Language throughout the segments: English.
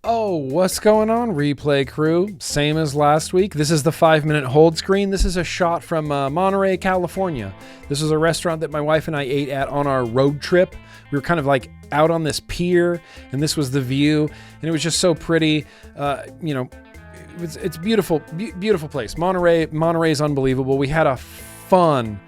Oh, what's going on, replay crew? Same as last week. This is the 5-minute hold screen. This is a shot from Monterey, California. This is a restaurant that my wife and I ate at on our road trip. We were kind of like out on this pier, and this was the view, and it was just so pretty. It's beautiful, beautiful place. Monterey is unbelievable. We had a fun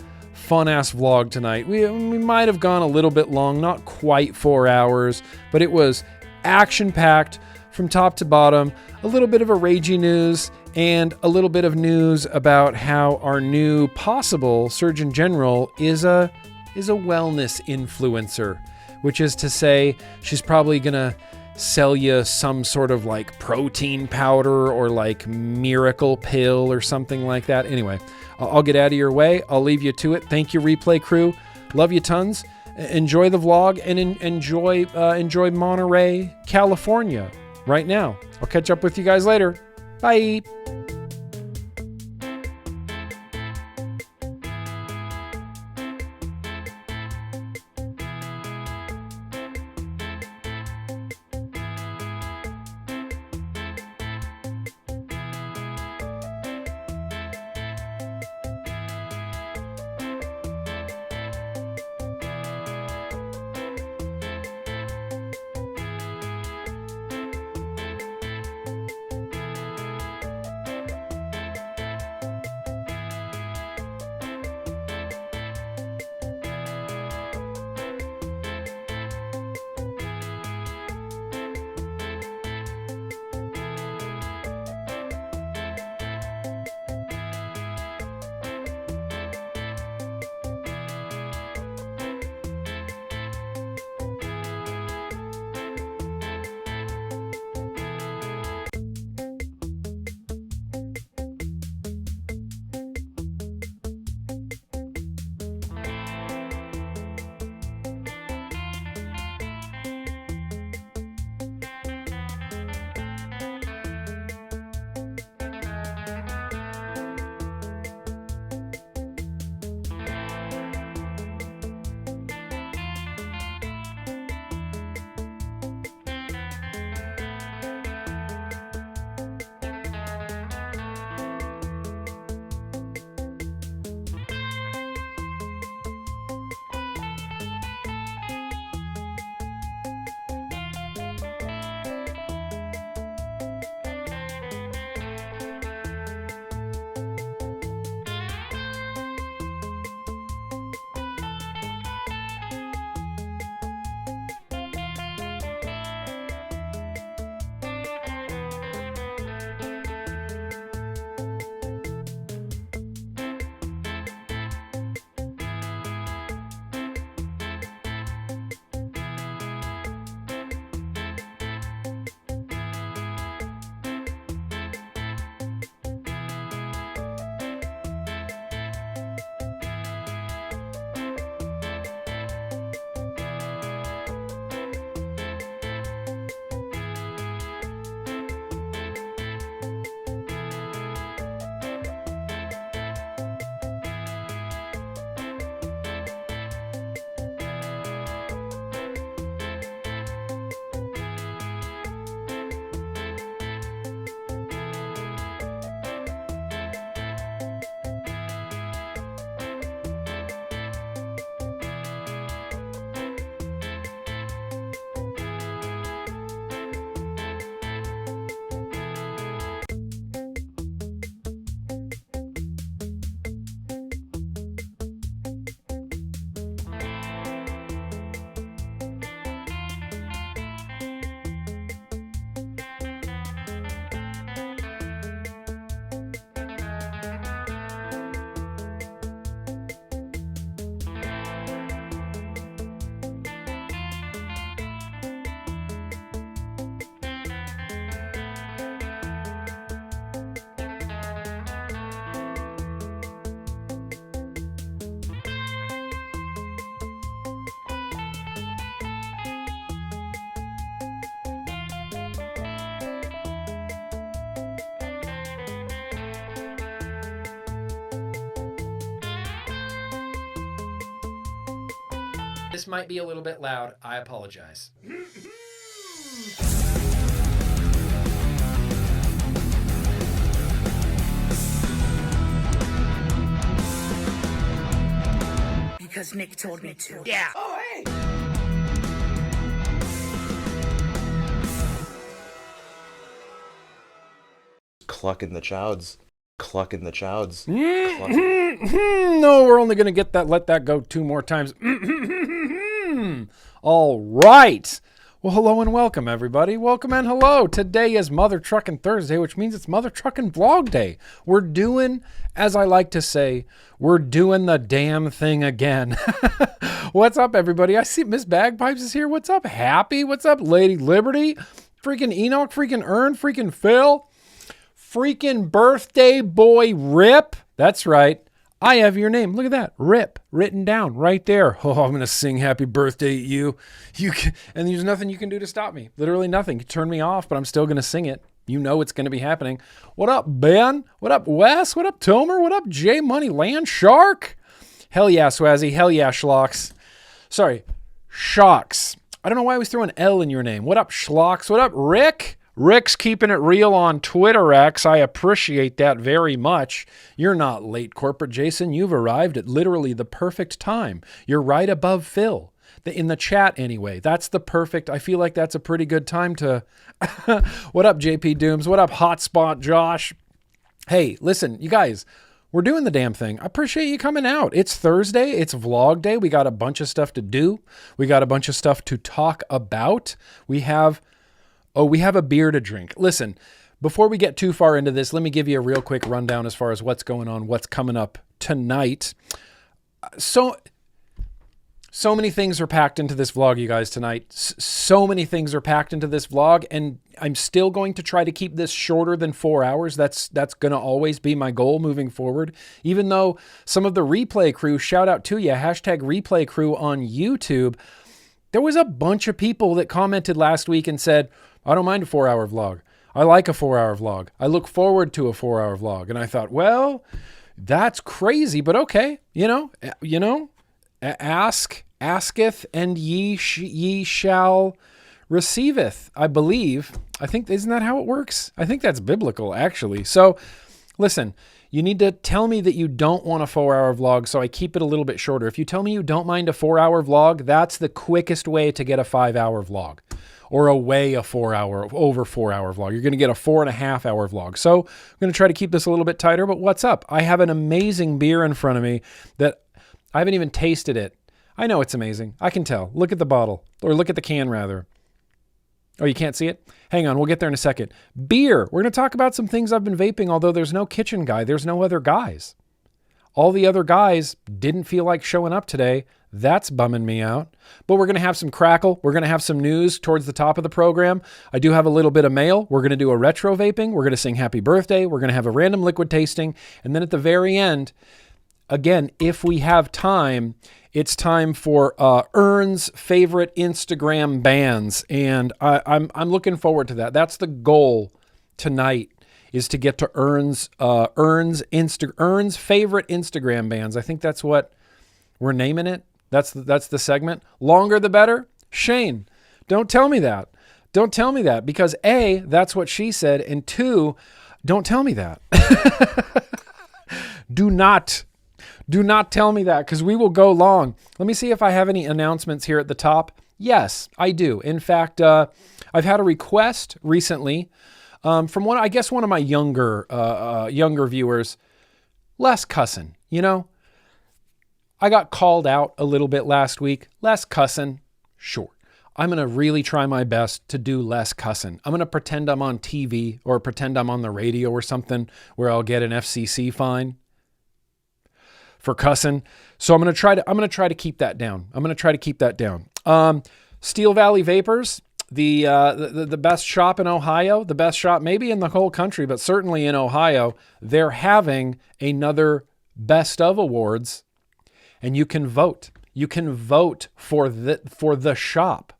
ass vlog tonight. We might have gone a little bit long, not quite 4 hours, but it was action-packed from top to bottom. A little bit of a ragey news and a little bit of news about how our new possible Surgeon General is a wellness influencer, which is to say she's probably gonna sell you some sort of like protein powder or like miracle pill or something like that. Anyway, I'll get out of your way. I'll leave you to it. Thank you, replay crew. Love you tons. Enjoy the vlog and enjoy Monterey, California right now. I'll catch up with you guys later. Bye. This might be a little bit loud. I apologize. because Nick told me to. Yeah. Oh, hey! Clucking the chowds. Clucking the chowds. No, we're only going to let that go 2 more times. All right. Well, hello and welcome, everybody. Welcome and hello. Today is Mother Truckin' Thursday, which means it's Mother Truckin' Vlog Day. We're doing, as I like to say, we're doing the damn thing again. What's up, everybody? I see Miss Bagpipes is here. What's up, Happy? What's up, Lady Liberty? Freaking Enoch, freaking Ern, freaking Phil, freaking birthday boy Rip. That's right. I have your name. Look at that. Rip written down right there. Oh, I'm going to sing happy birthday at you. And there's nothing you can do to stop me. Literally nothing. You can turn me off, but I'm still going to sing it. You know it's going to be happening. What up, Ben? What up, Wes? What up, Tomer? What up, J Money Land Shark? Hell yeah, Swazzy. Hell yeah, Schlocks. Sorry, Shocks. I don't know why I was throwing an L in your name. What up, Schlocks? What up, Rick? Rick's keeping it real on Twitter, X. I appreciate that very much. You're not late, Corporate Jason. You've arrived at literally the perfect time. You're right above Phil. In the chat, anyway. That's the perfect. I feel like that's a pretty good time to... What up, JP Dooms? What up, Hotspot Josh? Hey, listen, you guys, we're doing the damn thing. I appreciate you coming out. It's Thursday. It's vlog day. We got a bunch of stuff to do. We got a bunch of stuff to talk about. We have a beer to drink. Listen, before we get too far into this, let me give you a real quick rundown as far as what's going on, what's coming up tonight. So many things are packed into this vlog, you guys, tonight. So many things are packed into this vlog, and I'm still going to try to keep this shorter than 4 hours. That's going to always be my goal moving forward. Even though some of the replay crew, shout out to you, hashtag replay crew on YouTube, there was a bunch of people that commented last week and said, I don't mind a 4-hour vlog. I like a 4-hour vlog. I look forward to a 4-hour vlog. And I thought, well, that's crazy, but okay. Asketh and ye shall receiveth, I believe. Isn't that how it works? I think that's biblical, actually. So listen, you need to tell me that you don't want a 4-hour vlog, so I keep it a little bit shorter. If you tell me you don't mind a 4-hour vlog, that's the quickest way to get a 5-hour vlog. Or over 4-hour vlog. You're going to get a 4.5-hour vlog. So I'm going to try to keep this a little bit tighter, but what's up? I have an amazing beer in front of me that I haven't even tasted it. I know it's amazing. I can tell. Look at the bottle, or look at the can rather. Oh, you can't see it? Hang on, we'll get there in a second. Beer. We're going to talk about some things I've been vaping, although there's no kitchen guy. There's no other guys. All the other guys didn't feel like showing up today. That's bumming me out. But we're going to have some crackle. We're going to have some news towards the top of the program. I do have a little bit of mail. We're going to do a retro vaping. We're going to sing happy birthday. We're going to have a random liquid tasting. And then at the very end, again, if we have time, it's time for Ern's favorite Instagram bands. And I'm looking forward to that. That's the goal tonight, is to get to Ern's favorite Instagram bands. I think that's what we're naming it. That's the segment. Longer the better. Shane, don't tell me that. Don't tell me that, because A, that's what she said, and 2, don't tell me that. Do not tell me that, because we will go long. Let me see if I have any announcements here at the top. Yes, I do. In fact, I've had a request recently from one of my younger viewers. Less cussing, I got called out a little bit last week. Less cussing, sure. I'm going to really try my best to do less cussing. I'm going to pretend I'm on TV or pretend I'm on the radio or something where I'll get an FCC fine for cussing. So I'm going to try to keep that down. Steel Valley Vapors, the best shop in Ohio, the best shop maybe in the whole country, but certainly in Ohio, they're having another Best of Awards. And you can vote. You can vote for the shop.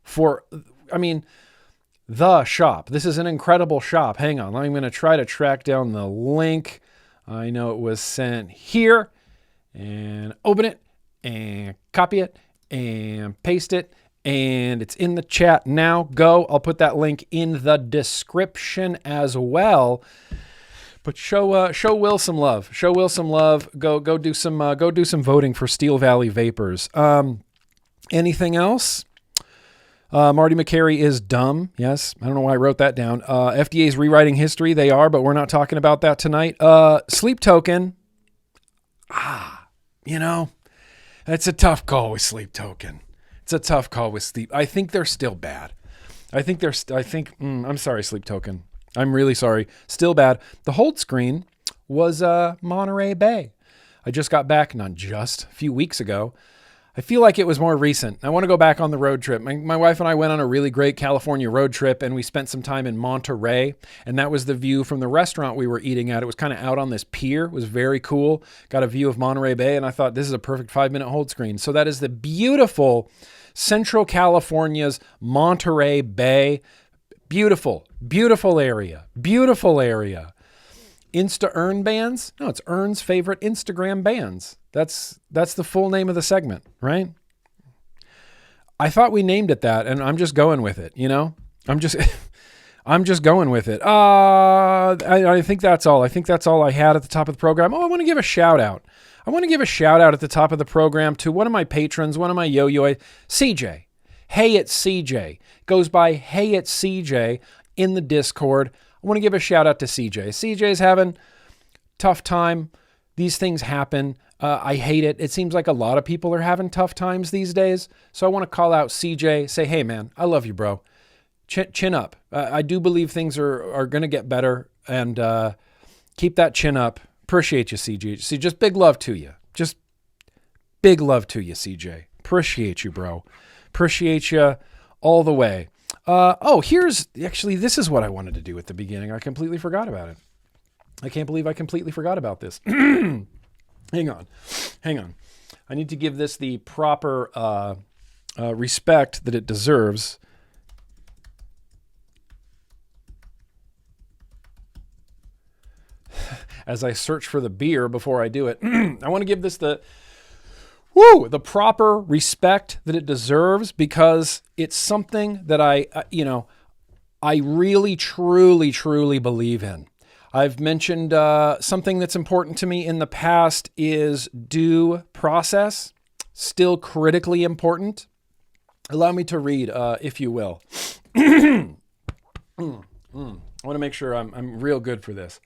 The shop. This is an incredible shop. Hang on. I'm going to try to track down the link. I know it was sent here. And open it. And copy it. And paste it. And it's in the chat now. Go. I'll put that link in the description as well. But show Will some love. Show Will some love. Go do some voting for Steel Valley Vapors. Anything else? Marty McCary is dumb. Yes, I don't know why I wrote that down. FDA is rewriting history. They are, but we're not talking about that tonight. Sleep Token. That's a tough call with Sleep Token. It's a tough call with Sleep. I think they're still bad. I'm sorry, Sleep Token. I'm really sorry. Still bad. The hold screen was Monterey Bay. I just got back, not just, a few weeks ago. I feel like it was more recent. I want to go back on the road trip. My wife and I went on a really great California road trip, and we spent some time in Monterey, and that was the view from the restaurant we were eating at. It was kind of out on this pier. It was very cool. Got a view of Monterey Bay, and I thought this is a perfect 5-minute hold screen. So that is the beautiful Central California's Monterey Bay. Beautiful, beautiful area. Beautiful area. Insta Earn bands? No, it's Earn's favorite Instagram bands. That's the full name of the segment, right? I thought we named it that, and I'm just going with it, I'm just going with it. I think that's all. I think that's all I had at the top of the program. I want to give a shout out. I want to give a shout out at the top of the program to one of my patrons, one of my yo-yo, CJ. Hey, it's CJ. Goes by Hey, it's CJ in the Discord. I want to give a shout out to CJ. CJ's having tough time. These things happen. I hate it. It seems like a lot of people are having tough times these days. So I want to call out CJ, say, hey man, I love you, bro. Chin up. I do believe things are going to get better, and keep that chin up. Appreciate you, CJ. See, just big love to you. Just big love to you, CJ. Appreciate you, bro. Appreciate you all the way. This is what I wanted to do at the beginning. I completely forgot about it. I can't believe I completely forgot about this. Hang on. I need to give this the proper respect that it deserves. As I search for the beer before I do it, I want to give this the proper respect that it deserves, because it's something that I really, truly, truly believe in. I've mentioned something that's important to me in the past is due process, still critically important. Allow me to read, if you will. I want to make sure I'm real good for this.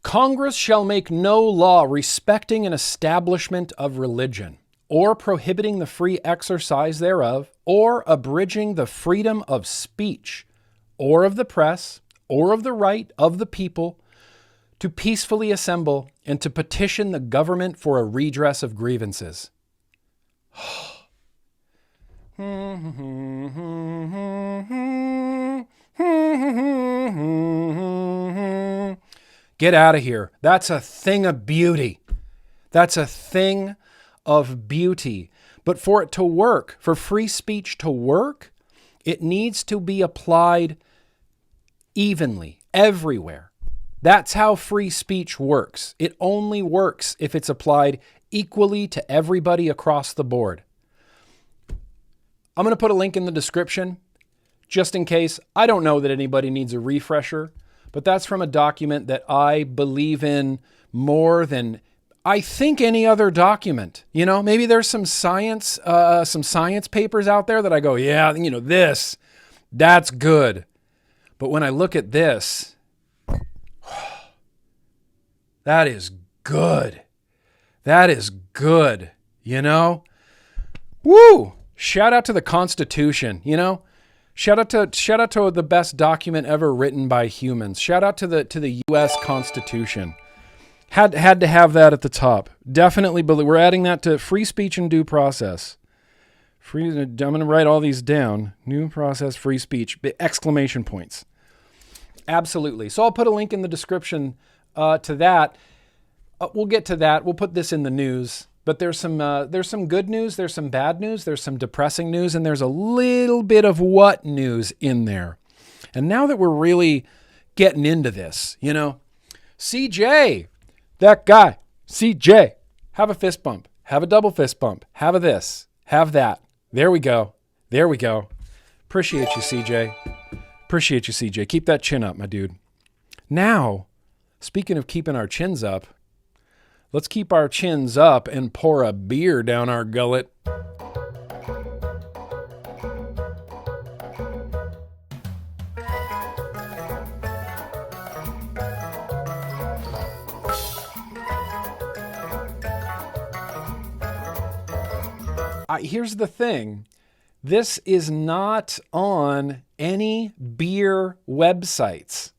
Congress shall make no law respecting an establishment of religion, or prohibiting the free exercise thereof, or abridging the freedom of speech, or of the press, or of the right of the people to peacefully assemble and to petition the government for a redress of grievances. Get out of here. That's a thing of beauty. That's a thing of beauty. But for it to work, for free speech to work, it needs to be applied evenly, everywhere. That's how free speech works. It only works if it's applied equally to everybody across the board. I'm going to put a link in the description, just in case. I don't know that anybody needs a refresher, but that's from a document that I believe in more than I think any other document. Maybe there's some science papers out there that I go, yeah, that's good. But when I look at this, that is good. That is good, Woo! Shout out to the Constitution, Shout out to the best document ever written by humans. Shout out to the U.S. Constitution. Had to have that at the top. Definitely, but we're adding that to free speech and due process. I'm going to write all these down. New process, free speech, exclamation points. Absolutely. So I'll put a link in the description to that. We'll get to that. We'll put this in the news. But there's some good news, there's some bad news, there's some depressing news, and there's a little bit of what news in there. And now that we're really getting into this, CJ, that guy, CJ, have a fist bump, have a double fist bump, have a this, have that. There we go. Appreciate you, CJ. Appreciate you, CJ. Keep that chin up, my dude. Now, speaking of keeping our chins up, let's keep our chins up and pour a beer down our gullet. Here's the thing. This is not on any beer websites.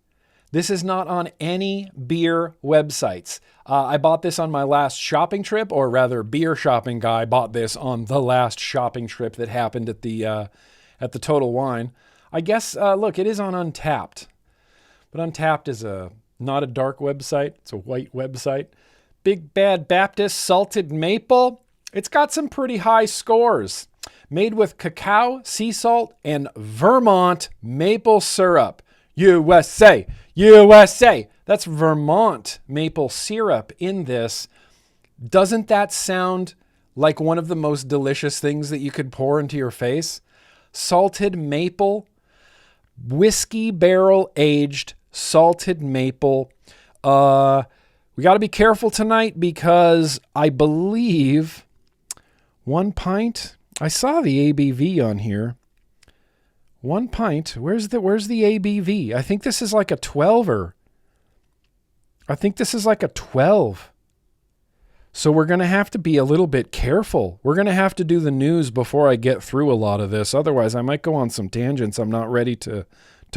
This is not on any beer websites. I bought this on my last shopping trip, or rather, beer shopping guy bought this on the last shopping trip that happened at the Total Wine. I guess, look, it is on Untapped. But Untapped is not a dark website. It's a white website. Big Bad Baptist Salted Maple. It's got some pretty high scores. Made with cacao, sea salt, and Vermont maple syrup. USA, USA. That's Vermont maple syrup in this. Doesn't that sound like one of the most delicious things that you could pour into your face? Salted maple, whiskey barrel aged salted maple. We got to be careful tonight because I believe 1 pint. I saw the ABV on here. 1 pint. Where's the ABV? I think this is like a 12er. I think this is like a 12. So we're going to have to be a little bit careful. We're going to have to do the news before I get through a lot of this. Otherwise, I might go on some tangents I'm not ready to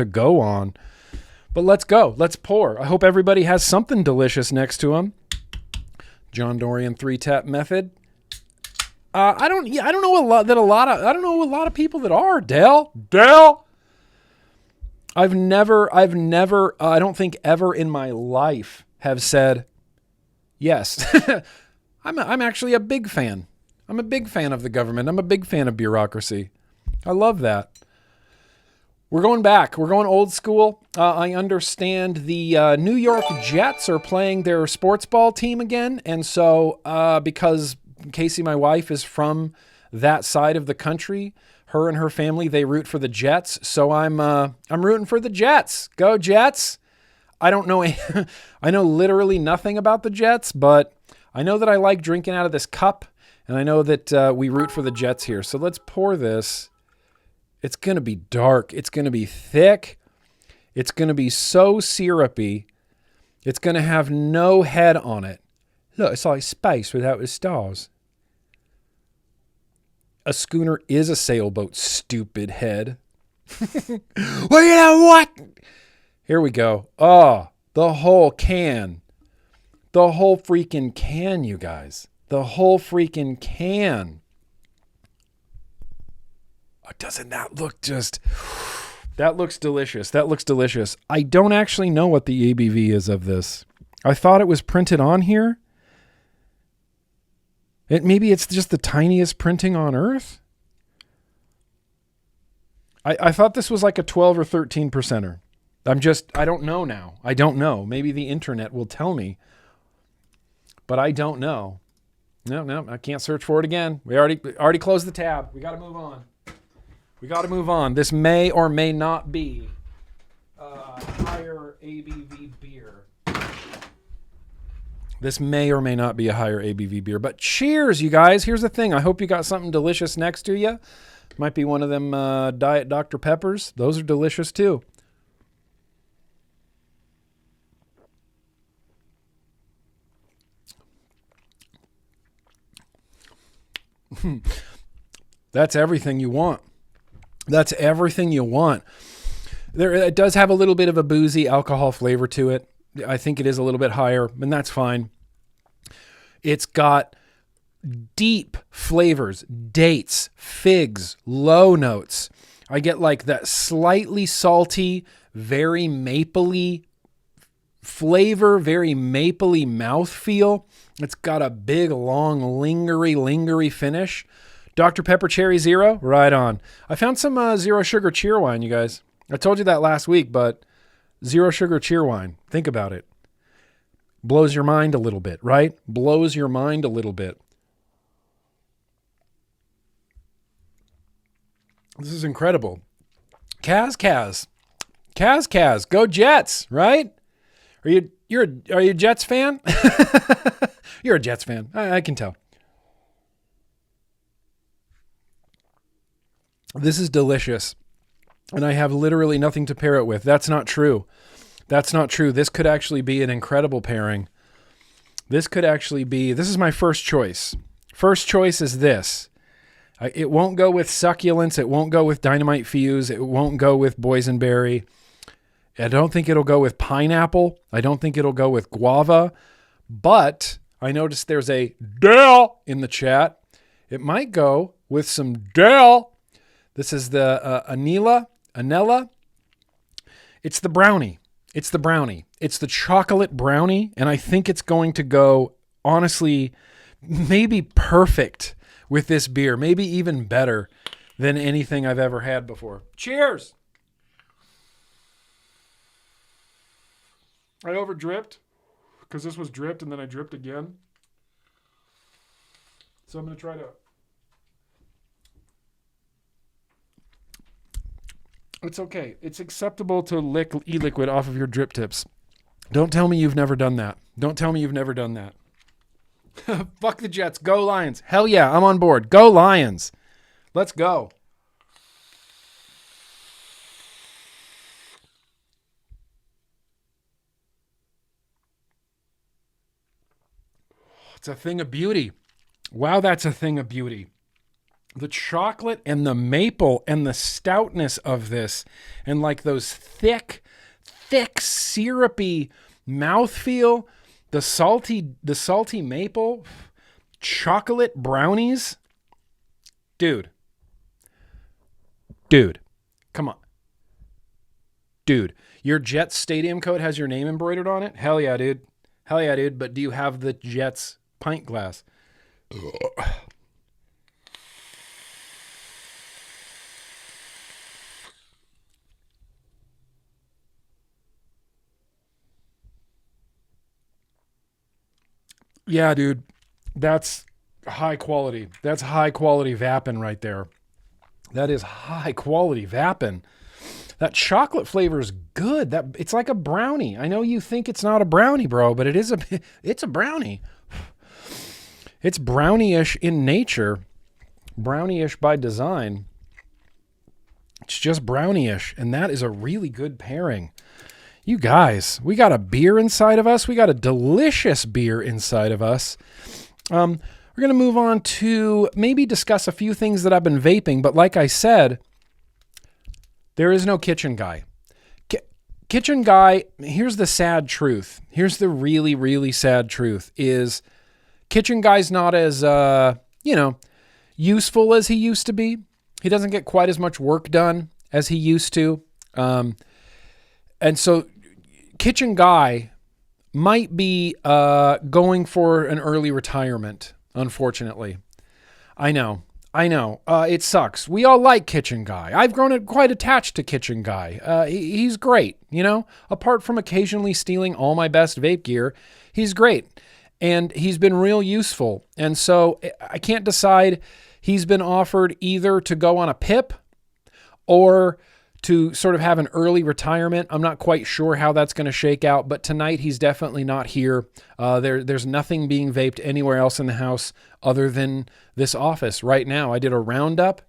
go on. But let's go. Let's pour. I hope everybody has something delicious next to them. John Dorian 3-tap method. I don't know a lot of people that are Dell. I've never, I don't think ever in my life have said yes. I'm actually a big fan. I'm a big fan of the government. I'm a big fan of bureaucracy. I love that. We're going back. We're going old school. I understand the New York Jets are playing their sports ball team again. And so because Casey, my wife, is from that side of the country, her and her family, they root for the Jets. So I'm rooting for the Jets. Go Jets. I don't know. I know literally nothing about the Jets, but I know that I like drinking out of this cup, and I know that we root for the Jets here. So let's pour this. It's going to be dark. It's going to be thick. It's going to be so syrupy. It's going to have no head on it. Look, it's like space without the stars. A schooner is a sailboat, stupid head. Well, you know what? Here we go. Oh, the whole can. The whole freaking can, you guys. The whole freaking can. Oh, doesn't that look just... That looks delicious. That looks delicious. I don't actually know what the ABV is of this. I thought it was printed on here. Maybe it's just the tiniest printing on earth. I thought this was like a 12 or 13 percenter. I don't know now. I don't know. Maybe the internet will tell me. But I don't know. No, I can't search for it again. We already closed the tab. We got to move on. This may or may not be a higher ABV beer. This may or may not be a higher ABV beer, but cheers, you guys. Here's the thing. I hope you got something delicious next to you. Might be one of them Diet Dr. Peppers. Those are delicious too. That's everything you want. That's everything you want. It does have a little bit of a boozy alcohol flavor to it. I think it is a little bit higher, and that's fine. It's got deep flavors, dates, figs, low notes. I get like that slightly salty, very mapley flavor, very mapley mouthfeel. It's got a big, long, lingery finish. Dr. Pepper Cherry Zero, right on. I found some zero sugar cheer wine, you guys. I told you that last week, but zero sugar cheer wine. Think about it. Blows your mind a little bit, right? Blows your mind a little bit. This is incredible. Kaz, Kaz, go Jets, right? Are you a Jets fan? You're a Jets fan. I can tell. This is delicious. And I have literally nothing to pair it with. That's not true. That's not true. This could actually be an incredible pairing. This is my first choice. First choice is this. It won't go with succulents. It won't go with dynamite fuse. It won't go with boysenberry. I don't think it'll go with pineapple. I don't think it'll go with guava. But I noticed there's a Dell in the chat. It might go with some Dell. This is the Anella. It's the brownie. It's the chocolate brownie. And I think it's going to go, honestly, maybe perfect with this beer. Maybe even better than anything I've ever had before. Cheers! I over dripped because this was dripped and then I dripped again. So I'm going to try to... It's okay. It's acceptable to lick e-liquid off of your drip tips. Don't tell me you've never done that. Fuck the Jets. Go Lions. Hell yeah, I'm on board. Go Lions. Let's go. It's a thing of beauty. Wow, that's a thing of beauty. The chocolate and the maple and the stoutness of this and like those thick, syrupy mouthfeel, the salty maple, chocolate brownies. Dude, come on. Dude, your Jets stadium coat has your name embroidered on it? Hell yeah, dude. But do you have the Jets pint glass? Yeah, dude, that's high quality. That's high quality vaping right there. That is high quality vaping. That chocolate flavor is good. It's like a brownie. I know you think it's not a brownie, bro, but it's a brownie. It's brownie-ish in nature, brownie-ish by design. It's just brownie-ish, and that is a really good pairing. You guys, we got a beer inside of us. We got a delicious beer inside of us. We're going to move on to maybe discuss a few things that I've been vaping. But like I said, there is no kitchen guy. Kitchen guy, here's the sad truth. Here's the really, really sad truth is kitchen guy's not as, useful as he used to be. He doesn't get quite as much work done as he used to. And so kitchen guy might be going for an early retirement, unfortunately. I know. It sucks. We all like kitchen guy. I've grown quite attached to kitchen guy. He's great, Apart from occasionally stealing all my best vape gear, he's great. And he's been real useful. And so I can't decide. He's been offered either to go on a PIP or to sort of have an early retirement. I'm not quite sure how that's going to shake out, but tonight he's definitely not here. There's nothing being vaped anywhere else in the house other than this office right now. I did a roundup,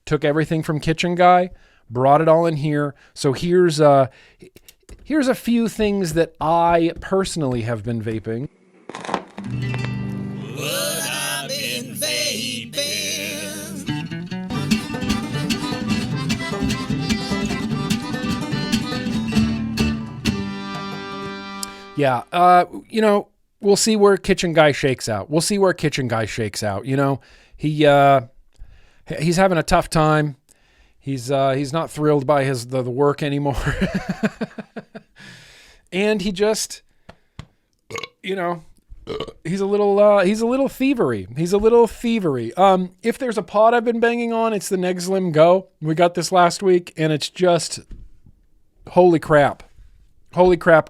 took everything from Kitchen Guy, brought it all in here. So here's a few things that I personally have been vaping. What I've been vaping. Yeah, we'll see where Kitchen Guy shakes out. He's having a tough time. He's not thrilled by the work anymore. And he just, he's a little thievery. If there's a pod I've been banging on, it's the Neg Slim Go. We got this last week and it's just holy crap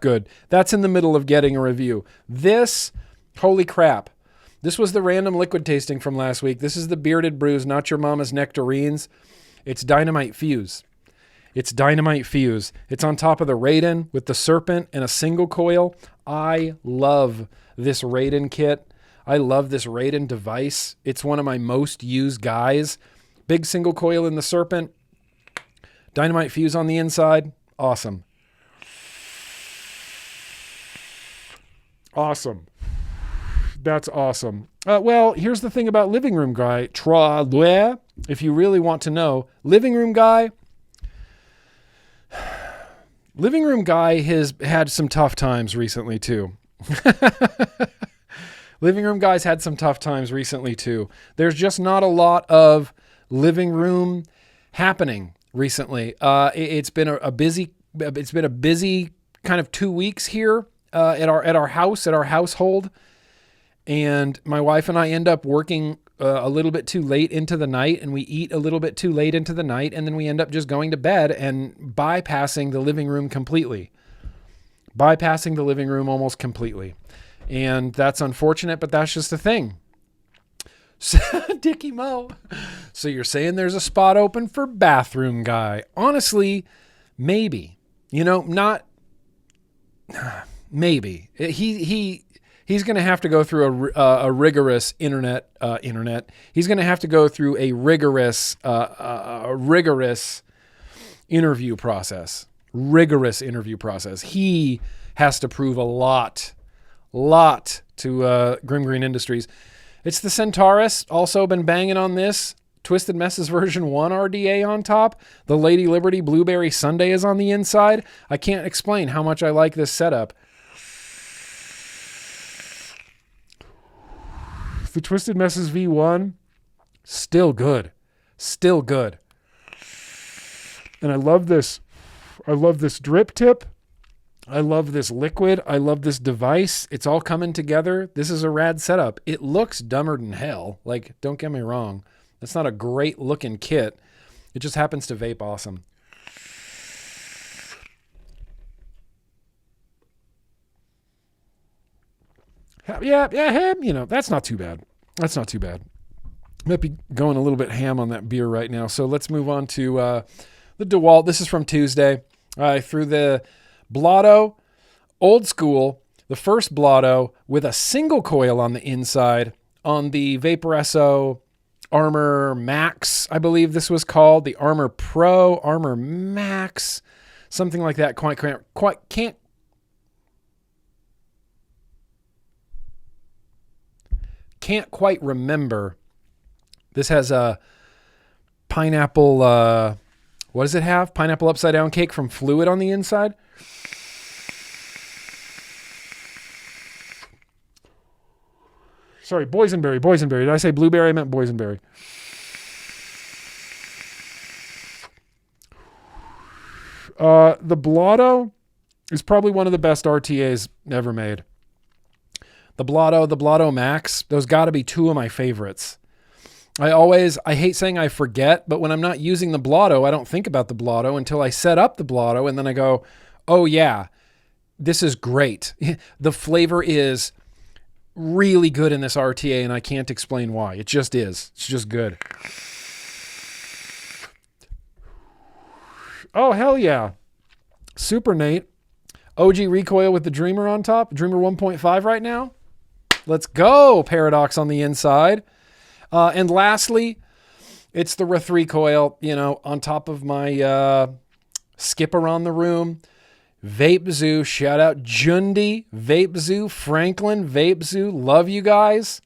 good. That's in the middle of getting a review. This, holy crap. This was the random liquid tasting from last week. This is the Bearded Brews, Not Your Mama's Nectarines. It's Dynamite Fuse. It's Dynamite Fuse. It's on top of the Raiden with the Serpent and a single coil. I love this Raiden kit. I love this Raiden device. It's one of my most used guys. Big single coil in the Serpent. Dynamite Fuse on the inside. Awesome. Awesome. That's awesome. Well, here's the thing about Living Room Guy. If you really want to know, Living Room Guy has had some tough times recently too. Living Room Guy's had some tough times recently too. There's just not a lot of living room happening recently. It's been a busy kind of 2 weeks here at our household. And my wife and I end up working a little bit too late into the night, and we eat a little bit too late into the night, and then we end up just going to bed and bypassing the living room completely. Bypassing the living room almost completely. And that's unfortunate, but that's just a thing. So, Dickie Mo. So you're saying there's a spot open for Bathroom Guy. Honestly, maybe. Not... Maybe. He's going to have to go through a rigorous internet. He's going to have to go through a rigorous interview process. Rigorous interview process. He has to prove a lot to GrimmGreen Industries. It's the Centaurus. Also been banging on this. Twisted Messes version 1 RDA on top. The Lady Liberty Blueberry Sundae is on the inside. I can't explain how much I like this setup. The Twisted Messes V1, still good. Still good. And I love this. I love this drip tip. I love this liquid. I love this device. It's all coming together. This is a rad setup. It looks dumber than hell. Like, don't get me wrong. It's not a great looking kit. It just happens to vape awesome. Yeah, that's not too bad. That's not too bad. Might be going a little bit ham on that beer right now. So let's move on to the DeWalt. This is from Tuesday. I threw the Blotto, old school, the first Blotto with a single coil on the inside on the Vaporesso Armor Max, I believe this was called. The Armor Pro, Armor Max, something like that. Can't quite remember. This has a pineapple, what does it have? Pineapple upside down cake from Fluid on the inside. Sorry, boysenberry. Did I say blueberry? I meant boysenberry. The Blotto is probably one of the best RTAs ever made. The Blotto Max, those got to be two of my favorites. I hate saying I forget, but when I'm not using the Blotto, I don't think about the Blotto until I set up the Blotto, and then I go, oh yeah, this is great. The flavor is really good in this RTA, and I can't explain why. It just is. It's just good. Oh, hell yeah. Super Nate. OG recoil with the Dreamer on top. Dreamer 1.5 right now. Let's go. Paradox on the inside. And lastly, it's the Re3 coil, on top of my skip around the room. Vape Zoo, shout out Jundi, Vape Zoo, Franklin, Vape Zoo. Love you guys.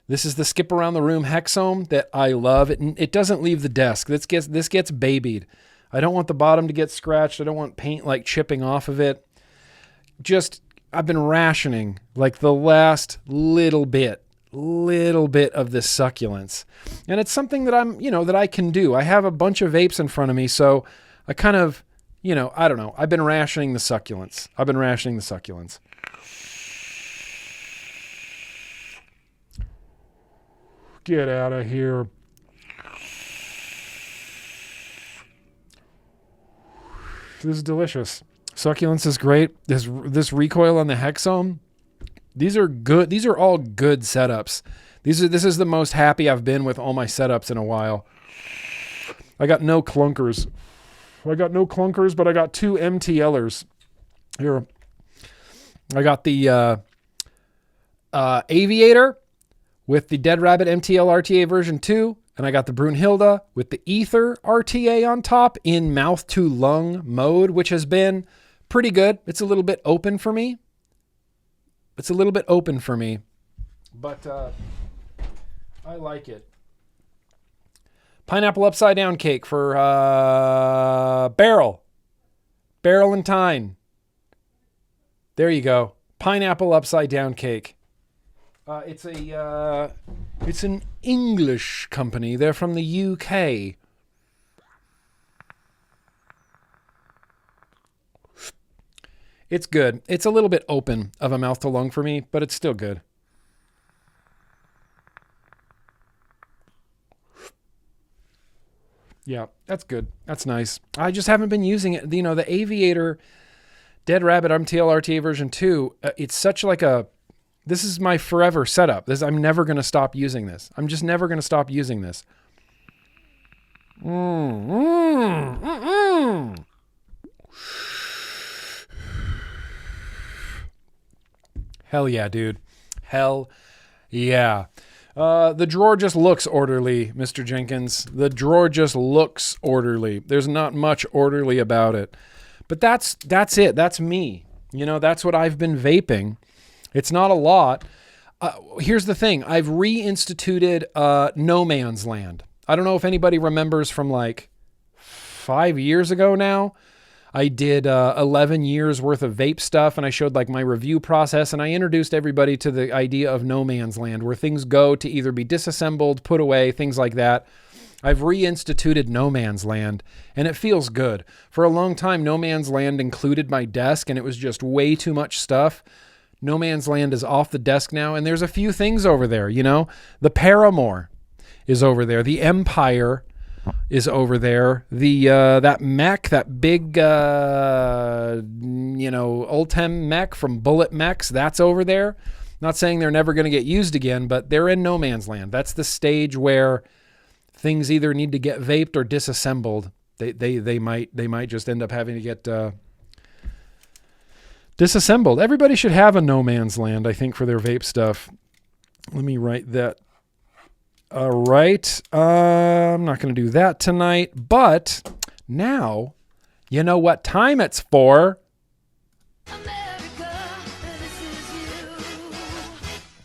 This is the skip around the room Hexome that I love. It doesn't leave the desk. This gets babied. I don't want the bottom to get scratched. I don't want paint like chipping off of it. I've been rationing like the last little bit of this succulence. And it's something that that I can do. I have a bunch of vapes in front of me, so I kind of, I don't know. I've been rationing the succulents. Get out of here. This is delicious. Succulence is great. This recoil on the Hexome, these are good. These are all good setups. This is the most happy I've been with all my setups in a while. I got no clunkers. I got no clunkers, but I got 2 MTLers. Here. I got the Aviator with the Dead Rabbit MTL RTA version 2. And I got the Brunhilde with the Ether RTA on top in mouth to lung mode, which has been pretty good. It's a little bit open for me. But I like it. Pineapple upside down cake for Barrel and Tyne. There you go. Pineapple upside down cake. It's an English company. They're from the UK. It's good. It's a little bit open of a mouth to lung for me, but it's still good. Yeah, that's good. That's nice. I just haven't been using it. You know, the Aviator Dead Rabbit MTL RTA version 2, it's such like a... This is my forever setup. I'm never going to stop using this. I'm just never going to stop using this. Hell yeah, dude. Hell yeah. The drawer just looks orderly, Mr. Jenkins. The drawer just looks orderly. There's not much orderly about it. But that's it. That's me. You know, that's what I've been vaping. It's not a lot. Here's the thing. I've reinstituted No Man's Land. I don't know if anybody remembers from like 5 years ago now. I did 11 years worth of vape stuff, and I showed like my review process, and I introduced everybody to the idea of No Man's Land, where things go to either be disassembled, put away, things like that. I've reinstituted No Man's Land, and it feels good. For a long time, No Man's Land included my desk, and it was just way too much stuff. No Man's Land is off the desk now, and there's a few things over there, you know? The Paramore is over there. The Empire is over there. The that mech, that big, Ultem mech from Bullet Mechs, that's over there. Not saying they're never going to get used again, but they're in No Man's Land. That's the stage where things either need to get vaped or disassembled. They might just end up having to get... disassembled. Everybody should have a No Man's Land, I think, for their vape stuff. Let me write that. All right. I'm not going to do that tonight, but now you know what time it's for. America, this is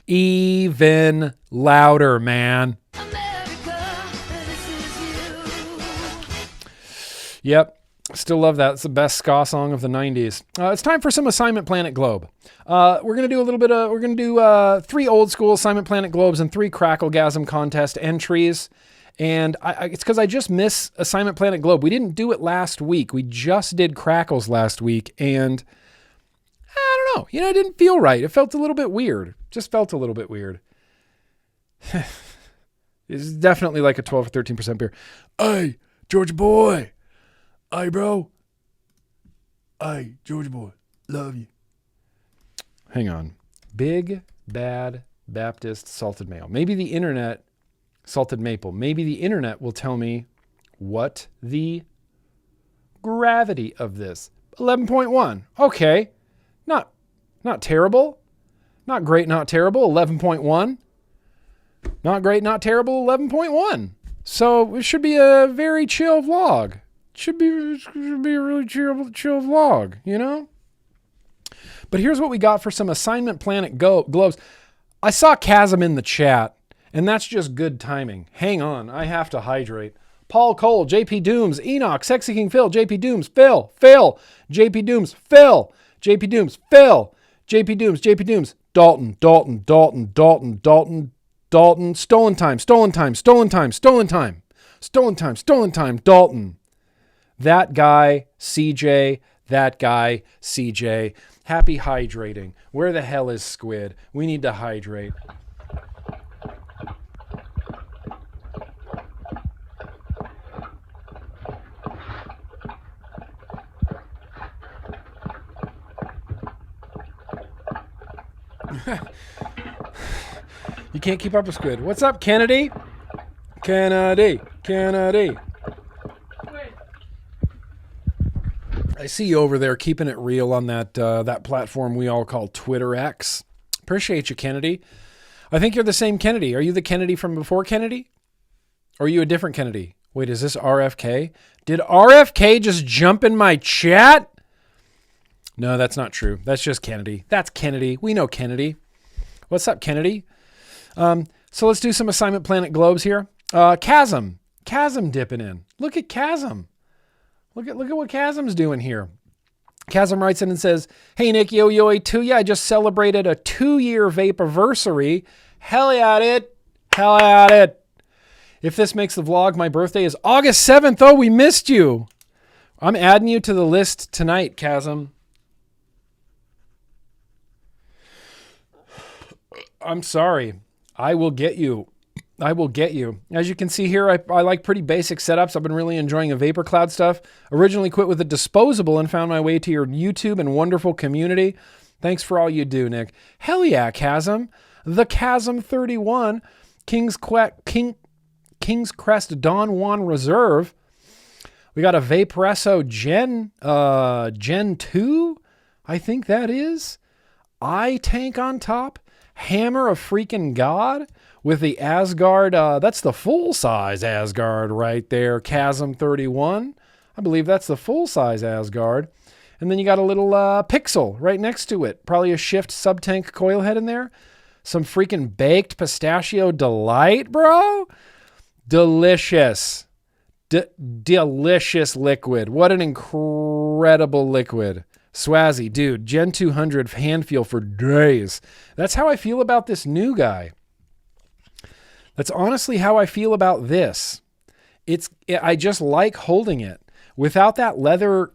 you. Even louder, man. America, this is you. Yep. Still love that. It's the best ska song of the 90s. It's time for some Assignment Planet Globe. We're going to do 3 old school Assignment Planet Globes and 3 Cracklegasm contest entries. And it's because I just miss Assignment Planet Globe. We didn't do it last week. We just did Crackles last week. And I don't know. You know, it didn't feel right. It felt a little bit weird. Just felt a little bit weird. It's definitely like a 12 or 13% beer. Hey, George boy. Hey, bro. Hey, George boy. Love you. Hang on. Big Bad Baptist Salted Maple. Maybe the internet... Salted Maple. Maybe the internet will tell me what the gravity of this. 11.1. Okay. Not terrible. Not great, not terrible. 11.1. Not great, not terrible. 11.1. So it should be a very chill vlog. Should be a really chill vlog, you know? But here's what we got for some Assignment Planet Globes. I saw Chasm in the chat, and that's just good timing. Hang on, I have to hydrate. Paul Cole, JP Dooms, Enoch, Sexy King Phil, JP Dooms, Phil, JP Dooms, Phil, JP Dooms, Phil, JP Dooms, Dalton, Stolen Time, Dalton. That guy, CJ. Happy hydrating. Where the hell is Squid? We need to hydrate. You can't keep up with Squid. What's up, Kennedy? Kennedy. I see you over there keeping it real on that platform we all call Twitter X. Appreciate you, Kennedy. I think you're the same Kennedy. Are you the Kennedy from before Kennedy? Or are you a different Kennedy? Wait, is this RFK? Did RFK just jump in my chat? No, that's not true. That's just Kennedy. That's Kennedy. We know Kennedy. What's up, Kennedy? So let's do some Assignment Planet Globes here. Chasm dipping in. Look at Chasm. Look at what Chasm's doing here. Chasm writes in and says, "Hey Nick, yo to ya. I just celebrated a 2-year vape-iversary. Hell yeah, it. Hell yeah, it. If this makes the vlog, my birthday is August 7th. Oh, we missed you. I'm adding you to the list tonight, Chasm. I'm sorry. I will get you. As you can see here, I like pretty basic setups. I've been really enjoying the Vapor Cloud stuff. Originally quit with a Disposable and found my way to your YouTube and wonderful community. Thanks for all you do, Nick. Hell yeah, Chasm. The Chasm 31, King's Crest Don Juan Reserve. We got a Vaporesso Gen 2, I think that is. I-Tank on top. Hammer of freaking God with the Asgard. That's the full-size Asgard right there. Chasm 31. I believe that's the full-size Asgard. And then you got a little Pixel right next to it. Probably a Shift sub-tank coil head in there. Some freaking baked pistachio delight, bro. Delicious. Delicious liquid. What an incredible liquid. Swazzy, dude, Gen 200 hand feel for days. That's how I feel about this new guy. That's honestly how I feel about this. I just like holding it. Without that leather,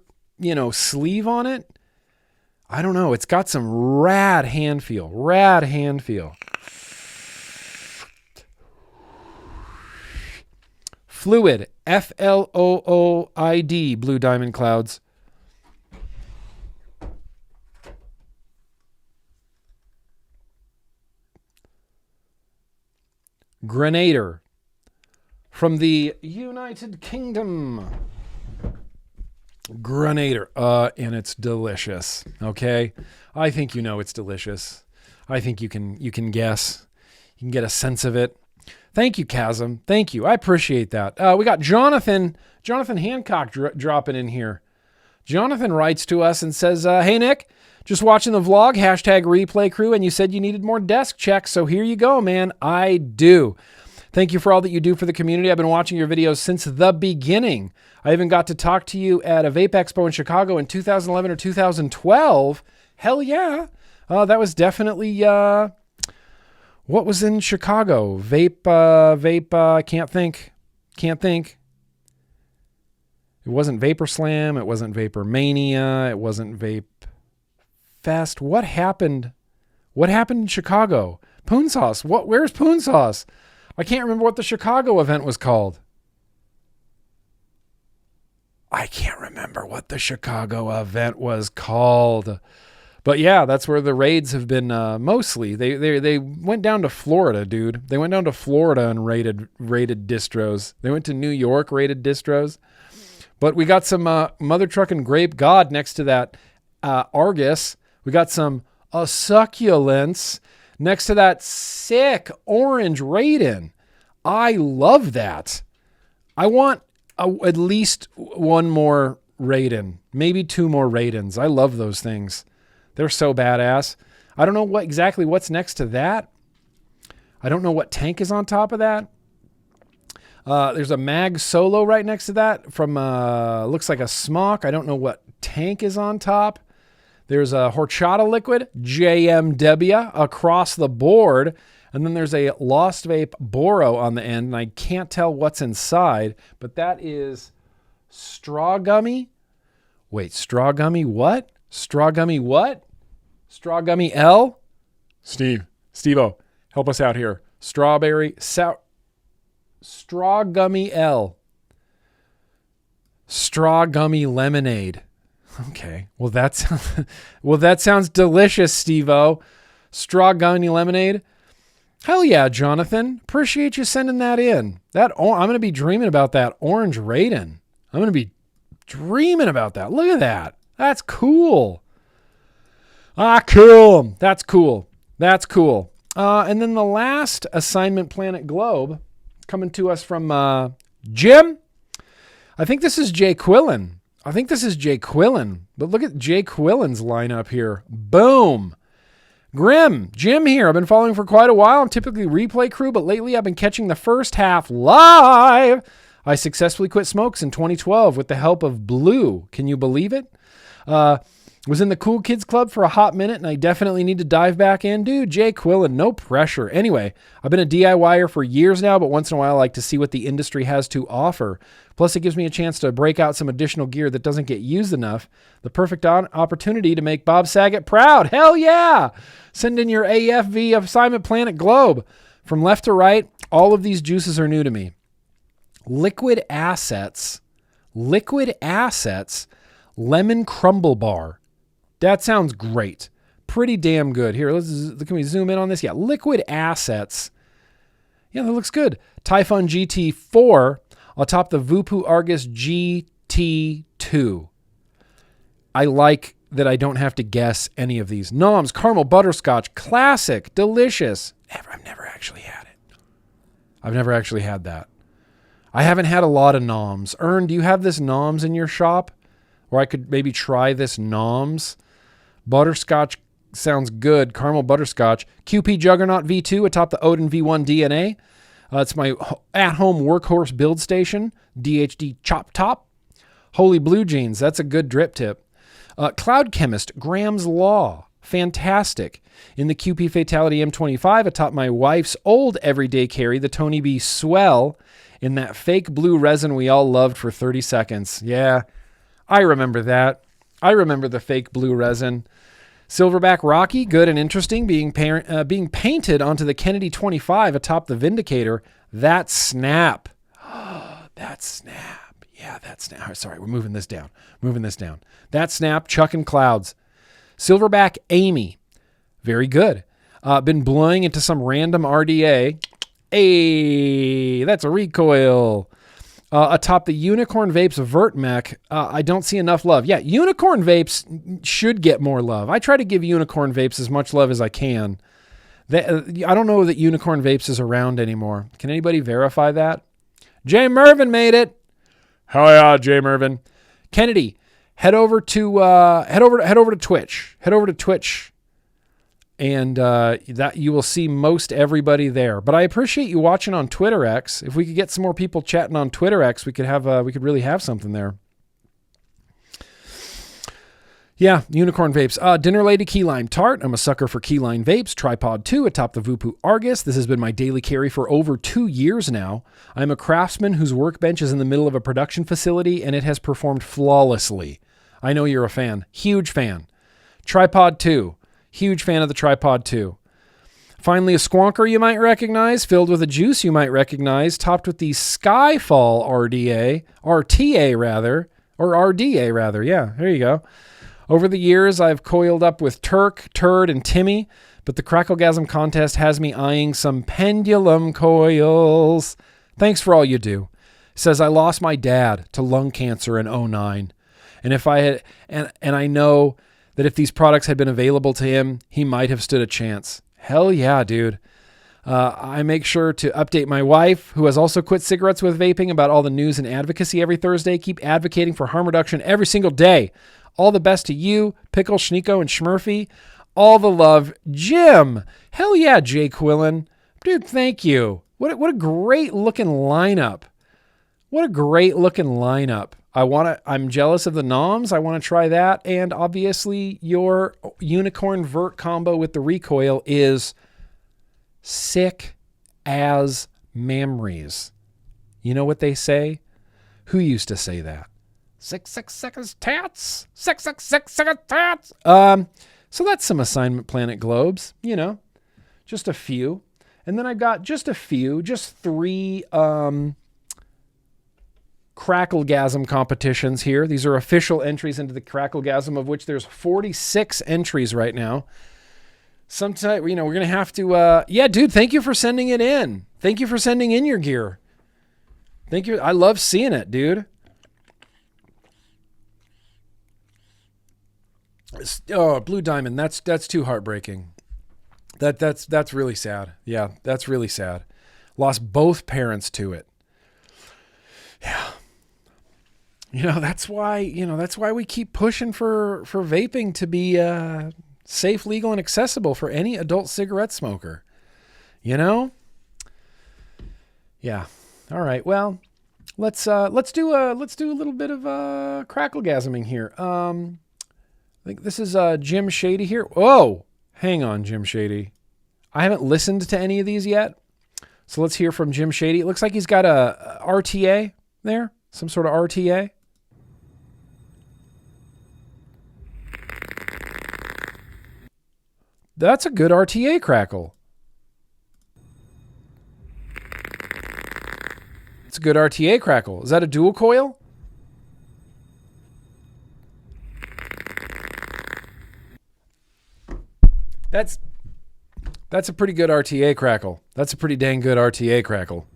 sleeve on it, I don't know. It's got some rad hand feel. Fluid, Flooid, Blue Diamond Clouds. Grenader from the United Kingdom. Grenader. And it's delicious. Okay. I think it's delicious. I think you can guess. You can get a sense of it. Thank you, Chasm. Thank you. I appreciate that. We got Jonathan Hancock dropping in here. Jonathan writes to us and says, "Hey, Nick, just watching the vlog, #replay crew, and you said you needed more desk checks, so here you go, man. I do. Thank you for all that you do for the community. I've been watching your videos since the beginning. I even got to talk to you at a Vape Expo in Chicago in 2011 or 2012. Hell yeah. That was definitely, what was in Chicago? Vape, can't think. It wasn't Vapor Slam. It wasn't Vapor Mania. It wasn't Vape Fest. What happened? What happened in Chicago? Poon Sauce. Where's Poon Sauce? I can't remember what the Chicago event was called. But yeah, that's where the raids have been mostly. They went down to Florida, dude. They went down to Florida and raided distros. They went to New York, raided distros. But we got some Mother Truckin' Grape God next to that Argus. We got some Succulents next to that sick orange Raiden. I love that. I want at least one more Raiden, maybe 2 more Raidens. I love those things. They're so badass. I don't know what's next to that. I don't know what tank is on top of that. There's a Mag Solo right next to that from, looks like a Smock. I don't know what tank is on top. There's a Horchata Liquid, JMW across the board. And then there's a Lost Vape Boro on the end. And I can't tell what's inside, but that is Straw Gummy. Wait, Straw Gummy what? Straw Gummy what? Straw Gummy L? Steve-O, help us out here. Straw Gummy L. Straw Gummy Lemonade. Okay. Well, that sounds delicious, Steve-O. Straw Gummy Lemonade. Hell yeah, Jonathan. Appreciate you sending that in. I'm going to be dreaming about that orange Raiden. I'm going to be dreaming about that. Look at that. That's cool. Cool. That's cool. That's cool. And then the last assignment Planet Globe coming to us from Jim. I think this is Jay Quillen. But look at Jay Quillen's lineup here. Boom. Jim here. I've been following for quite a while. I'm typically replay crew, but lately I've been catching the first half live. I successfully quit smokes in 2012 with the help of Blue. Can you believe it? Was in the Cool Kids Club for a hot minute, and I definitely need to dive back in. Dude, Jay Quillen, no pressure. Anyway, I've been a DIYer for years now, but once in a while I like to see what the industry has to offer. Plus, it gives me a chance to break out some additional gear that doesn't get used enough. The perfect opportunity to make Bob Saget proud. Hell yeah! Send in your AFV assignment Planet Globe. From left to right, all of these juices are new to me. Liquid Assets, Lemon Crumble Bar. That sounds great. Pretty damn good. Here, can we zoom in on this? Yeah, Liquid Assets. Yeah, that looks good. Typhon GT4 on top the Vupu Argus GT2. I like that I don't have to guess any of these. Noms, caramel, butterscotch, classic, delicious. I've never actually had it. I've never actually had that. I haven't had a lot of Noms. Ern, do you have this Noms in your shop? Or I could maybe try this Noms. Butterscotch sounds good. Caramel butterscotch. QP Juggernaut V2 atop the Odin V1 DNA. It's my at-home workhorse build station. DHD Chop Top. Holy Blue Jeans. That's a good drip tip. Cloud Chemist. Graham's Law. Fantastic. In the QP Fatality M25 atop my wife's old everyday carry, the Tony B Swell, in that fake blue resin we all loved for 30 seconds. Yeah, I remember that. I remember the fake blue resin. Silverback Rocky, good and interesting, being painted onto the Kennedy 25 atop the Vindicator. That snap. That snap. Yeah, that snap. Sorry, we're moving this down. That snap, chucking clouds. Silverback Amy, very good. Been blowing into some random RDA. Hey, that's a recoil. Atop the Unicorn Vapes Vert Mech, I don't see enough love. Yeah, Unicorn Vapes should get more love. I try to give Unicorn Vapes as much love as I can. I don't know that Unicorn Vapes is around anymore. Can anybody verify that? Jay Mervin made it. Hell yeah, Jay Mervin. Kennedy, head over to Twitch. Head over to Twitch. And that you will see most everybody there. But I appreciate you watching on Twitter X. If we could get some more people chatting on Twitter X, we could really have something there. Yeah, Unicorn Vapes. Dinner Lady Key Lime Tart. I'm a sucker for Key Lime Vapes. Tripod 2 atop the Vupu Argus. This has been my daily carry for over 2 years now. I'm a craftsman whose workbench is in the middle of a production facility, and it has performed flawlessly. I know you're a fan. Huge fan. Tripod 2. Huge fan of the Tripod 2. Finally, a Squonker you might recognize, filled with a juice you might recognize, topped with the Skyfall RTA rather. Yeah, there you go. Over the years, I've coiled up with Turk, Turd, and Timmy, but the Cracklegasm contest has me eyeing some pendulum coils. Thanks for all you do. Says I lost my dad to lung cancer in 2009. And if I had, and I know that if these products had been available to him, he might have stood a chance. Hell yeah, dude. I make sure to update my wife, who has also quit cigarettes with vaping, about all the news and advocacy every Thursday. Keep advocating for harm reduction every single day. All the best to you, Pickle, Schneeko, and Schmurphy. All the love, Jim. Hell yeah, Jay Quillen. Dude, thank you. What a great looking lineup. What a great looking lineup. I'm jealous of the Noms. I want to try that. And obviously your Unicorn Vert combo with the recoil is sick as memories. You know what they say? Who used to say that? 666 tats. 666 tats. So that's some assignment Planet Globes, just a few. And then I've got just 3 Cracklegasm competitions here. These are official entries into the Cracklegasm, of which there's 46 entries right now. Sometime, we're going to have to, yeah, dude, thank you for sending it in. Thank you for sending in your gear. Thank you. I love seeing it, dude. Oh, Blue Diamond. That's too heartbreaking. That's really sad. Yeah, that's really sad. Lost both parents to it. Yeah. That's why we keep pushing for vaping to be safe, legal, and accessible for any adult cigarette smoker. Yeah. All right. Well, let's do a little bit of cracklegasming here. I think this is Jim Shady here. Whoa, hang on, Jim Shady. I haven't listened to any of these yet, so let's hear from Jim Shady. It looks like he's got a RTA there, some sort of RTA. That's a good RTA crackle. It's a good RTA crackle. Is that a dual coil? That's a pretty good RTA crackle. That's a pretty dang good RTA crackle.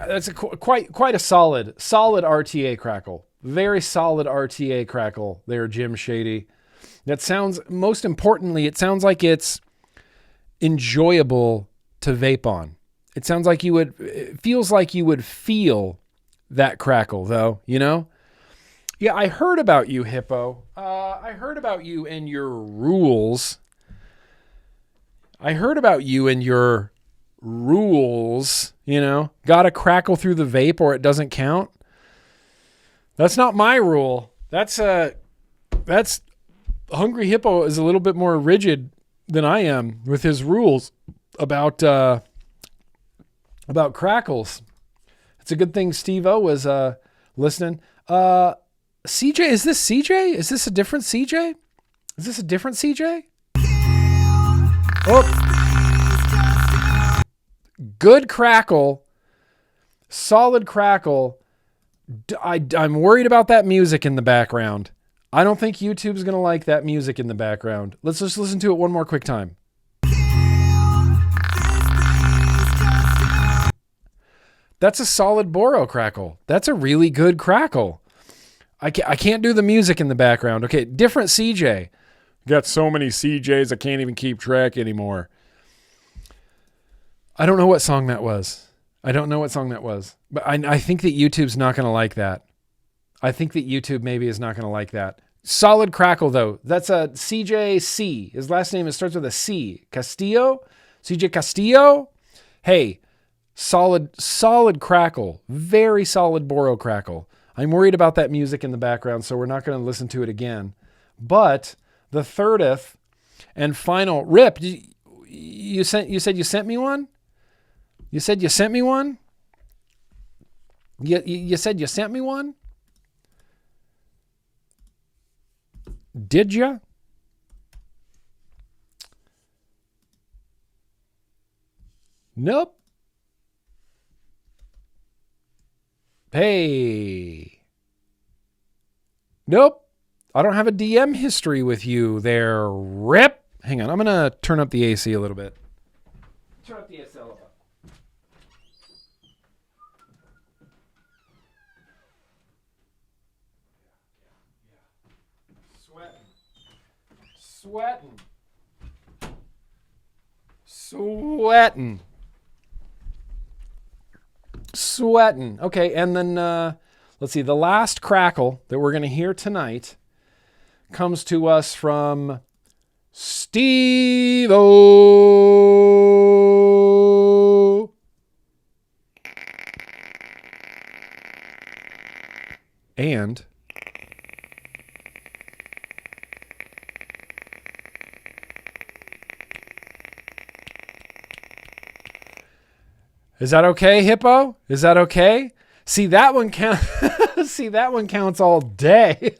That's quite a solid RTA crackle. Very solid RTA crackle there, Jim Shady. That sounds, most importantly, it sounds like it's enjoyable to vape on. It sounds like it feels like you would feel that crackle, though, Yeah, I heard about you, Hippo. I heard about you and your rules. Gotta crackle through the vape or it doesn't count. That's not my rule. That's Hungry Hippo is a little bit more rigid than I am with his rules about crackles. It's a good thing Steve-O was listening. CJ, is this CJ? Is this a different CJ? Oh. Good crackle. Solid crackle. I'm worried about that music in the background. I don't think YouTube's going to like that music in the background. Let's just listen to it one more quick time. That's a solid Boro crackle. That's a really good crackle. I can't do the music in the background. Okay, different CJ. Got so many CJs I can't even keep track anymore. I don't know what song that was. But I think that YouTube's not going to like that. I think that YouTube maybe is not going to like that. Solid crackle, though. That's a CJC. His last name, it starts with a C. Castillo? CJ Castillo? Hey, solid crackle. Very solid Boro crackle. I'm worried about that music in the background, so we're not going to listen to it again. But the 30th and final... Rip, you said you sent me one? You said you sent me one? You said you sent me one? Did ya? Nope. Hey. Nope. I don't have a DM history with you there, Rip. Hang on. I'm going to turn up the AC a little bit. Turn up the AC a little bit. Sweating. Okay, and then let's see. The last crackle that we're going to hear tonight comes to us from Steve-O. And is that okay, Hippo? Is that okay? See, that one counts all day.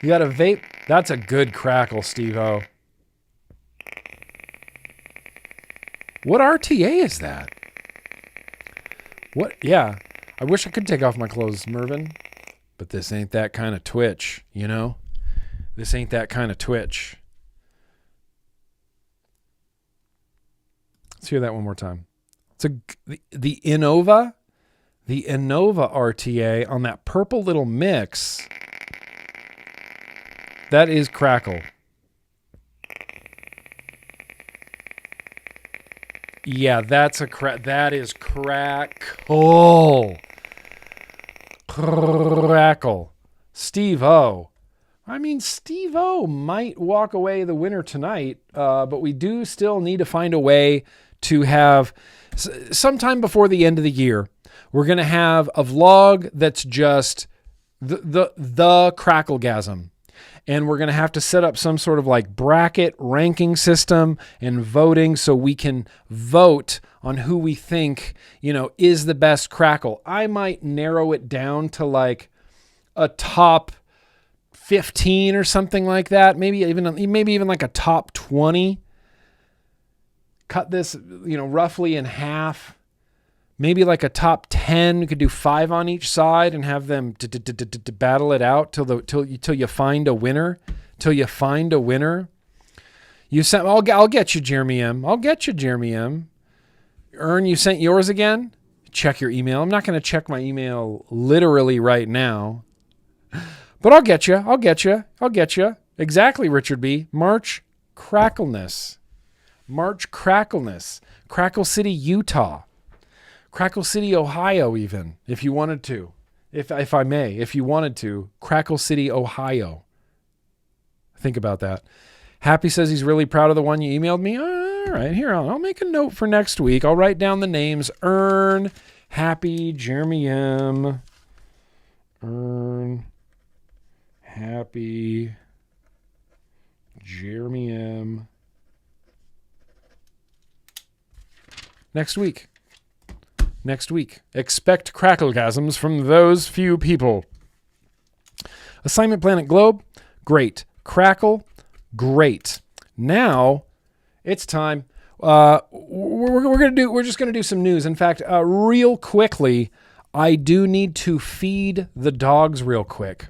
You got a vape? That's a good crackle, Steve-O. What RTA is that? What? Yeah. I wish I could take off my clothes, Mervin. But this ain't that kind of Twitch, This ain't that kind of Twitch. Let's hear that one more time. It's the Innova RTA on that purple little mix. That is Crackle. Yeah, that is Crackle. Crackle. Steve-O. I mean, Steve-O might walk away the winner tonight, but we do still need to find a way to have, sometime before the end of the year, we're going to have a vlog that's just the Cracklegasm. And we're going to have to set up some sort of like bracket ranking system and voting so we can vote on who we think, is the best Crackle. I might narrow it down to like a top 15 or something like that. Maybe even like a top 20. Cut this, roughly in half. Maybe like a top 10. You could do 5 on each side and have them battle it out till you find a winner. Till you find a winner. I'll get you, Jeremy M. Ern, you sent yours again? Check your email. I'm not going to check my email literally right now. But I'll get you. Exactly, Richard B. March Crackleness. Crackle City, Utah. Crackle City, Ohio, even, if you wanted to. If I may, if you wanted to. Crackle City, Ohio. Think about that. Happy says he's really proud of the one you emailed me. All right, here, I'll make a note for next week. I'll write down the names. Ern, Happy, Jeremy M. Ern, Happy, Jeremy M. Next week. Expect Cracklegasms from those few people. Assignment Planet Globe, great. Crackle, great. Now it's time. We're just gonna do some news. In fact, real quickly, I do need to feed the dogs real quick.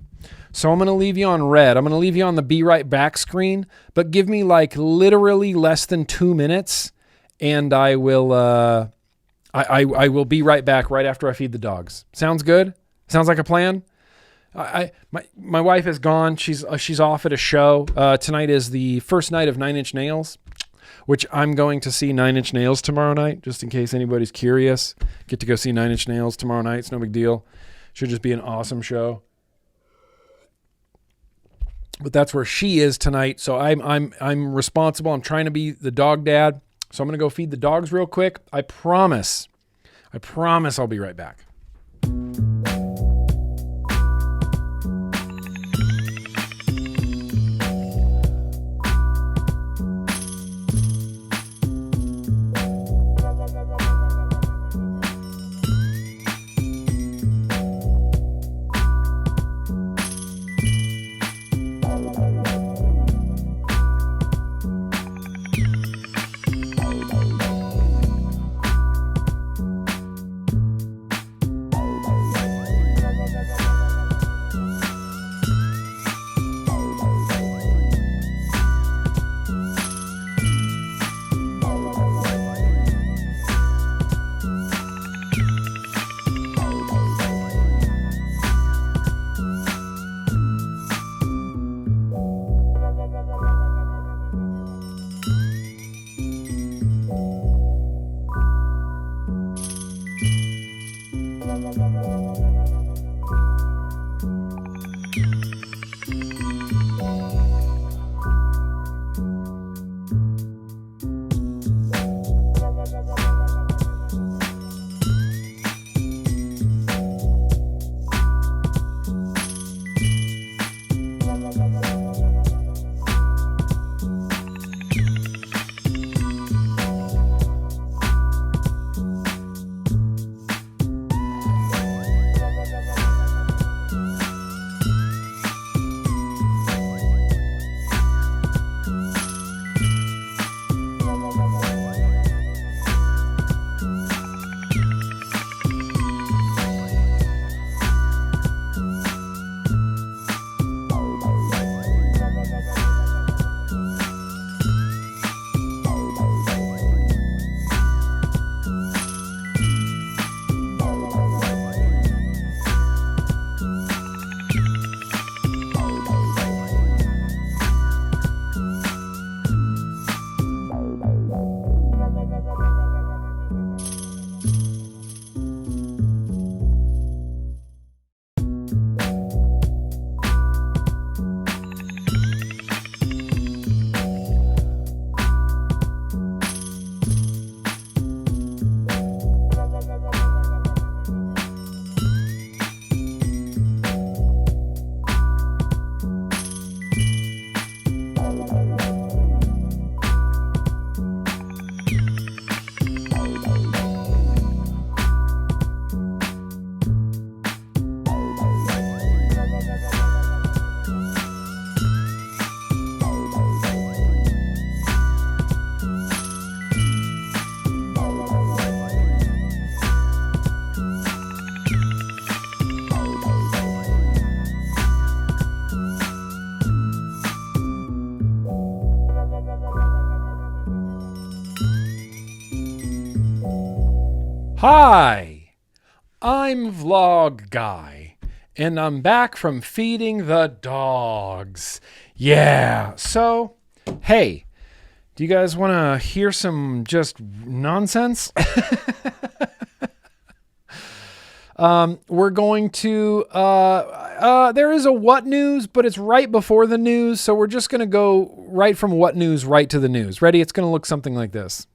So I'm gonna leave you on red. I'm gonna leave you on the be right back screen, but give me like literally less than 2 minutes, and I will. I will be right back right after I feed the dogs. Sounds good? Sounds like a plan? My wife is gone. She's off at a show. Tonight is the first night of 9 Inch Nails, which I'm going to see 9 Inch Nails tomorrow night, just in case anybody's curious. Get to go see 9 Inch Nails tomorrow night. It's no big deal. Should just be an awesome show. But that's where she is tonight. So I'm responsible. I'm trying to be the dog dad. So I'm going to go feed the dogs real quick. I promise I'll be right back. Hi, I'm Vlog Guy, and I'm back from feeding the dogs. Yeah, so, hey, do you guys want to hear some just nonsense? We're going to, there is a what news, but it's right before the news, so we're just going to go right from what news right to the news. Ready? It's going to look something like this.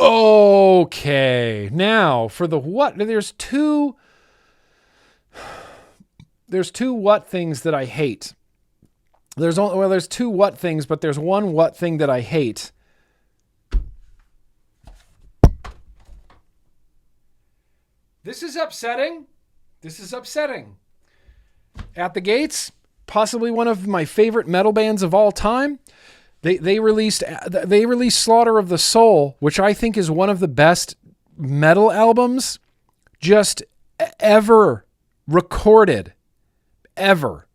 Okay, now for the what, there's two what things that I hate. There's two what things, but there's one what thing that I hate. This is upsetting. At the Gates, possibly one of my favorite metal bands of all time. They released Slaughter of the Soul, which I think is one of the best metal albums just ever recorded, ever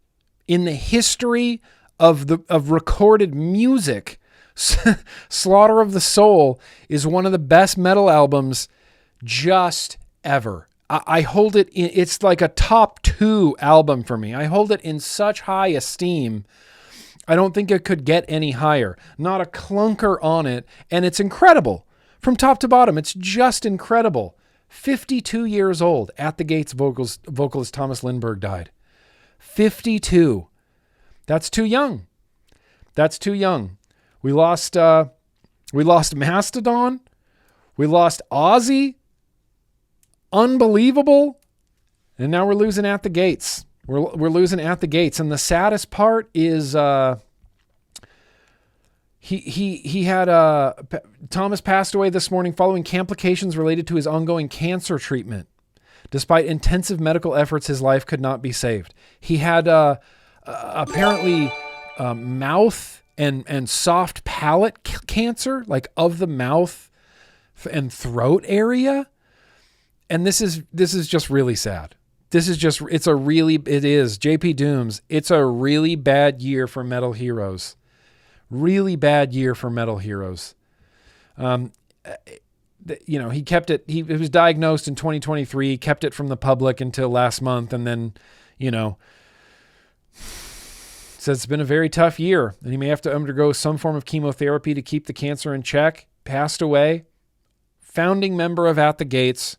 in the history of recorded music. Slaughter of the Soul is one of the best metal albums just ever. I hold it in, it's like a top 2 album for me. I hold it in such high esteem. I don't think it could get any higher. Not a clunker on it. And it's incredible. From top to bottom, it's just incredible. 52 years old. At the Gates vocalist Thomas Lindbergh died. 52. That's too young. We lost Mastodon. We lost Ozzy. Unbelievable. And now we're losing At the Gates. We're losing At the Gates, and the saddest part is he had Thomas passed away this morning following complications related to his ongoing cancer treatment. Despite intensive medical efforts, his life could not be saved. He had apparently mouth and soft palate cancer, like of the mouth and throat area, and this is just really sad. It is JP Dooms. It's a really bad year for metal heroes. Really bad year for metal heroes. He kept it. He was diagnosed in 2023, kept it from the public until last month. And then, says it's been a very tough year and he may have to undergo some form of chemotherapy to keep the cancer in check. Passed away. Founding member of At the Gates.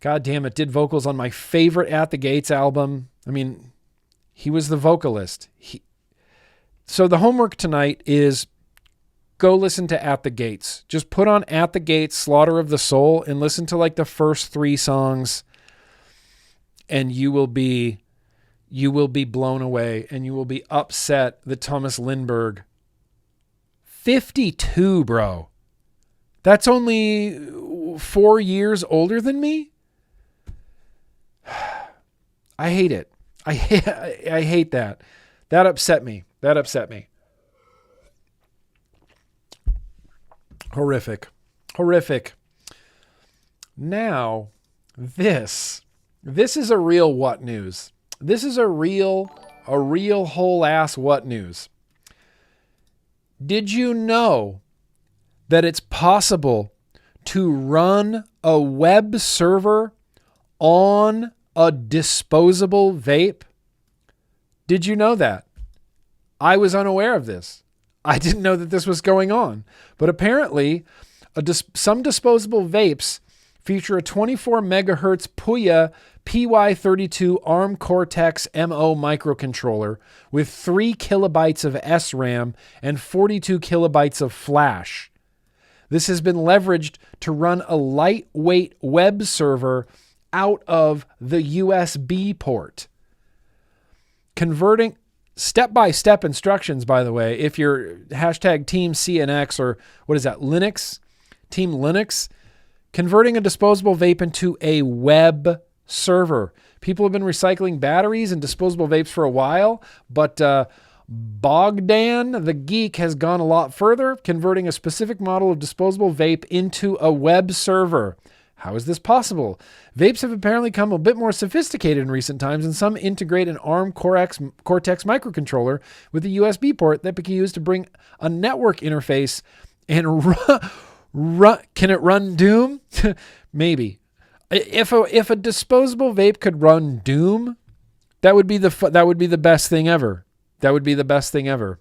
God damn it, did vocals on my favorite At the Gates album. I mean, he was the vocalist. So the homework tonight is go listen to At the Gates. Just put on At the Gates, Slaughter of the Soul, and listen to like the first 3 songs, and you will be blown away, and you will be upset that Thomas Lindbergh, 52, bro. That's only 4 years older than me. I hate it. I hate that. That upset me. Horrific. Now, this is a real what news. This is a real whole ass what news. Did you know that it's possible to run a web server on a disposable vape? Did you know that? I was unaware of this. I didn't know that this was going on. But apparently, some disposable vapes feature a 24 megahertz Puya PY32 ARM Cortex MO microcontroller with 3 kilobytes of SRAM and 42 kilobytes of flash. This has been leveraged to run a lightweight web server out of the USB port. Converting step-by-step instructions, by the way, if you're hashtag Team CNX or what is that, Linux, Team Linux, converting a disposable vape into a web server. People have been recycling batteries and disposable vapes for a while, but Bogdan, the geek, has gone a lot further, converting a specific model of disposable vape into a web server. How is this possible? Vapes have apparently come a bit more sophisticated in recent times, and some integrate an ARM Cortex microcontroller with a USB port that can be used to bring a network interface and can it run Doom? Maybe. If a disposable vape could run Doom, that would be the best thing ever. That would be the best thing ever.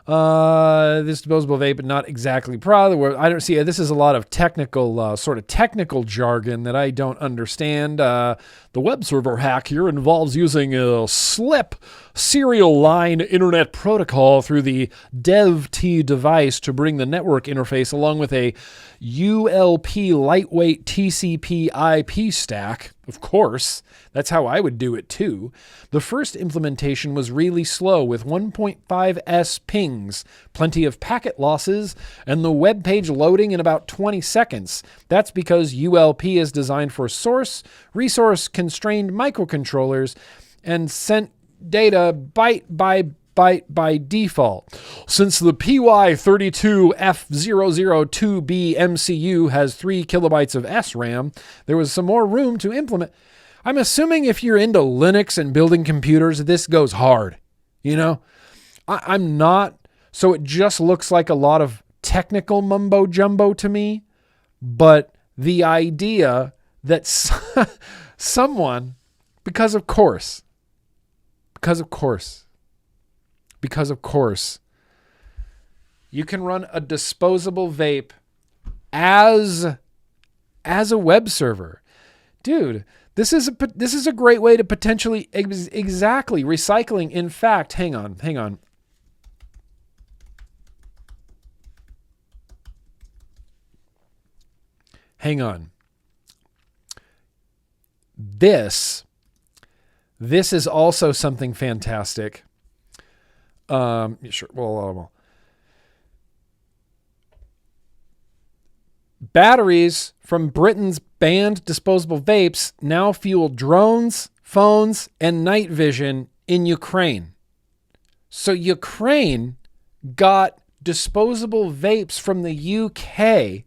This disposable vape, not exactly proud. I don't see. This is a lot of technical, sort of technical jargon that I don't understand. The web server hack here involves using a SLIP serial line internet protocol through the DEV-T device to bring the network interface along with a ULP lightweight TCP IP stack. Of course, that's how I would do it too. The first implementation was really slow with 1.5s pings, plenty of packet losses, and the web page loading in about 20 seconds. That's because ULP is designed for resource-constrained microcontrollers and sent data byte by byte by default. Since the PY32F002B MCU has 3 kilobytes of SRAM, there was some more room to implement. I'm assuming if you're into Linux and building computers, this goes hard. You know, I'm not. So it just looks like a lot of technical mumbo jumbo to me. But the idea that someone, because of course, you can run a disposable vape as a web server. Dude, this is a great way to potentially exactly recycling. In fact, hang on. This is also something fantastic. Sure. Well, batteries from Britain's banned disposable vapes now fuel drones, phones, and night vision in Ukraine. So Ukraine got disposable vapes from the UK.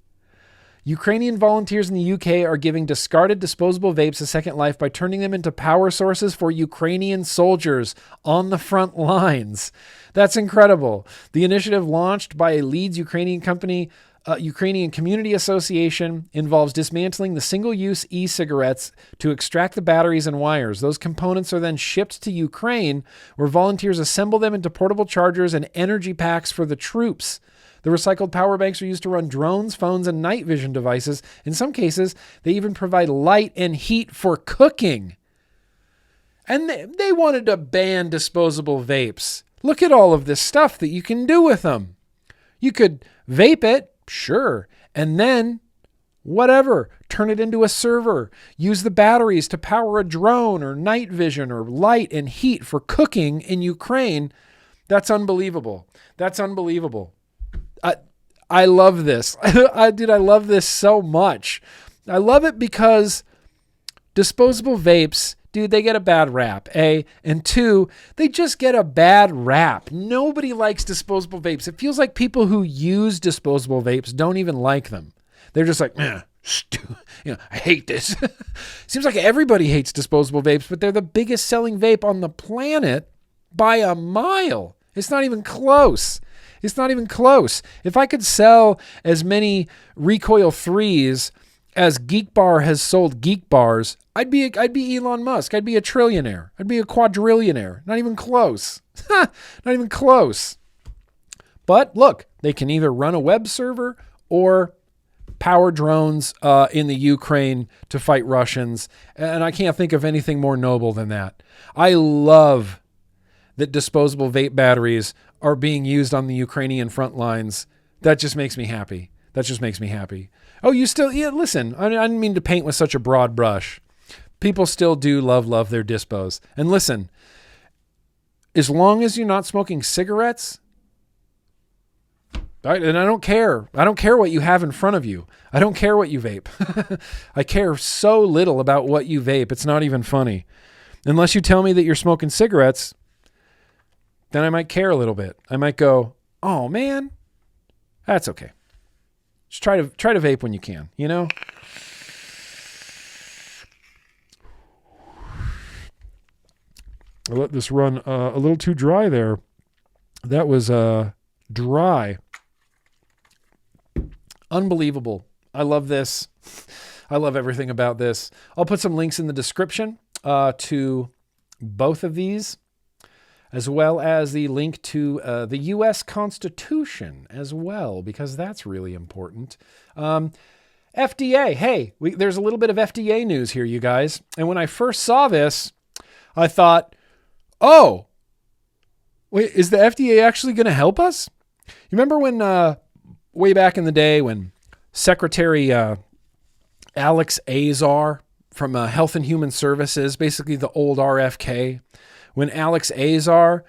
Ukrainian volunteers in the UK are giving discarded disposable vapes a second life by turning them into power sources for Ukrainian soldiers on the front lines. That's incredible. The initiative, launched by a Leeds Ukrainian company, Ukrainian Community Association, involves dismantling the single-use e-cigarettes to extract the batteries and wires. Those components are then shipped to Ukraine, where volunteers assemble them into portable chargers and energy packs for the troops. The recycled power banks are used to run drones, phones, and night vision devices. In some cases, they even provide light and heat for cooking. And they wanted to ban disposable vapes. Look at all of this stuff that you can do with them. You could vape it, sure, and then whatever, turn it into a server. Use the batteries to power a drone or night vision or light and heat for cooking in Ukraine. That's unbelievable. I love this. I love this so much. I love it because disposable vapes, dude, they get a bad rap, A. And 2, they just get a bad rap. Nobody likes disposable vapes. It feels like people who use disposable vapes don't even like them. They're just like, I hate this. Seems like everybody hates disposable vapes, but they're the biggest selling vape on the planet by a mile. It's not even close. If I could sell as many Recoil 3s as Geek Bar has sold Geek Bars, I'd be Elon Musk. I'd be a trillionaire. I'd be a quadrillionaire. Not even close. Not even close. But look, they can either run a web server or power drones in the Ukraine to fight Russians. And I can't think of anything more noble than that. I love that disposable vape batteries are being used on the Ukrainian front lines. That just makes me happy. Oh, listen, I didn't mean to paint with such a broad brush. People still do love their dispos. And listen, as long as you're not smoking cigarettes, and I don't care. I don't care what you have in front of you. I don't care what you vape. I care so little about what you vape. It's not even funny. Unless you tell me that you're smoking cigarettes, then I might care a little bit. I might go, oh man, that's okay. Just try to vape when you can, you know? I let this run a little too dry there. That was dry. Unbelievable. I love this. I love everything about this. I'll put some links in the description to both of these, as well as the link to the U.S. Constitution as well, because that's really important. FDA. Hey, there's a little bit of FDA news here, you guys. And when I first saw this, I thought, oh, wait, is the FDA actually going to help us? You remember when way back in the day when Secretary Alex Azar from Health and Human Services, basically the old RFK, when Alex Azar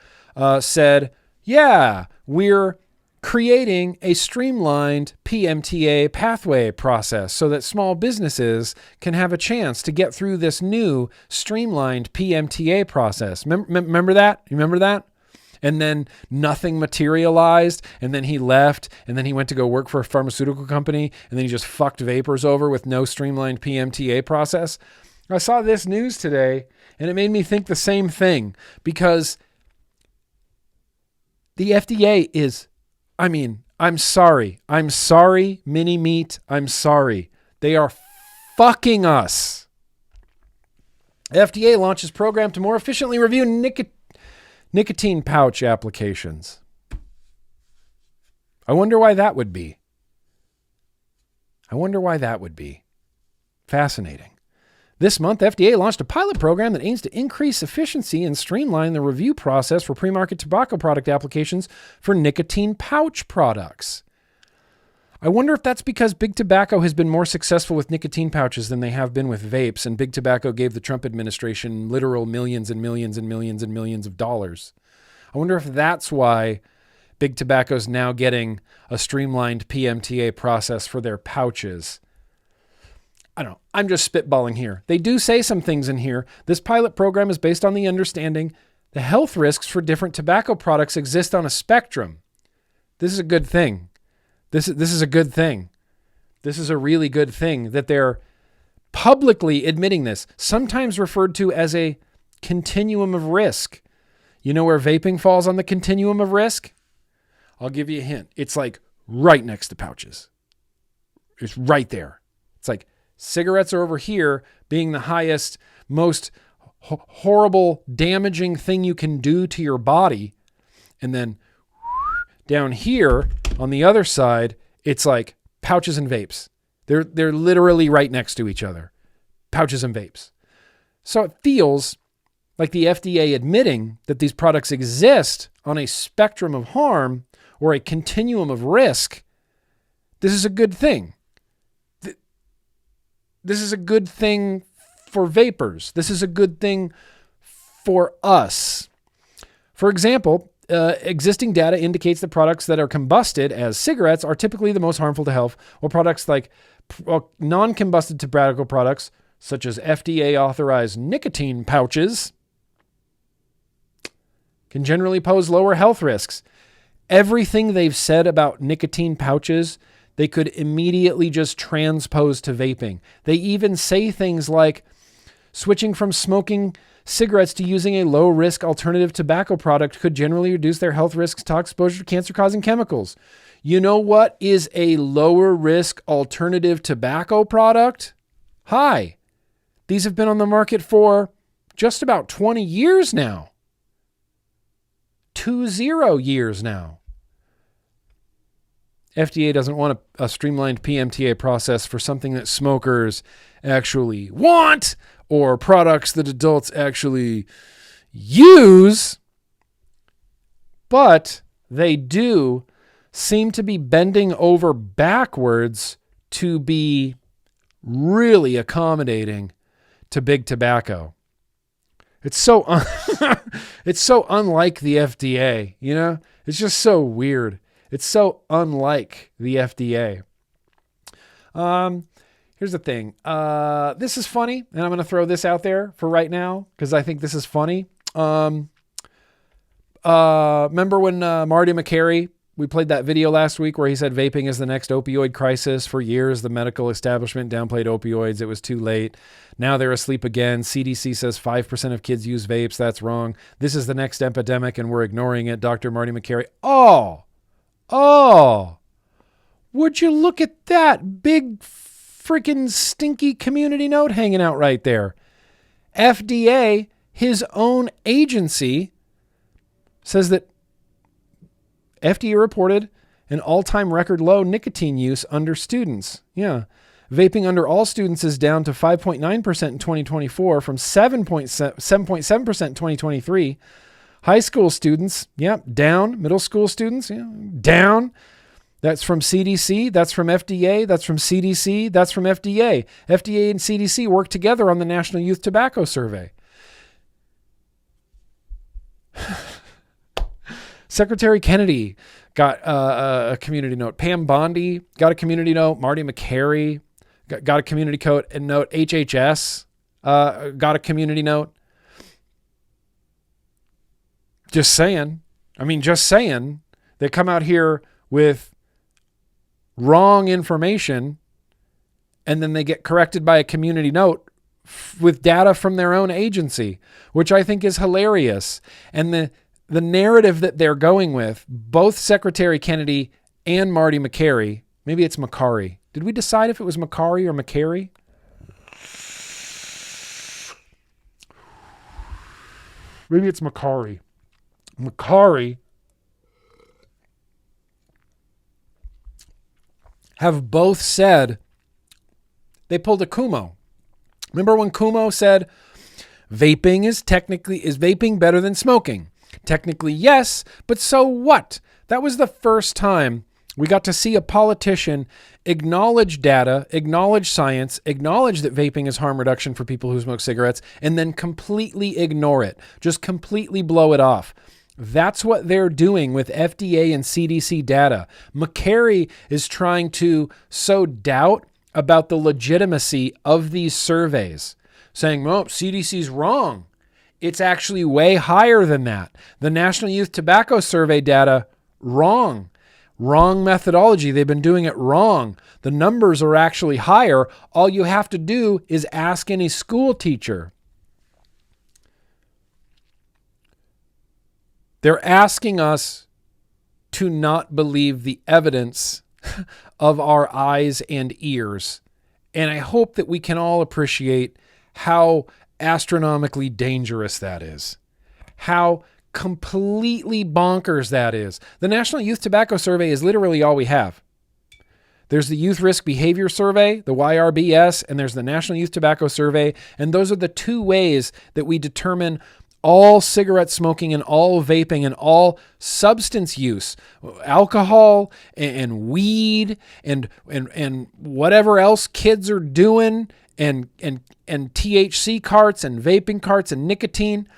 said, yeah, we're creating a streamlined PMTA pathway process so that small businesses can have a chance to get through this new streamlined PMTA process. Remember that? You remember that? And then nothing materialized, and then he left, and then he went to go work for a pharmaceutical company, and then he just fucked vapors over with no streamlined PMTA process. I saw this news today, and it made me think the same thing, because the FDA is, I'm sorry, Mini Meat, I'm sorry. They are fucking us. FDA launches program to more efficiently review nicotine pouch applications. I wonder why that would be. Fascinating. This month, FDA launched a pilot program that aims to increase efficiency and streamline the review process for pre-market tobacco product applications for nicotine pouch products. I wonder if that's because Big Tobacco has been more successful with nicotine pouches than they have been with vapes, and Big Tobacco gave the Trump administration literal millions and millions and millions and millions of dollars. I wonder if that's why Big Tobacco's now getting a streamlined PMTA process for their pouches. I don't know. I'm just spitballing here. They do say some things in here. This pilot program is based on the understanding the health risks for different tobacco products exist on a spectrum. This is a good thing. This is a good thing. This is a really good thing that they're publicly admitting this, sometimes referred to as a continuum of risk. You know where vaping falls on the continuum of risk? I'll give you a hint. It's like right next to pouches. It's right there. It's like cigarettes are over here, being the highest, most horrible, damaging thing you can do to your body. And then down here on the other side, it's like pouches and vapes. They're literally right next to each other. Pouches and vapes. So it feels like the FDA admitting that these products exist on a spectrum of harm or a continuum of risk. This is a good thing. This is a good thing for vapors. This is a good thing for us. For example, existing data indicates that products that are combusted as cigarettes are typically the most harmful to health, while products like non-combusted tobacco products, such as FDA-authorized nicotine pouches, can generally pose lower health risks. Everything they've said about nicotine pouches, they could immediately just transpose to vaping. They even say things like switching from smoking cigarettes to using a low-risk alternative tobacco product could generally reduce their health risks to exposure to cancer-causing chemicals. You know what is a lower-risk alternative tobacco product? Hi. These have been on the market for just about 20 years now. 20 years now. FDA doesn't want a streamlined PMTA process for something that smokers actually want or products that adults actually use, but they do seem to be bending over backwards to be really accommodating to Big Tobacco. It's so it's so unlike the FDA, you know? It's just so weird. It's so unlike the FDA. Here's the thing. This is funny, and I'm going to throw this out there for right now because I think this is funny. Remember when Marty McCary We played that video last week where he said vaping is the next opioid crisis. For years, the medical establishment downplayed opioids. It was too late. Now they're asleep again. CDC says 5% of kids use vapes. That's wrong. This is the next epidemic and we're ignoring it. Dr. Marty McCary. Oh, would you look at that big freaking stinky community note hanging out right there? FDA, his own agency, says that FDA reported an all-time record low nicotine use under students. Yeah. Vaping under all students is down to 5.9% in 2024 from 7.7% in 2023. High school students, down. Middle school students, down. That's from CDC. That's from FDA. That's from CDC. That's from FDA. FDA and CDC work together on the National Youth Tobacco Survey. Secretary Kennedy got a community note. Pam Bondi got a community note. Marty McCary got a community note. HHS got a community note. Just saying. They come out here with wrong information and then they get corrected by a community note with data from their own agency, which I think is hilarious. And the narrative that they're going with, both Secretary Kennedy and Marty McCary, maybe it's McCary. Did we decide if it was McCary or McCary? Maybe it's McCary. McCary have both said, they pulled a Kumo. Remember when Kumo said, vaping is vaping better than smoking? Technically, yes, but so what? That was the first time we got to see a politician acknowledge data, acknowledge science, acknowledge that vaping is harm reduction for people who smoke cigarettes, and then completely ignore it. Just completely blow it off. That's what they're doing with FDA and CDC data. McCary is trying to sow doubt about the legitimacy of these surveys, saying, well, CDC's wrong. It's actually way higher than that. The National Youth Tobacco Survey data, wrong. Wrong methodology. They've been doing it wrong. The numbers are actually higher. All you have to do is ask any school teacher. They're asking us to not believe the evidence of our eyes and ears. And I hope that we can all appreciate how astronomically dangerous that is. How completely bonkers that is. The National Youth Tobacco Survey is literally all we have. There's the Youth Risk Behavior Survey, the YRBS, and there's the National Youth Tobacco Survey. And those are the two ways that we determine all cigarette smoking and all vaping and all substance use, alcohol and weed and whatever else kids are doing and THC carts and vaping carts and nicotine.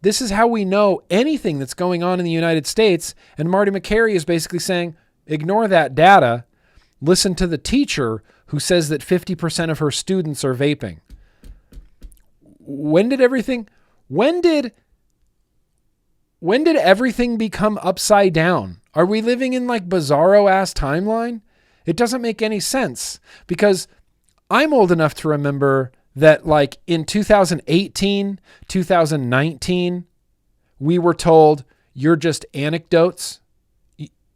This is how we know anything that's going on in the United States. And Marty McCary is basically saying, ignore that data. Listen to the teacher who says that 50% of her students are vaping. When did everything become upside down? Are we living in like bizarro ass timeline? It doesn't make any sense, because I'm old enough to remember that like in 2018, 2019, we were told you're just anecdotes.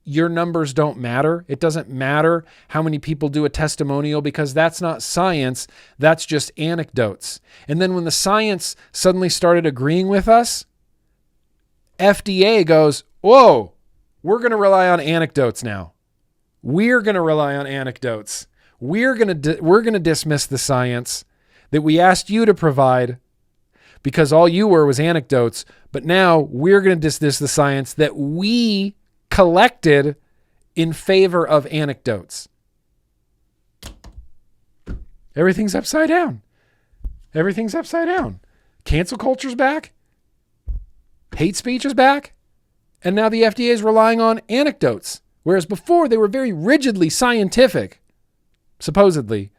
Your numbers don't matter. It doesn't matter how many people do a testimonial because that's not science. That's just anecdotes. And then when the science suddenly started agreeing with us, FDA goes, whoa, we're going to rely on anecdotes now. We're going to rely on anecdotes. We're going to dismiss the science that we asked you to provide because all you were was anecdotes. But now we're going to dismiss the science that we collected in favor of anecdotes. Everything's upside down. Everything's upside down. Cancel culture's back. Hate speech is back. And now the FDA is relying on anecdotes. Whereas before they were very rigidly scientific, supposedly.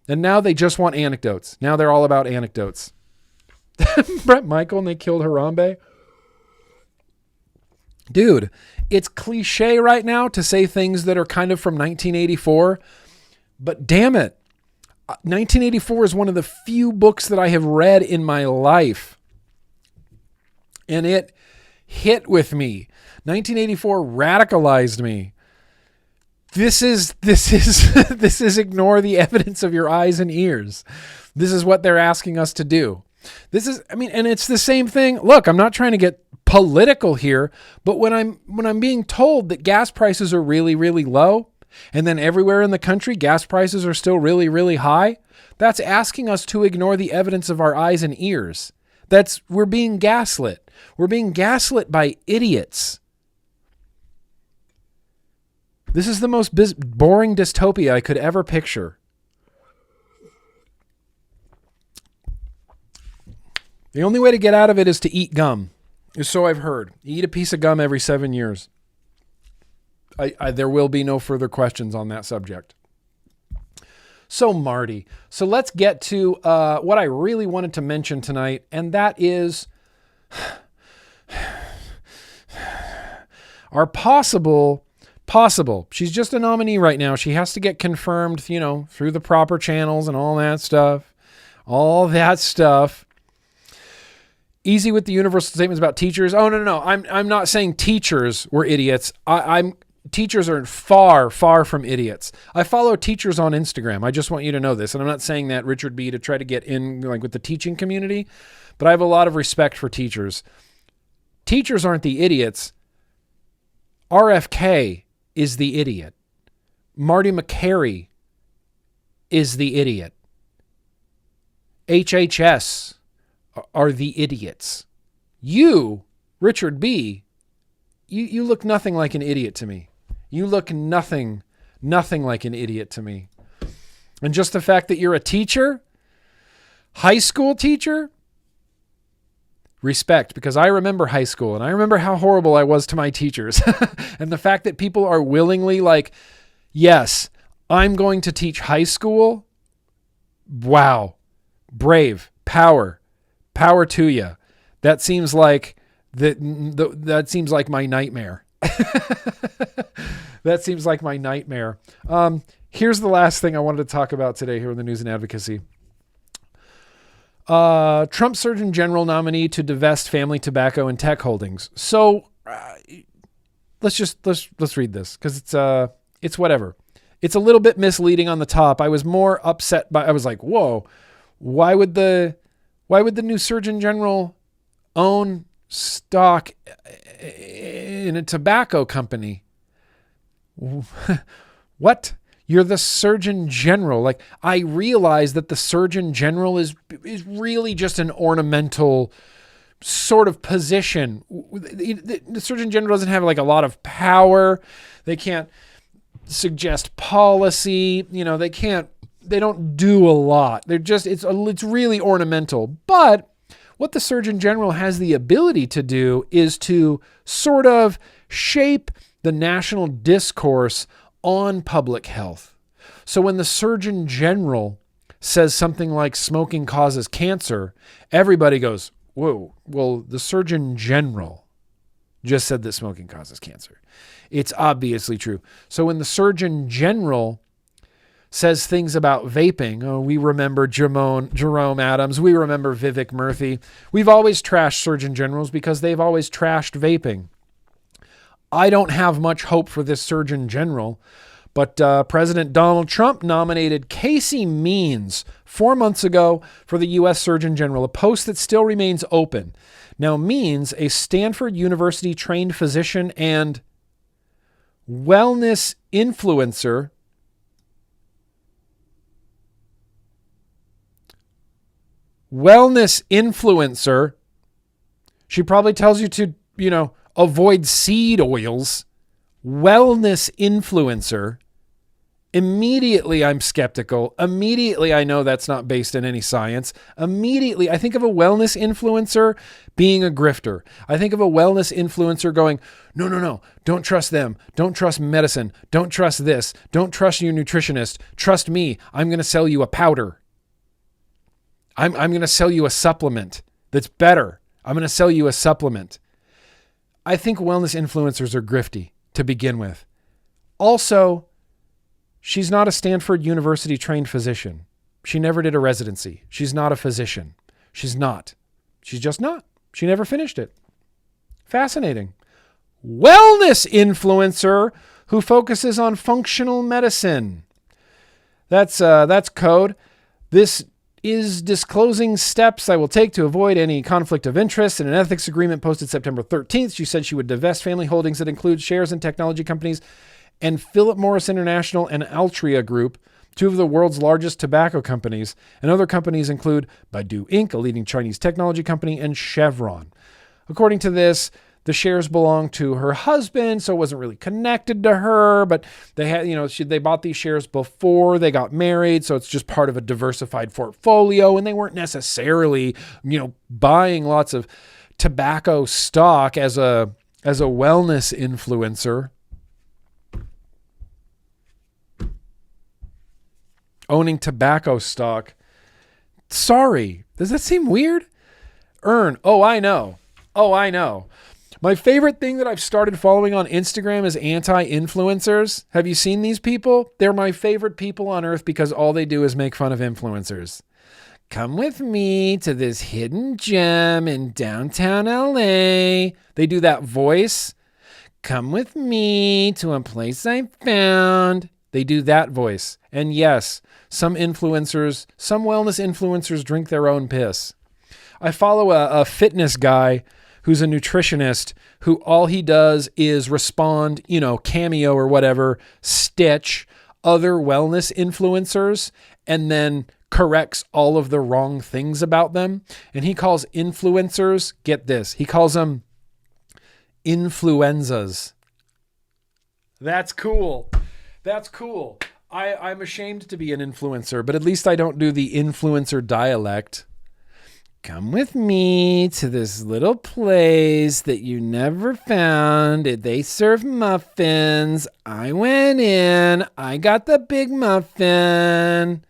And now they just want anecdotes. Now they're all about anecdotes. Brett Michael and they killed Harambe. Dude, it's cliche right now to say things that are kind of from 1984, but damn it. 1984 is one of the few books that I have read in my life. And it hit with me. 1984 radicalized me. This is ignore the evidence of your eyes and ears. This is what they're asking us to do. And it's the same thing. Look, I'm not trying to get political here, but when I'm being told that gas prices are really, really low, and then everywhere in the country gas prices are still really, really high, that's asking us to ignore the evidence of our eyes and ears. We're being gaslit. We're being gaslit by idiots. This is the most boring dystopia I could ever picture. The only way to get out of it is to eat gum. So I've heard. Eat a piece of gum every 7 years. There will be no further questions on that subject. So Marty, let's get to what I really wanted to mention tonight, and that is our possible. She's just a nominee right now. She has to get confirmed, through the proper channels and all that stuff. Easy with the universal statements about teachers. Oh, no. I'm not saying teachers were idiots. Teachers are far, far from idiots. I follow teachers on Instagram. I just want you to know this. And I'm not saying that, Richard B., to try to get in with the teaching community, but I have a lot of respect for teachers. Teachers aren't the idiots. RFK is the idiot. Marty McCary is the idiot. HHS are the idiots. You, Richard B., you look nothing like an idiot to me. You look nothing like an idiot to me. And just the fact that you're a teacher, high school teacher, respect, because I remember high school and I remember how horrible I was to my teachers. And the fact that people are willingly yes, I'm going to teach high school. Wow. Brave. Power to you. That seems like that seems like my nightmare. That seems like my nightmare. Here's the last thing I wanted to talk about today here in the news and advocacy. Trump Surgeon General nominee to divest family tobacco and tech holdings. So let's read this because it's whatever. It's a little bit misleading on the top. I was more upset I was like, whoa, why would the new Surgeon General own stock in a tobacco company? What? You're the Surgeon General. I realize that the Surgeon General is really just an ornamental sort of position. The Surgeon General doesn't have a lot of power. They can't suggest policy. They don't do a lot. It's really ornamental. But what the Surgeon General has the ability to do is to sort of shape the national discourse on public health. So when the Surgeon General says something like smoking causes cancer, everybody goes, whoa, well, the Surgeon General just said that smoking causes cancer. It's obviously true. So when the Surgeon General says things about vaping, we remember Jerome Adams, we remember Vivek Murthy. We've always trashed Surgeon Generals because they've always trashed vaping. I don't have much hope for this Surgeon General, but President Donald Trump nominated Casey Means 4 months ago for the U.S. Surgeon General, a post that still remains open. Now, Means, a Stanford University trained physician and wellness influencer, she probably tells you to, avoid seed oils. Wellness influencer. Immediately, I'm skeptical. Immediately, I know that's not based in any science. Immediately, I think of a wellness influencer being a grifter. I think of a wellness influencer going, no, don't trust them. Don't trust medicine. Don't trust this. Don't trust your nutritionist. Trust me. I'm going to sell you a powder. I'm going to sell you a supplement that's better. I'm going to sell you a supplement. I think wellness influencers are grifty to begin with. Also, she's not a Stanford University trained physician. She never did a residency. She's not a physician. She's not. She's just not. She never finished it. Fascinating. Wellness influencer who focuses on functional medicine. That's code. This is disclosing steps I will take to avoid any conflict of interest in an ethics agreement posted September 13th. She said she would divest family holdings that include shares in technology companies and Philip Morris International and Altria Group, two of the world's largest tobacco companies. And other companies include Baidu Inc., a leading Chinese technology company, and Chevron. According to this, the shares belong to her husband, so it wasn't really connected to her, but they had, they bought these shares before they got married, so it's just part of a diversified portfolio, and they weren't necessarily, buying lots of tobacco stock as a wellness influencer. Owning tobacco stock. Sorry, does that seem weird? Oh, I know. My favorite thing that I've started following on Instagram is anti-influencers. Have you seen these people? They're my favorite people on earth because all they do is make fun of influencers. Come with me to this hidden gem in downtown LA. They do that voice. Come with me to a place I found. They do that voice. And yes, some wellness influencers drink their own piss. I follow a fitness guy who's a nutritionist who all he does is respond, Cameo or whatever, stitch other wellness influencers and then corrects all of the wrong things about them. And he calls influencers, get this, he calls them influenzas. That's cool. I'm ashamed to be an influencer, but at least I don't do the influencer dialect. Come with me to this little place that you never found. They serve muffins. I went in. I got the big muffin.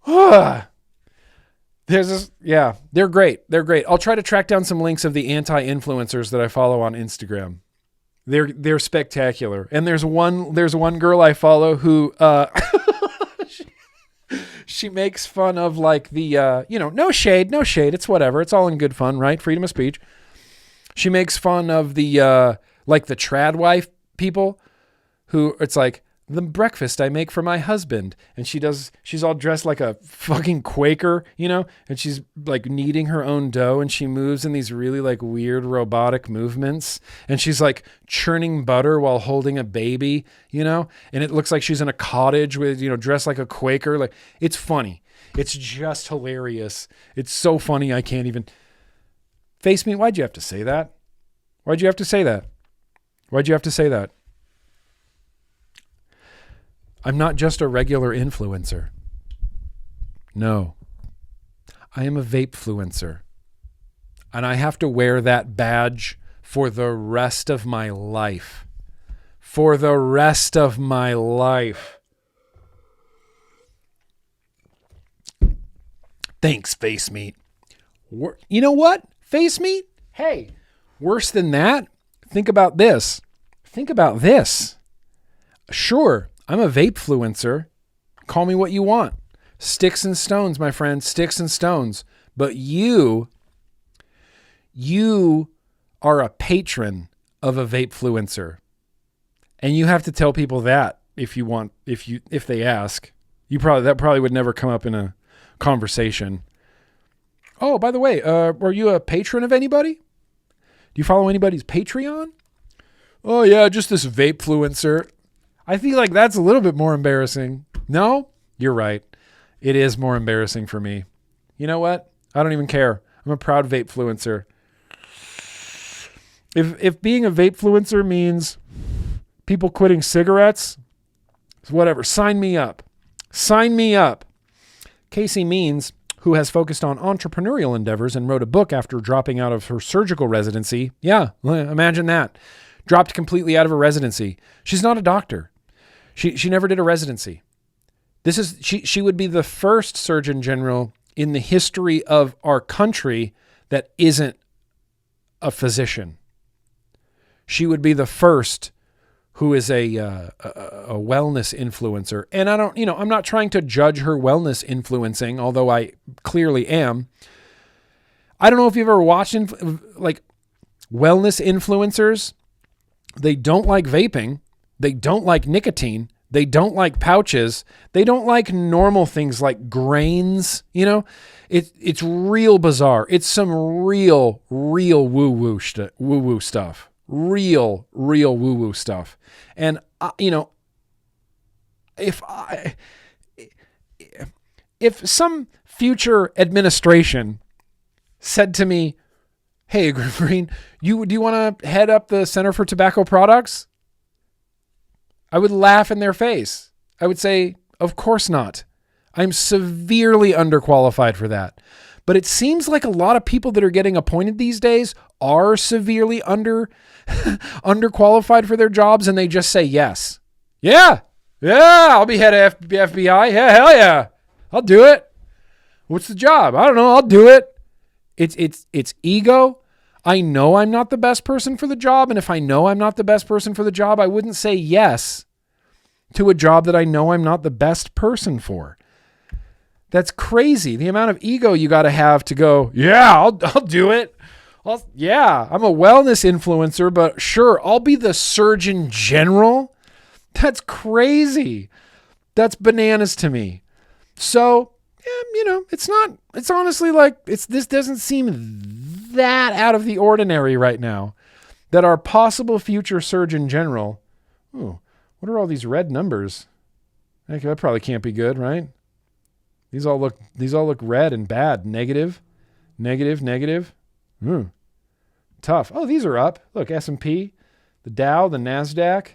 They're great. They're great. I'll try to track down some links of the anti-influencers that I follow on Instagram. They're spectacular. And there's one girl I follow who she makes fun of like the no shade. It's whatever. It's all in good fun, right? Freedom of speech. She makes fun of the like the trad wife people who it's like the breakfast I make for my husband. And she's all dressed like a fucking Quaker, and she's like kneading her own dough and she moves in these really like weird robotic movements. And she's like churning butter while holding a baby, and it looks like she's in a cottage with, dressed like a Quaker. Like, it's funny. It's just hilarious. It's so funny. I can't even face me. Why'd you have to say that? Why'd you have to say that? I'm not just a regular influencer. No. I am a vape-fluencer. And I have to wear that badge for the rest of my life. Thanks, Face Meat. You know what? Face Meat? Hey, worse than that, think about this. Sure. I'm a vape-fluencer. Call me what you want. Sticks and stones, my friend. Sticks and stones. But you are a patron of a vape-fluencer. And you have to tell people that if they ask. That probably would never come up in a conversation. Oh, by the way, are you a patron of anybody? Do you follow anybody's Patreon? Oh yeah, just this vape-fluencer. I feel like that's a little bit more embarrassing. No? You're right. It is more embarrassing for me. You know what? I don't even care. I'm a proud vape-fluencer. If being a vape-fluencer means people quitting cigarettes, whatever, sign me up. Casey Means, who has focused on entrepreneurial endeavors and wrote a book after dropping out of her surgical residency. Yeah, imagine that. Dropped completely out of her residency. She's not a doctor. She never did a residency. She would be the first Surgeon General in the history of our country that isn't a physician. She would be the first who is a wellness influencer. And I don't, I'm not trying to judge her wellness influencing, although I clearly am. I don't know if you've ever watched like wellness influencers. They don't like vaping. They don't like nicotine. They don't like pouches. They don't like normal things like grains. It's real bizarre. It's some real woo-woo stuff. Real woo-woo stuff. And, if some future administration said to me, hey, GrimmGreen, do you want to head up the Center for Tobacco Products? I would laugh in their face. I would say, of course not. I'm severely underqualified for that. But it seems like a lot of people that are getting appointed these days are severely underqualified for their jobs, and they just say yes. Yeah, I'll be head of FBI. Yeah, hell yeah. I'll do it. What's the job? I don't know. I'll do it. It's ego. I know I'm not the best person for the job, and if I know I'm not the best person for the job, I wouldn't say yes to a job that I know I'm not the best person for. That's crazy. The amount of ego you got to have to go, yeah, I'll do it. I'm a wellness influencer, but sure, I'll be the Surgeon General. That's crazy. That's bananas to me. So, it's honestly like, this doesn't seem that out of the ordinary right now that our possible future Surgeon General, what are all these red numbers? Okay, that probably can't be good, right? These all look red and bad. Negative. Tough. Oh, these are up. Look, S&P, the Dow, the NASDAQ.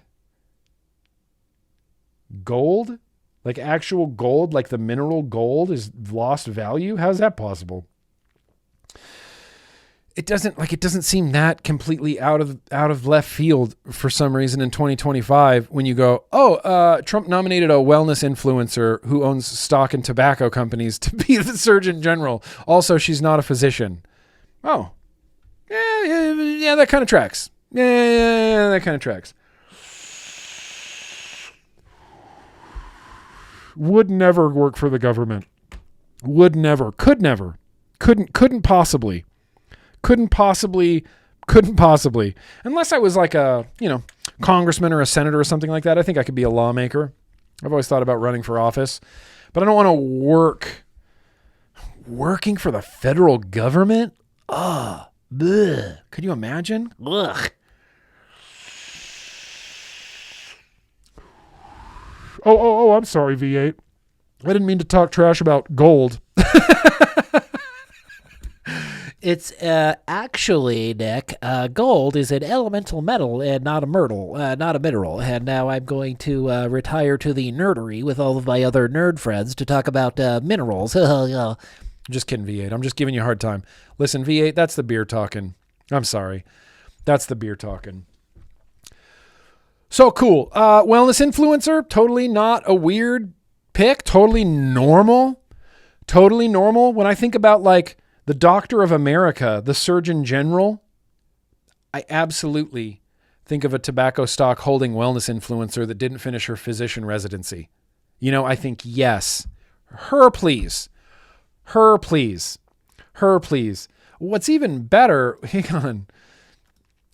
Gold, like actual gold, like the mineral gold is lost value. How's that possible? It doesn't seem that completely out of left field for some reason in 2025 when you go, Trump nominated a wellness influencer who owns stock in tobacco companies to be the Surgeon General. Also, she's not a physician. Oh, yeah, that kind of tracks. Yeah, that kind of tracks. Would never work for the government. Would never. Could never. Couldn't possibly. Unless I was like a, congressman or a senator or something like that. I think I could be a lawmaker. I've always thought about running for office. But I don't want to working for the federal government? Bleh. Could you imagine? Ugh. Oh, I'm sorry, V8. I didn't mean to talk trash about gold. It's actually, Nick, gold is an elemental metal and not a mineral. And now I'm going to retire to the nerdery with all of my other nerd friends to talk about minerals. Just kidding, V8. I'm just giving you a hard time. Listen, V8, that's the beer talking. I'm sorry. That's the beer talking. So cool. Wellness influencer, totally not a weird pick. Totally normal. When I think about like the Doctor of America, the Surgeon General, I absolutely think of a tobacco stock holding wellness influencer that didn't finish her physician residency. I think, yes, her please. What's even better, hang on.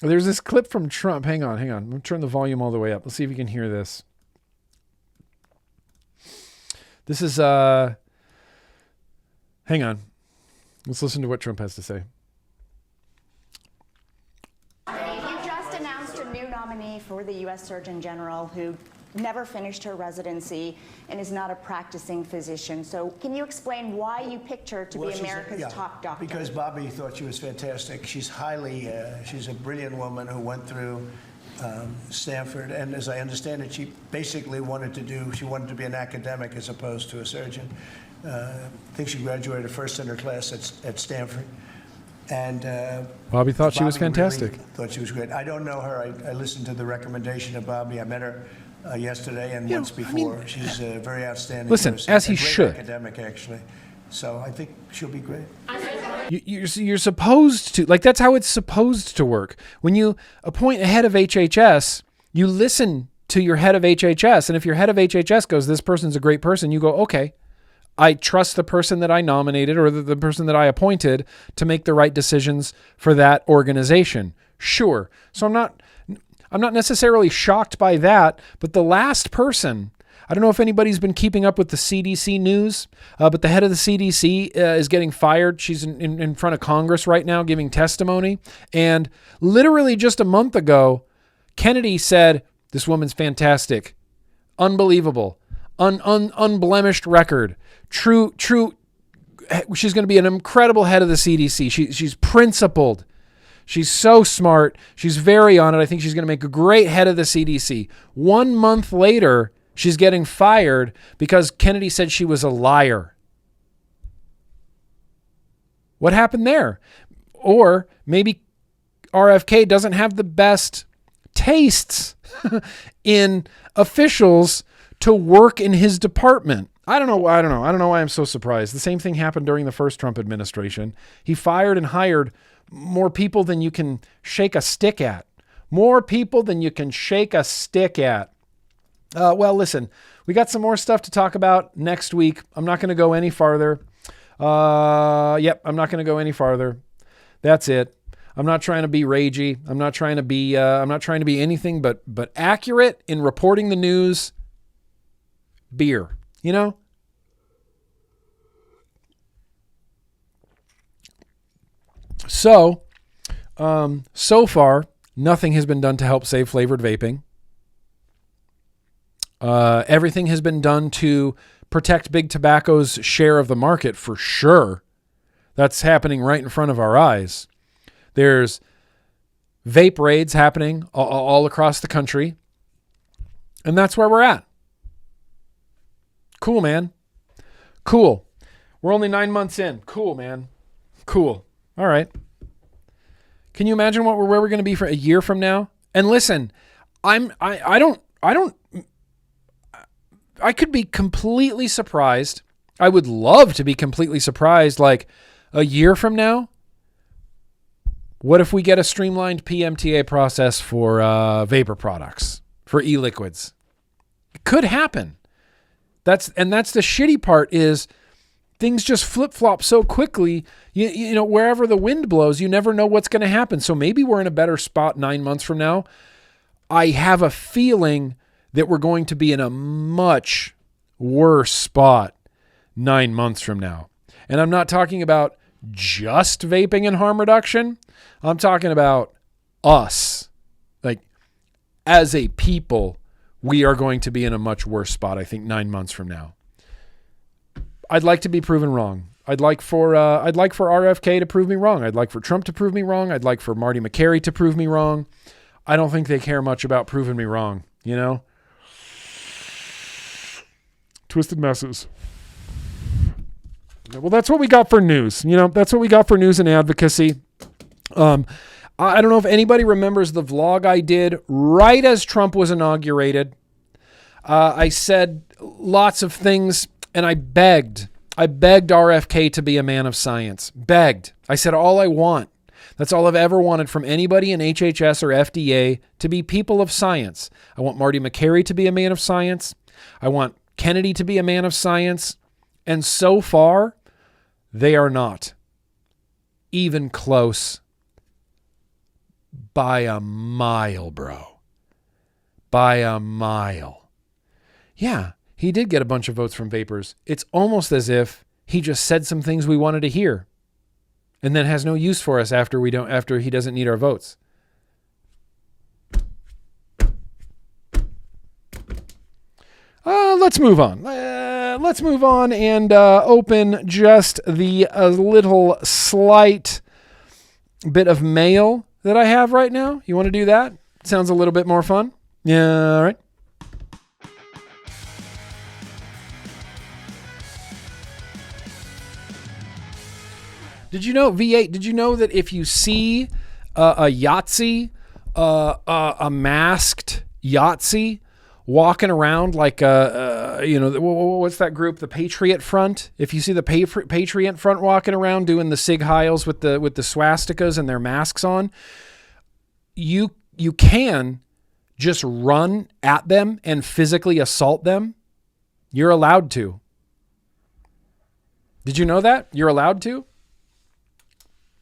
There's this clip from Trump. Hang on. I'm going to turn the volume all the way up. Let's see if you can hear this. This is, hang on. Let's listen to what Trump has to say. You just announced a new nominee for the U.S. Surgeon General who never finished her residency and is not a practicing physician. So can you explain why you picked her to be America's top doctor? Because Bobby thought she was fantastic. She's she's a brilliant woman who went through Stanford, and as I understand it, she basically wanted to be an academic as opposed to a surgeon. I think she graduated first in her class at Stanford. And Bobby thought she was fantastic. Really thought she was great. I don't know her. I listened to the recommendation of Bobby. I met her yesterday and once before. She's very outstanding. Listen, person. as he a great should. Academic, actually. So I think she'll be great. You're supposed to, like, that's how it's supposed to work. When you appoint a head of HHS, you listen to your head of HHS. And if your head of HHS goes, this person's a great person, you go, okay, I trust the person that I nominated or the person that I appointed to make the right decisions for that organization. Sure. So I'm not necessarily shocked by that, but the last person, I don't know if anybody's been keeping up with the CDC news, but the head of the CDC is getting fired. She's in front of Congress right now giving testimony. And literally just a month ago, Kennedy said, this woman's fantastic, unbelievable, unblemished record, true. She's going to be an incredible head of the CDC. She's principled. She's so smart. She's very on it. I think she's going to make a great head of the CDC. 1 month later, she's getting fired because Kennedy said she was a liar. What happened there? Or maybe RFK doesn't have the best tastes in officials to work in his department. I don't know why I'm so surprised. The same thing happened during the first Trump administration. He fired and hired more people than you can shake a stick at. More people than you can shake a stick at. Well, listen, we got some more stuff to talk about next week. I'm not going to go any farther. I'm not going to go any farther. That's it. I'm not trying to be ragey. I'm not trying to be anything but accurate in reporting the news. Beer, you know? So far, nothing has been done to help save flavored vaping. Everything has been done to protect Big Tobacco's share of the market for sure. That's happening right in front of our eyes. There's vape raids happening all across the country. And that's where we're at. Cool, man. Cool. We're only 9 months in. Cool, man. Cool. All right. Can you imagine where we're going to be for a year from now? And listen, I could be completely surprised. I would love to be completely surprised. Like a year from now, what if we get a streamlined PMTA process for vapor products, for e-liquids? It could happen. That's the shitty part is things just flip-flop so quickly. You know, wherever the wind blows, you never know what's going to happen. So maybe we're in a better spot 9 months from now. I have a feeling that we're going to be in a much worse spot 9 months from now. And I'm not talking about just vaping and harm reduction. I'm talking about us. Like, as a people, we are going to be in a much worse spot, I think, 9 months from now. I'd like to be proven wrong. I'd like for RFK to prove me wrong. I'd like for Trump to prove me wrong. I'd like for Marty McCary to prove me wrong. I don't think they care much about proving me wrong, you know? Twisted messes. Well, that's what we got for news. You know, that's what we got for news and advocacy. I don't know if anybody remembers the vlog I did right as Trump was inaugurated. I said lots of things and I begged RFK to be a man of science. Begged. I said all I want. That's all I've ever wanted from anybody in HHS or FDA, to be people of science. I want Marty McCary to be a man of science. I want Kennedy to be a man of science. And so far, they are not even close by a mile, bro. By a mile. Yeah, he did get a bunch of votes from vapors. It's almost as if he just said some things we wanted to hear and then has no use for us after he doesn't need our votes. Let's move on. Let's move on and open just the little slight bit of mail that I have right now. You want to do that? Sounds a little bit more fun. Yeah, all right. Did you know, V8, did you know that if you see a Yahtzee, a masked Yahtzee walking around like what's that group? The Patriot Front. If you see the Patriot Front walking around doing the Sig Heils with the swastikas and their masks on, you can just run at them and physically assault them. You're allowed to. Did you know that? You're allowed to?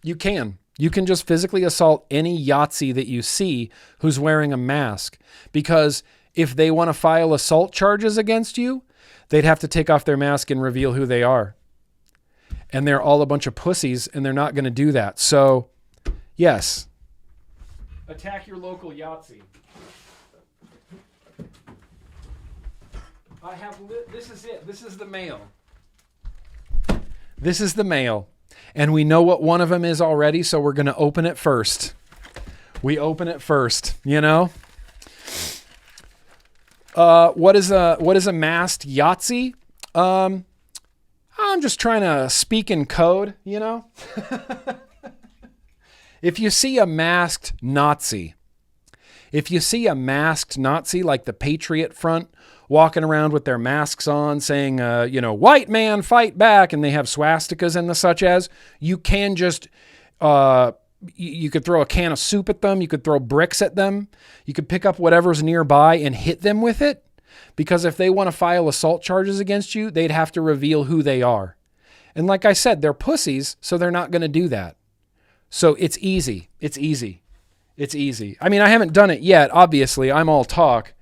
You can. You can just physically assault any Yahtzee that you see who's wearing a mask, because if they want to file assault charges against you, they'd have to take off their mask and reveal who they are. And they're all a bunch of pussies, and they're not going to do that. So, yes. Attack your local Yahtzee. This is it. This is the mail. This is the mail. And we know what one of them is already, so we're going to open it first. We open it first, you know? What is a masked Yahtzee? I'm just trying to speak in code, you know? If you see a masked Nazi like the Patriot Front walking around with their masks on saying, white man fight back, and they have swastikas and the such as, you can just, you could throw a can of soup at them. You could throw bricks at them. You could pick up whatever's nearby and hit them with it. Because if they want to file assault charges against you, they'd have to reveal who they are. And like I said, they're pussies, so they're not going to do that. So it's easy. It's easy. It's easy. I mean, I haven't done it yet. Obviously, I'm all talk.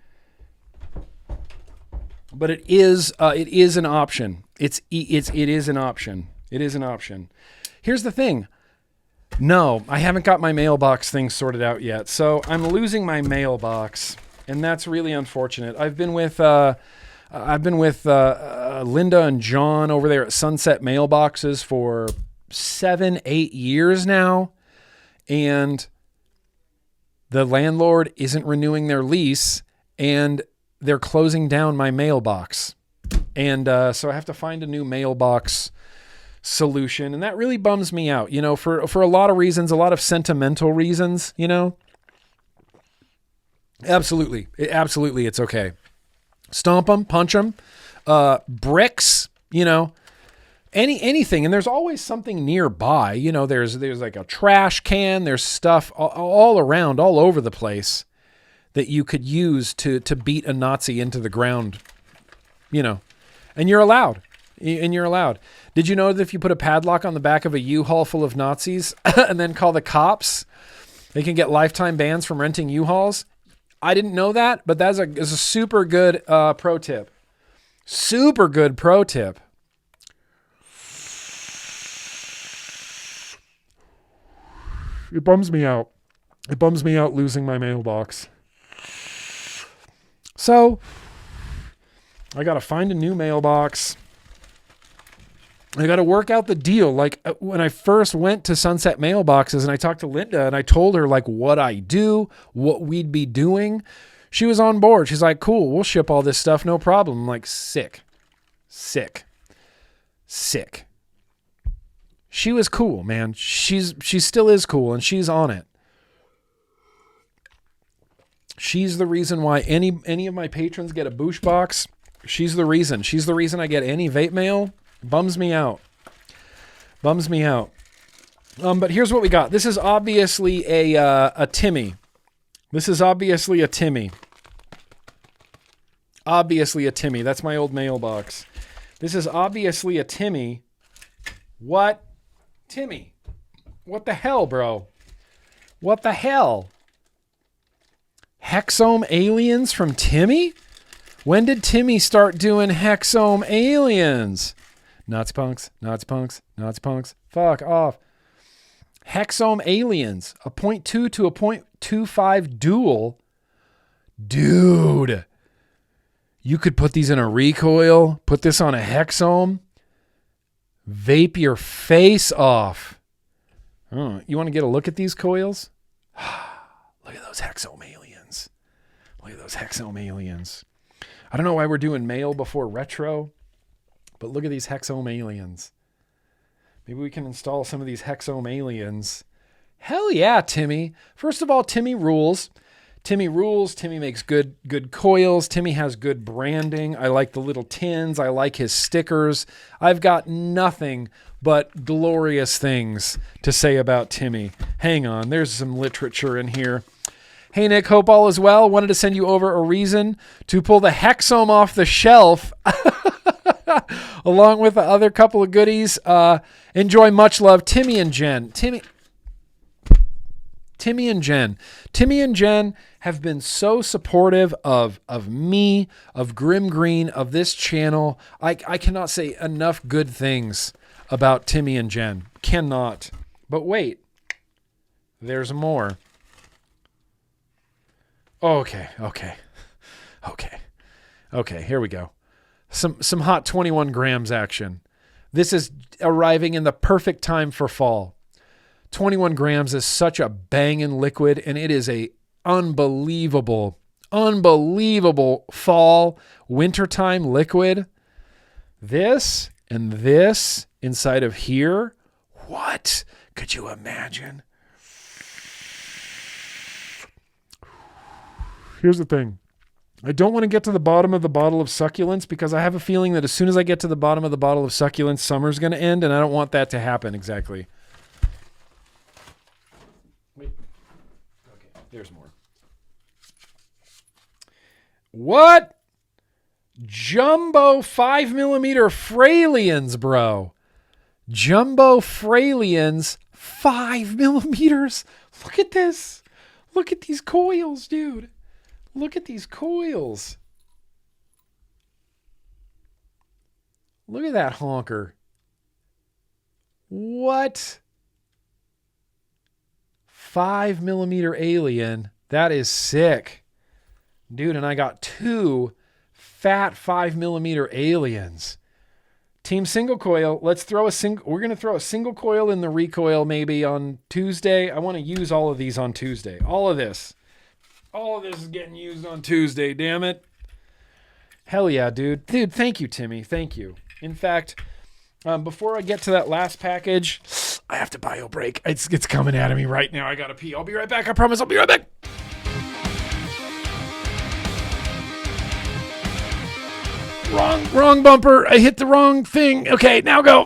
But it is an option. It is an option. It is an option. Here's the thing. No, I haven't got my mailbox thing sorted out yet. So I'm losing my mailbox, and that's really unfortunate. I've been with Linda and John over there at Sunset Mailboxes for 7-8 years now, and the landlord isn't renewing their lease, and they're closing down my mailbox. And so I have to find a new mailbox solution, and that really bums me out, for a lot of reasons, a lot of sentimental reasons, Absolutely, it's okay. Stomp them, punch them, bricks, anything. And there's always something nearby, there's like a trash can, there's stuff all around, all over the place that you could use to beat a Nazi into the ground, and you're allowed. Did you know that if you put a padlock on the back of a U-Haul full of Nazis and then call the cops, they can get lifetime bans from renting U-Hauls? I didn't know that, but that's a super good pro tip. Super good pro tip. It bums me out. It bums me out losing my mailbox. So, I got to find a new mailbox. I got to work out the deal. Like when I first went to Sunset Mailboxes and I talked to Linda and I told her like what I do, what we'd be doing, she was on board. She's like, cool, we'll ship all this stuff, no problem. I'm like, sick. She was cool, man. She still is cool, and she's on it. She's the reason why any of my patrons get a Boosh box. She's the reason. She's the reason I get any vape mail. Bums me out. But here's what we got. This is obviously a Timmy. That's my old mailbox. This is obviously a Timmy. What? Timmy. What the hell, bro? What the hell? Hexome aliens from Timmy? When did Timmy start doing hexome aliens? Nazi punks. Fuck off. Hexome aliens. A 0.2 to a 0.25 dual. Dude. You could put these in a recoil. Put this on a hexome. Vape your face off. Oh, you want to get a look at these coils? Look at those hexome aliens. I don't know why we're doing mail before retro, but look at these hexome aliens. Maybe we can install some of these hexome aliens. Hell yeah, Timmy. First of all, Timmy rules. Timmy rules. Timmy makes good coils. Timmy has good branding. I like the little tins. I like his stickers. I've got nothing but glorious things to say about Timmy. Hang on, there's some literature in here. Hey Nick, hope all is well. Wanted to send you over a reason to pull the Hexome off the shelf along with the other couple of goodies. Enjoy, much love, Timmy and Jen. Timmy and Jen have been so supportive of me, of GrimmGreen, of this channel. I cannot say enough good things about Timmy and Jen. Cannot. But wait, there's more. Okay, here we go. Some hot 21 grams action. This is arriving in the perfect time for fall. 21 grams is such a banging liquid, and it is a unbelievable fall, wintertime liquid. This and this inside of here. What? Could you imagine? Here's the thing. I don't want to get to the bottom of the bottle of succulents because I have a feeling that as soon as I get to the bottom of the bottle of succulents, summer's going to end, and I don't want that to happen exactly. Wait. Okay, there's more. What? Jumbo 5mm Fralians, bro. Jumbo Fralians 5mm. Look at this. Look at these coils, dude. Look at these coils. Look at that honker. What? 5mm alien. That is sick. Dude, and I got 2 fat 5mm aliens. Team single coil. Let's throw we're going to throw a single coil in the recoil maybe on Tuesday. I want to use all of these on Tuesday. All of this is getting used on Tuesday, damn it. Hell yeah, dude. Dude, thank you, Timmy. Thank you. In fact, before I get to that last package, I have to bio break. It's coming at me right now. I gotta pee. I'll be right back. I promise I'll be right back. Wrong bumper. I hit the wrong thing. Okay, now go.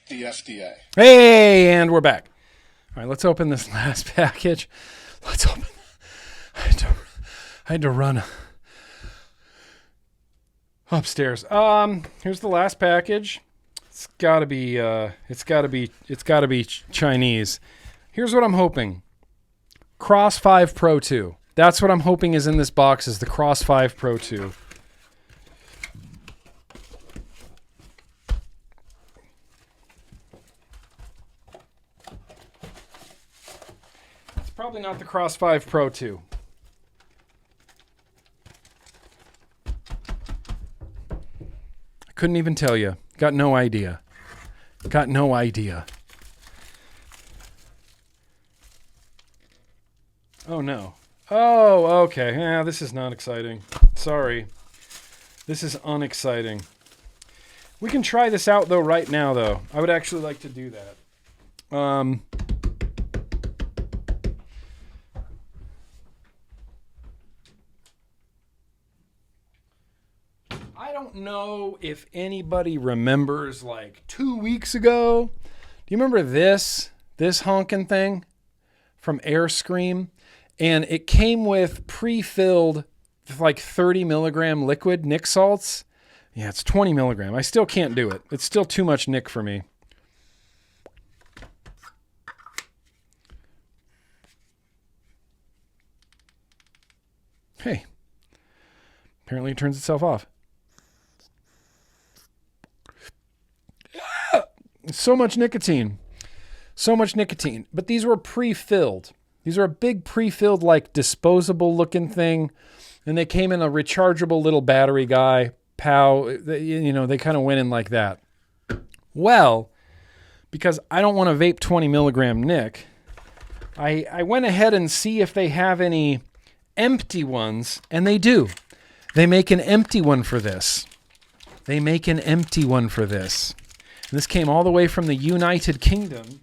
the FDA. Hey, and we're back. All right, let's open this last package. Let's open. I had to run. Upstairs. Here's the last package. It's gotta be Chinese. Here's what I'm hoping. Cross 5 Pro 2. That's what I'm hoping is in this box, is the Cross 5 Pro 2. It's probably not the Cross 5 Pro 2. I couldn't even tell you. Got no idea. Got no idea. Oh, no. Oh, okay. Yeah, this is not exciting. Sorry. This is unexciting. We can try this out, though, right now, though. I would actually like to do that. I don't know if anybody remembers, like, 2 weeks ago. Do you remember this honking thing from Airscream? And it came with pre-filled, like 30 milligram liquid Nick salts. Yeah, it's 20 milligram. I still can't do it. It's still too much Nick for me. Hey, apparently it turns itself off. So much nicotine. So much nicotine. But these were pre-filled. These are a big pre-filled, like, disposable looking thing. And they came in a rechargeable little battery guy. They kind of went in like that. Well, because I don't want to vape 20 milligram Nick, I went ahead and see if they have any empty ones. And they do. They make an empty one for this. And this came all the way from the United Kingdom.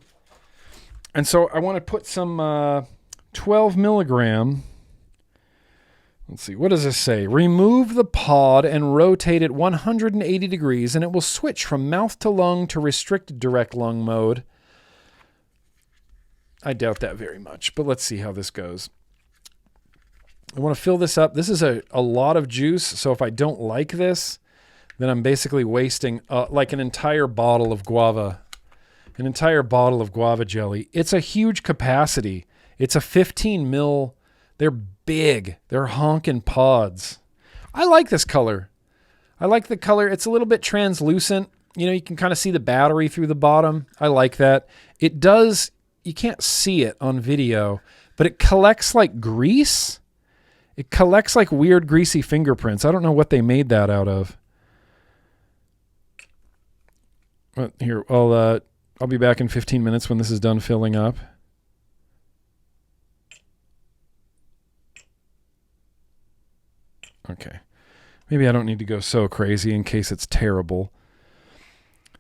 And so I want to put some 12 milligram. Let's see. What does this say? Remove the pod and rotate it 180 degrees, and it will switch from mouth to lung to restricted direct lung mode. I doubt that very much, but let's see how this goes. I want to fill this up. This is a lot of juice, so if I don't like this, then I'm basically wasting like an entire bottle of guava jelly. It's a huge capacity. It's a 15 mil. They're big. They're honking pods. I like this color. I like the color. It's a little bit translucent. You know, you can kind of see the battery through the bottom. I like that. It does, you can't see it on video, but it collects like grease. It collects like weird greasy fingerprints. I don't know what they made that out of. Here, I'll be back in 15 minutes when this is done filling up. Okay. Maybe I don't need to go so crazy in case it's terrible.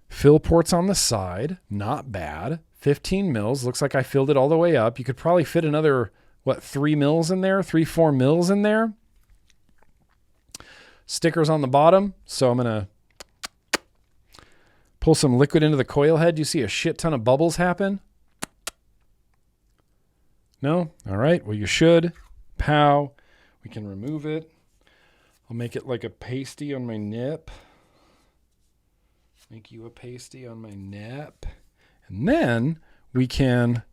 Fill ports on the side. Not bad. 15 mils. Looks like I filled it all the way up. You could probably fit another, 3 mils in there? 4 mils in there? Stickers on the bottom. So I'm going to pull some liquid into the coil head. You see a shit ton of bubbles happen? No? All right. Well, you should. Pow. We can remove it. I'll make it like a pasty on my nip. Make you a pasty on my nip. And then we can,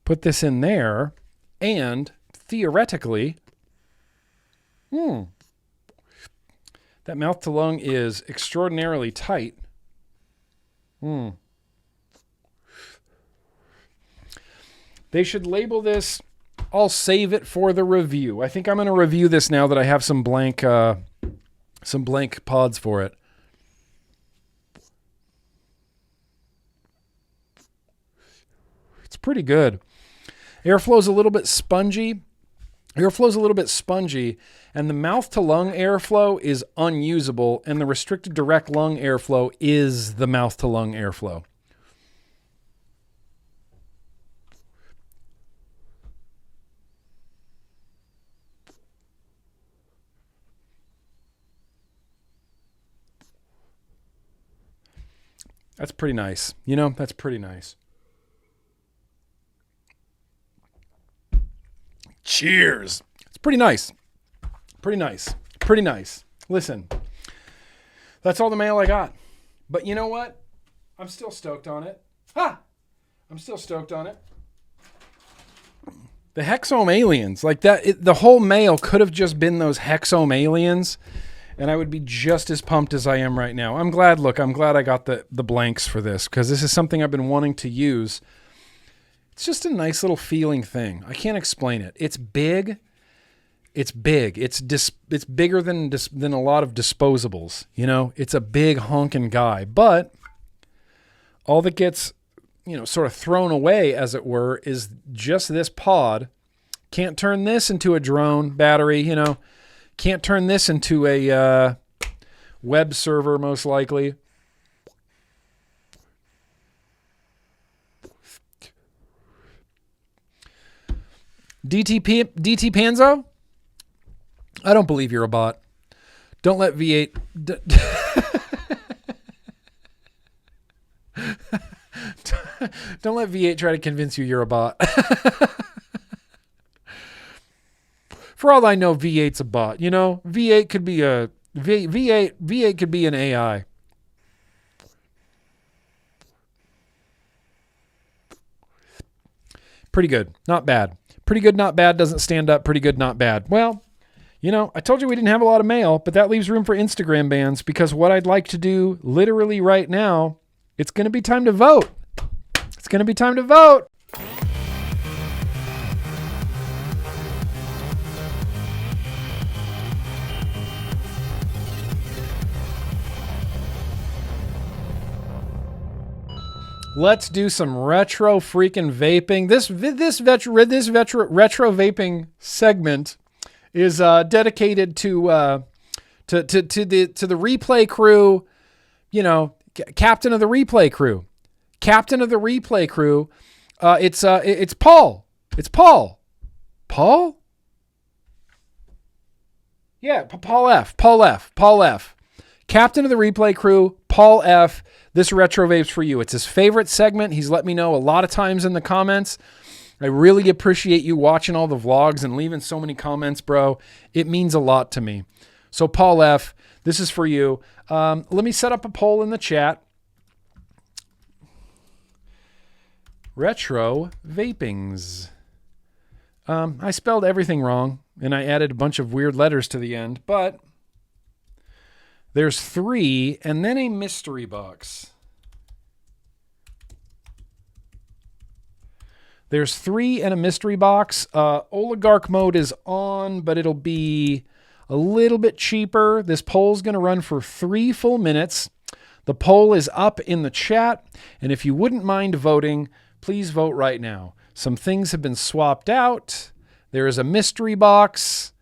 put this in there. And theoretically, that mouth to lung is extraordinarily tight. They should label this. I'll save it for the review. I think I'm going to review this now that I have some blank pods for it. It's pretty good. Airflow's a little bit spongy. And the mouth to lung airflow is unusable, and the restricted direct lung airflow is the mouth to lung airflow. That's pretty nice. You know, that's pretty nice. Cheers. It's pretty nice. Pretty nice. Pretty nice. Listen, that's all the mail I got. But you know what? I'm still stoked on it. I'm still stoked on it. The Hexome aliens, like that, the whole mail could have just been those Hexome aliens, and I would be just as pumped as I am right now. I'm glad I got the blanks for this, because this is something I've been wanting to use. It's just a nice little feeling thing. I can't explain it. It's big. It's big. It's bigger than a lot of disposables. You know, it's a big honking guy, but all that gets, sort of thrown away, as it were, is just this pod. Can't turn this into a drone battery, Can't turn this into a web server, most likely. DT Panzo? I don't believe you're a bot. Don't let V8... Don't let V8 try to convince you you're a bot. For all I know, V8's a bot. V8 could be a V8 could be an AI. Pretty good, not bad. Pretty good, not bad doesn't stand up. Pretty good, not bad. Well, I told you we didn't have a lot of mail, but that leaves room for Instagram bans, because what I'd like to do literally right now, it's going to be time to vote. It's going to be time to vote. Let's do some retro freaking vaping. This retro vaping segment is dedicated to the replay crew, captain of the replay crew. Captain of the replay crew. It's Paul. It's Paul. Paul? Yeah, Paul F. Paul F. Paul F. Captain of the replay crew, Paul F. This retro vape's for you. It's his favorite segment. He's let me know a lot of times in the comments. I really appreciate you watching all the vlogs and leaving so many comments, bro. It means a lot to me. So Paul F., this is for you. Let me set up a poll in the chat. Retro vapings. I spelled everything wrong, and I added a bunch of weird letters to the end, but there's 3 and then a mystery box. There's 3 and a mystery box. Oligarch mode is on, but it'll be a little bit cheaper. This poll's going to run for 3 full minutes. The poll is up in the chat, and if you wouldn't mind voting, please vote right now. Some things have been swapped out. There is a mystery box,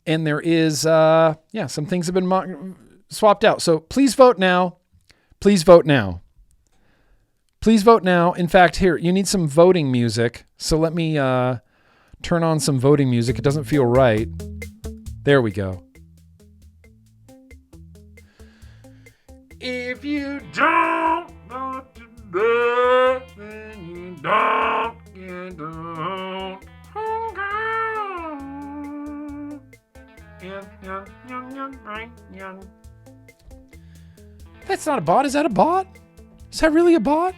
and there is, some things have been swapped out. So please vote now. Please vote now. Please vote now. In fact, here, you need some voting music. So let me turn on some voting music. It doesn't feel right. There we go. If you don't want to do, then you don't, you don't. That's not a bot. Is that a bot? Is that really a bot?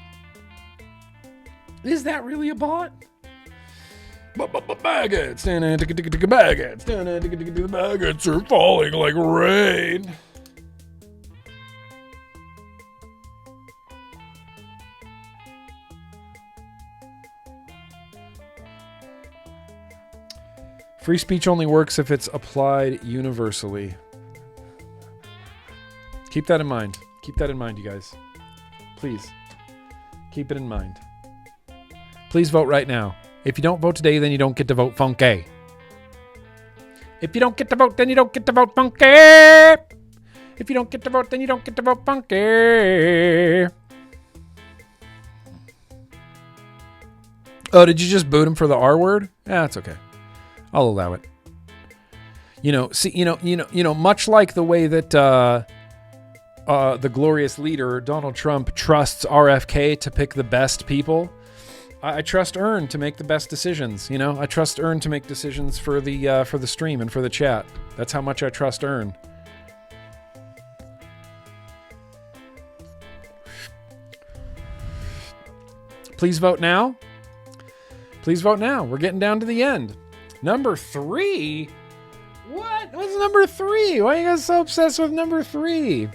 Is that really a bot? Baguettes. Baguettes. Baguettes are falling like rain. Free speech only works if it's applied universally. Keep that in mind. Keep that in mind, you guys. Please. Keep it in mind. Please vote right now. If you don't vote today, then you don't get to vote funky. If you don't get to vote, then you don't get to vote funky. If you don't get to vote, then you don't get to vote funky. Oh, did you just boot him for the R word? Yeah, it's okay. I'll allow it. Much like the way that the glorious leader, Donald Trump, trusts RFK to pick the best people, I trust Earn to make the best decisions. I trust Earn to make decisions for the stream and for the chat. That's how much I trust Earn. Please vote now. Please vote now. We're getting down to the end. Number 3? What? What's number 3? Why are you guys so obsessed with number 3?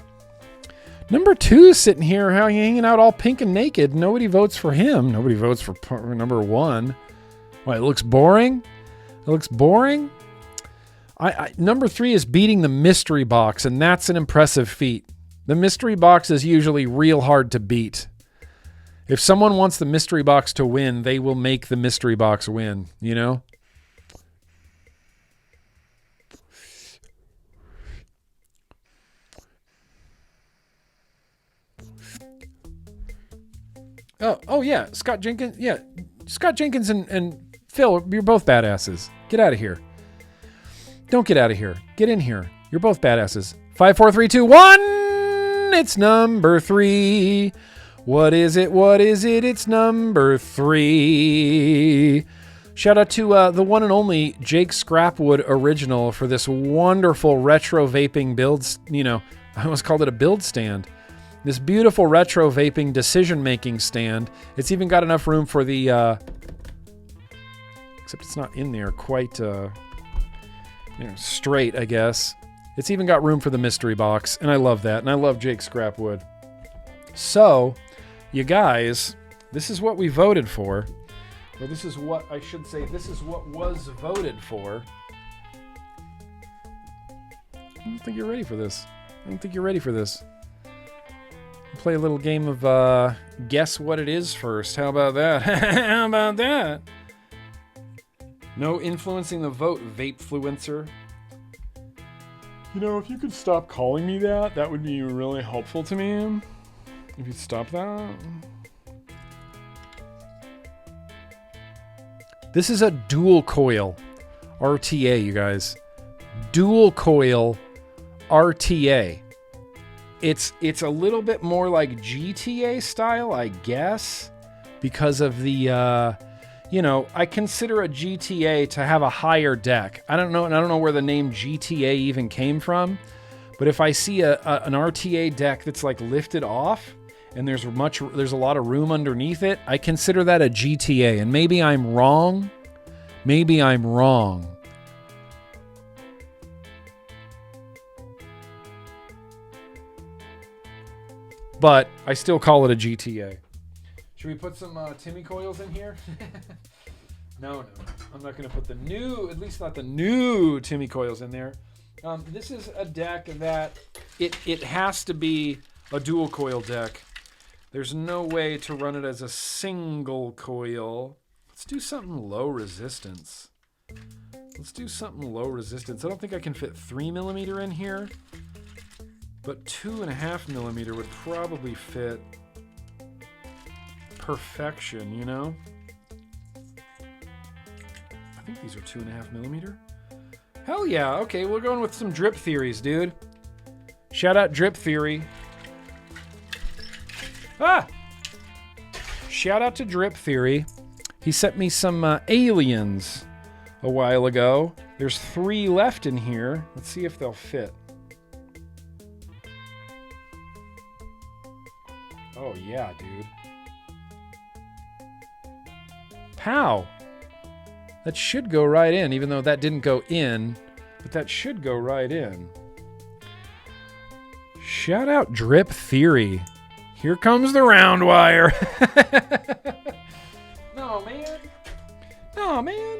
Number 2 is sitting here hanging out all pink and naked. Nobody votes for him. Nobody votes for number 1. Why, it looks boring? It looks boring? Number 3 is beating the mystery box, and that's an impressive feat. The mystery box is usually real hard to beat. If someone wants the mystery box to win, they will make the mystery box win, you know? Oh yeah, Scott Jenkins. Yeah, Scott Jenkins and Phil, you're both badasses. Get out of here. Don't get out of here. Get in here. You're both badasses. 5, 4, 3, 2, 1. It's number 3. What is it? What is it? It's number 3. Shout out to the one and only Jake Scrapwood original for this wonderful retro vaping build. You know, I almost called it a build stand. This beautiful retro vaping decision-making stand. It's even got enough room for the, except it's not in there quite, straight, I guess. It's even got room for the mystery box, and I love that. And I love Jake Scrapwood. So, you guys, this is what we voted for. Or this is what, I should say, this is what was voted for. I don't think you're ready for this. I don't think you're ready for this. Play a little game of guess what it is first. How about that? How about that? No influencing the vote, Vapefluencer. You know, if you could stop calling me that, that would be really helpful to me. If you'd stop that. This is a dual coil RTA, you guys. Dual coil RTA. It's a little bit more like GTA style, I guess, because of the, I consider a GTA to have a higher deck. I don't know where the name GTA even came from, but if I see an RTA deck that's like lifted off and there's a lot of room underneath it, I consider that a GTA. And maybe I'm wrong. Maybe I'm wrong. But I still call it a GTA. Should we put some Timmy coils in here? No. I'm not going to put at least not the new Timmy coils in there. This is a deck that it has to be a dual coil deck. There's no way to run it as a single coil. Let's do something low resistance. I don't think I can fit 3mm in here. But 2.5 millimeter would probably fit perfection, you know? I think these are 2.5 millimeter. Hell yeah. Okay, we're going with some drip theories, dude. Shout out Drip Theory. Shout out to Drip Theory. He sent me some aliens a while ago. There's 3 left in here. Let's see if they'll fit. Oh yeah, dude. Pow! That should go right in, even though that didn't go in, but that should go right in. Shout out Drip Theory. Here comes the round wire. No, man.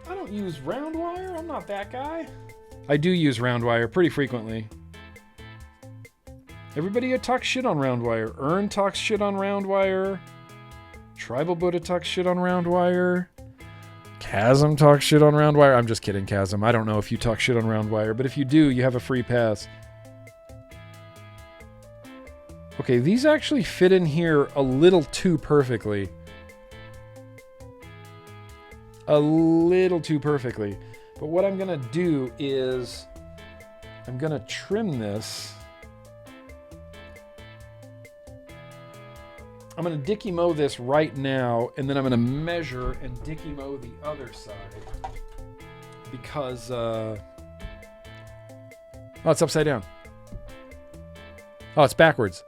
I don't use round wire. I'm not that guy. I do use round wire pretty frequently. Everybody talks shit on Roundwire. Ern talks shit on Roundwire. Tribal Buddha talks shit on Roundwire. Chasm talks shit on Roundwire. I'm just kidding, Chasm. I don't know if you talk shit on Roundwire, but if you do, you have a free pass. Okay, these actually fit in here a little too perfectly. A little too perfectly. But what I'm going to do is I'm going to trim this. I'm going to dicky mow this right now, and then I'm going to measure and dicky mow the other side. Because, oh, it's upside down. Oh, it's backwards.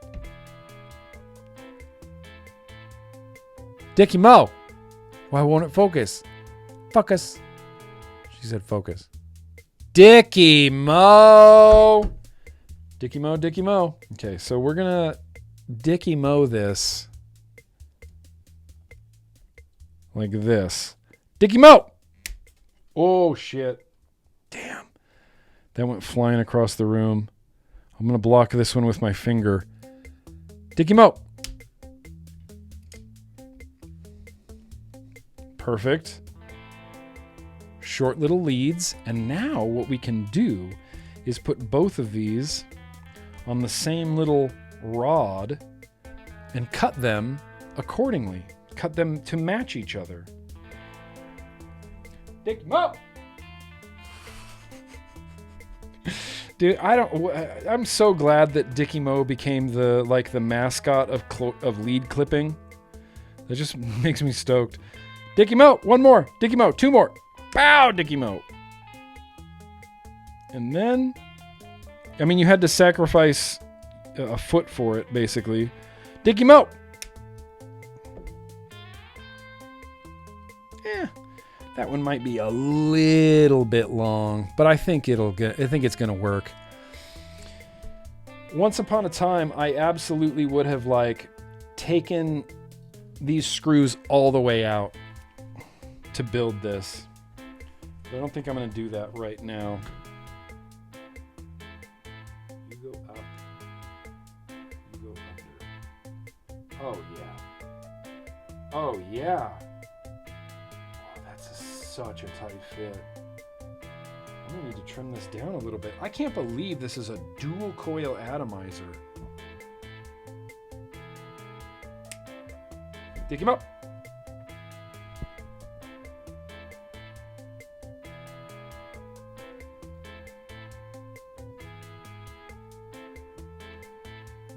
Dickie Mo. Why won't it focus? Focus. She said focus. Dickie Mo. Dickie Mo, Dickie Mo. Okay, so we're going to Dickie Mo this like this. Dickie Mo. Oh, shit. Damn. That went flying across the room. I'm going to block this one with my finger. Dickie Mo. Perfect. Short little leads. And now what we can do is put both of these on the same little rod and cut them accordingly. Cut them to match each other. Dickie Mo. Dude, I'm so glad that Dickie Mo became the mascot of lead clipping. That just makes me stoked. Dickie Mo, one more. Dickie Mo, two more. Pow, Dickie Mo. And then, I mean, you had to sacrifice a foot for it, basically. Dickie Mo. Yeah, that one might be a little bit long, but I think it's gonna work. Once upon a time, I absolutely would have taken these screws all the way out to build this. But I don't think I'm gonna do that right now. You go up. You go under. Oh yeah. Oh yeah. Such a tight fit. I'm gonna need to trim this down a little bit. I can't believe this is a dual coil atomizer. Dig him up.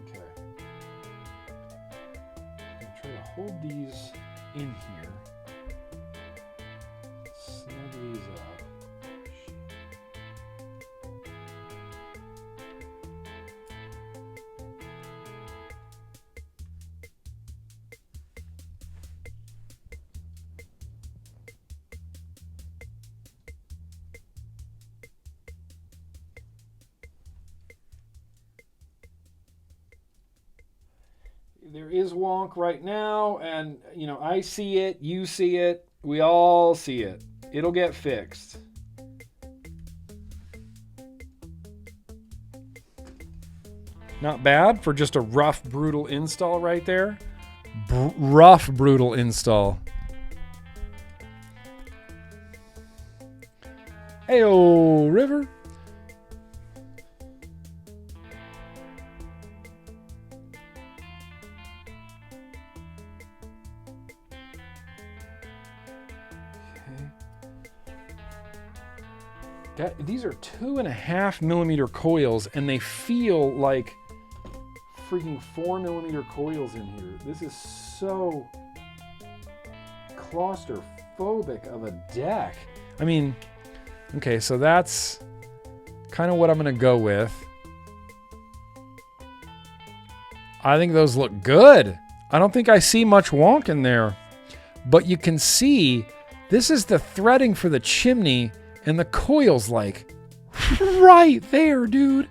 Okay. I'm gonna try to hold these in here. These up. There is wonk right now, and I see it, you see it, we all see it. It'll get fixed. Not bad for just a rough, brutal install right there. Rough, brutal install. Heyo, River. These are 2.5 millimeter coils, and they feel like freaking 4 millimeter coils in here. This is so claustrophobic of a deck. I mean, okay, so that's kind of what I'm going to go with. I think those look good. I don't think I see much wonk in there, but you can see this is the threading for the chimney. And the coil's right there, dude.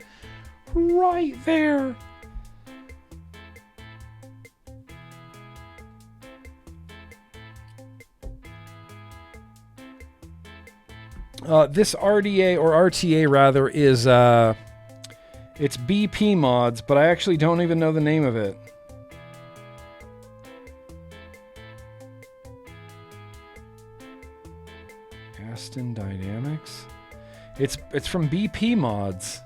Right there. This RDA or RTA rather is it's BP mods, but I actually don't even know the name of it. Aston Dynamics. It's from BP mods,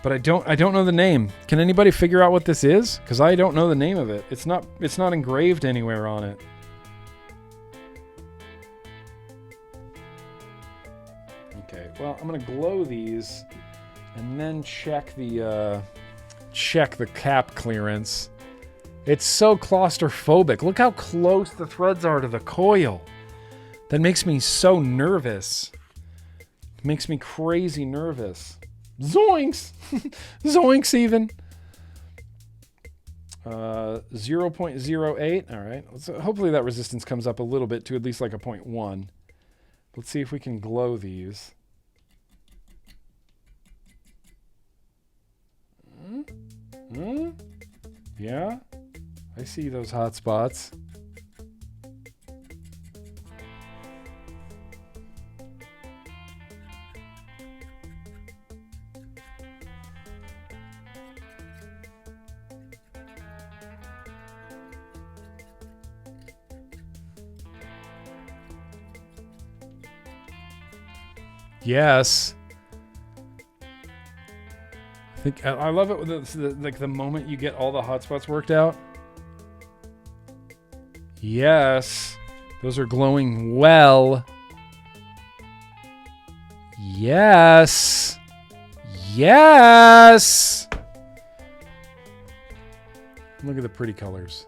but I don't know the name. Can anybody figure out what this is? Because I don't know the name of it. It's not engraved anywhere on it. Okay, well, I'm gonna glow these and then check the cap clearance. It's so claustrophobic. Look how close the threads are to the coil. That makes me so nervous. It makes me crazy nervous. Zoinks! Zoinks even. 0.08. All right. Hopefully that resistance comes up a little bit to at least like a 0.1. Let's see if we can glow these. Yeah, I see those hot spots. Yes. I love it with like the moment you get all the hotspots worked out. Yes. Those are glowing well. Yes. Yes. Look at the pretty colors.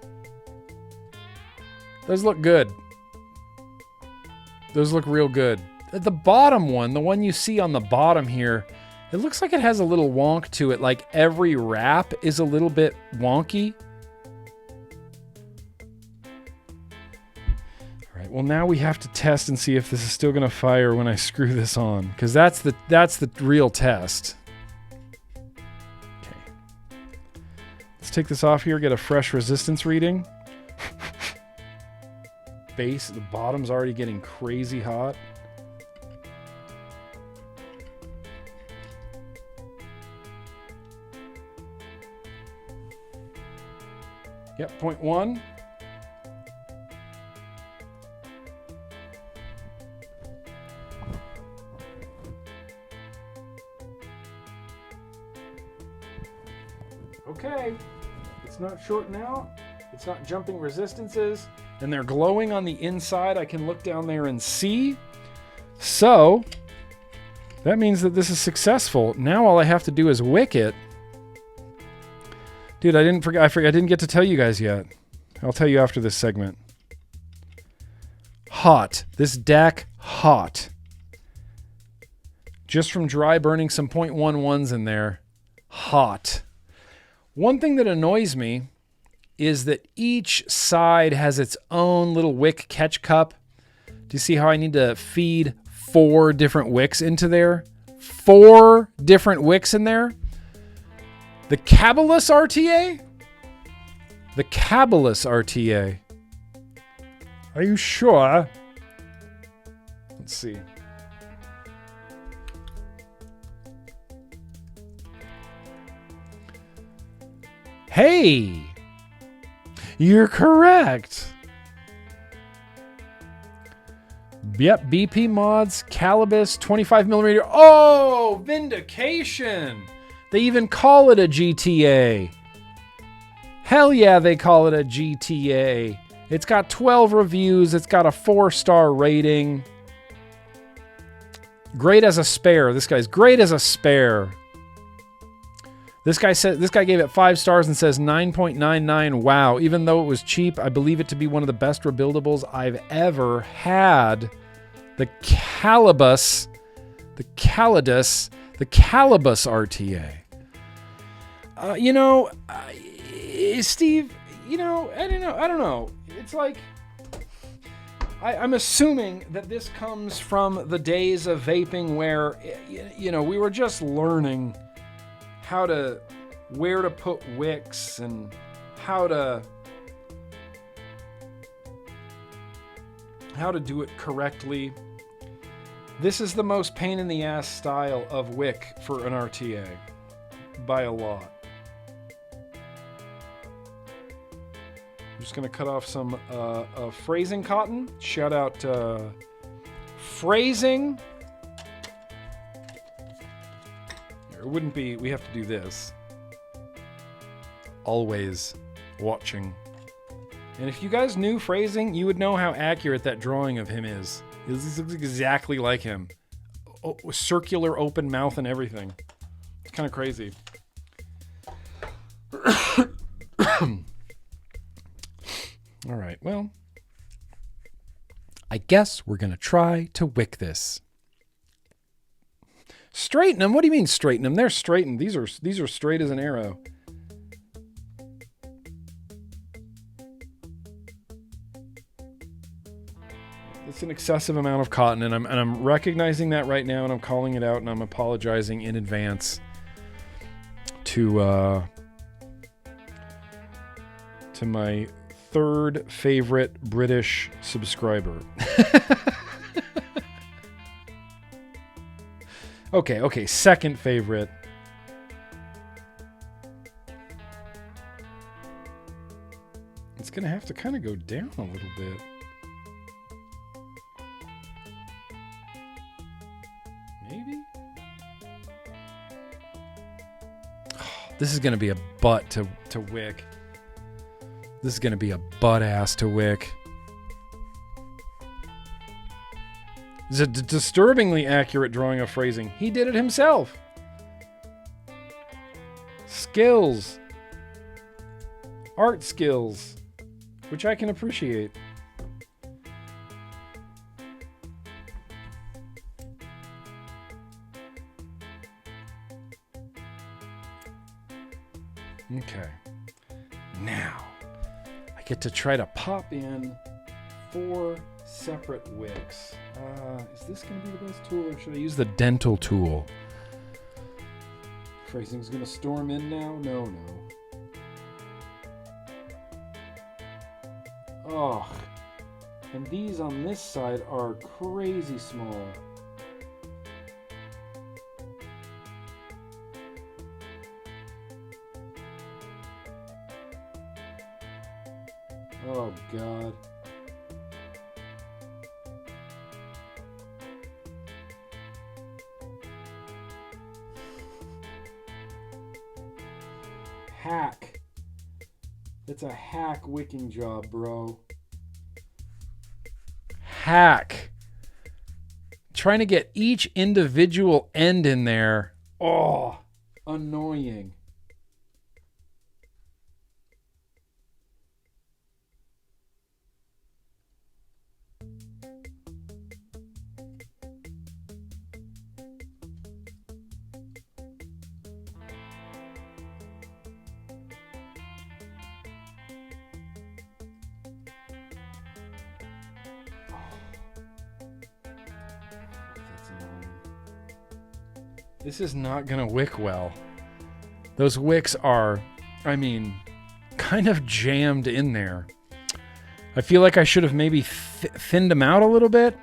Those look good. Those look real good. The bottom one, the one you see on the bottom here, it looks like it has a little wonk to it. Like every wrap is a little bit wonky. All right, well now we have to test and see if this is still gonna fire when I screw this on, because that's the real test. Okay. Let's take this off here, get a fresh resistance reading. Base, the bottom's already getting crazy hot. Yep, 0.1. Okay, it's not shorting out. It's not jumping resistances. And they're glowing on the inside. I can look down there and see. So, that means that this is successful. Now all I have to do is wick it. Dude, I didn't get to tell you guys yet. I'll tell you after this segment. Hot. This deck, hot. Just from dry burning some 0.11s in there. Hot. One thing that annoys me is that each side has its own little wick catch cup. Do you see how I need to feed 4 different wicks into there? 4 different wicks in there? The Cabalus RTA? The Cabalus RTA. Are you sure? Let's see. Hey! You're correct. Yep, BP mods, Calibus, 25 millimeter. Oh, vindication! They even call it a GTA. Hell yeah, they call it a GTA. It's got 12 reviews. It's got a 4-star rating. Great as a spare. This guy's great as a spare. This guy gave it 5 stars and says 9.99. Wow. Even though it was cheap, I believe it to be one of the best rebuildables I've ever had. The Calibus RTA. Steve, I don't know. It's like, I'm assuming that this comes from the days of vaping where, we were just learning where to put wicks and how to do it correctly. This is the most pain in the ass style of wick for an RTA by a lot. I'm just going to cut off some phrasing cotton. Shout out phrasing. It wouldn't be, we have to do this. Always watching. And if you guys knew phrasing, you would know how accurate that drawing of him is. This looks exactly like him. Circular open mouth and everything. It's kind of crazy. All right, well, I guess we're going to try to wick this. Straighten them? What do you mean straighten them? They're straightened. These are straight as an arrow. It's an excessive amount of cotton, and I'm recognizing that right now, and I'm calling it out, and I'm apologizing in advance to my third favorite British subscriber. Okay, second favorite. It's gonna have to kind of go down a little bit. Maybe? This is gonna be a butt to wick. This is gonna be a butt ass to wick. It's a disturbingly accurate drawing of phrasing. He did it himself. Skills. Art skills. Which I can appreciate. Okay. Now, I get to try to pop in 4 separate wicks. Is this going to be the best tool, or should I use the dental tool? Phrasing's going to storm in now? No. Oh, and these on this side are crazy small. Oh, God. Hack. It's a hack wicking job, bro. Hack. Trying to get each individual end in there. Oh, annoying. This is not going to wick well. Those wicks are, kind of jammed in there. I feel like I should have maybe thinned them out a little bit.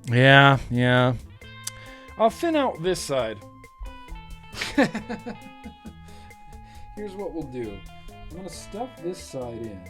Yeah. I'll thin out this side. Here's what we'll do. I'm going to stuff this side in.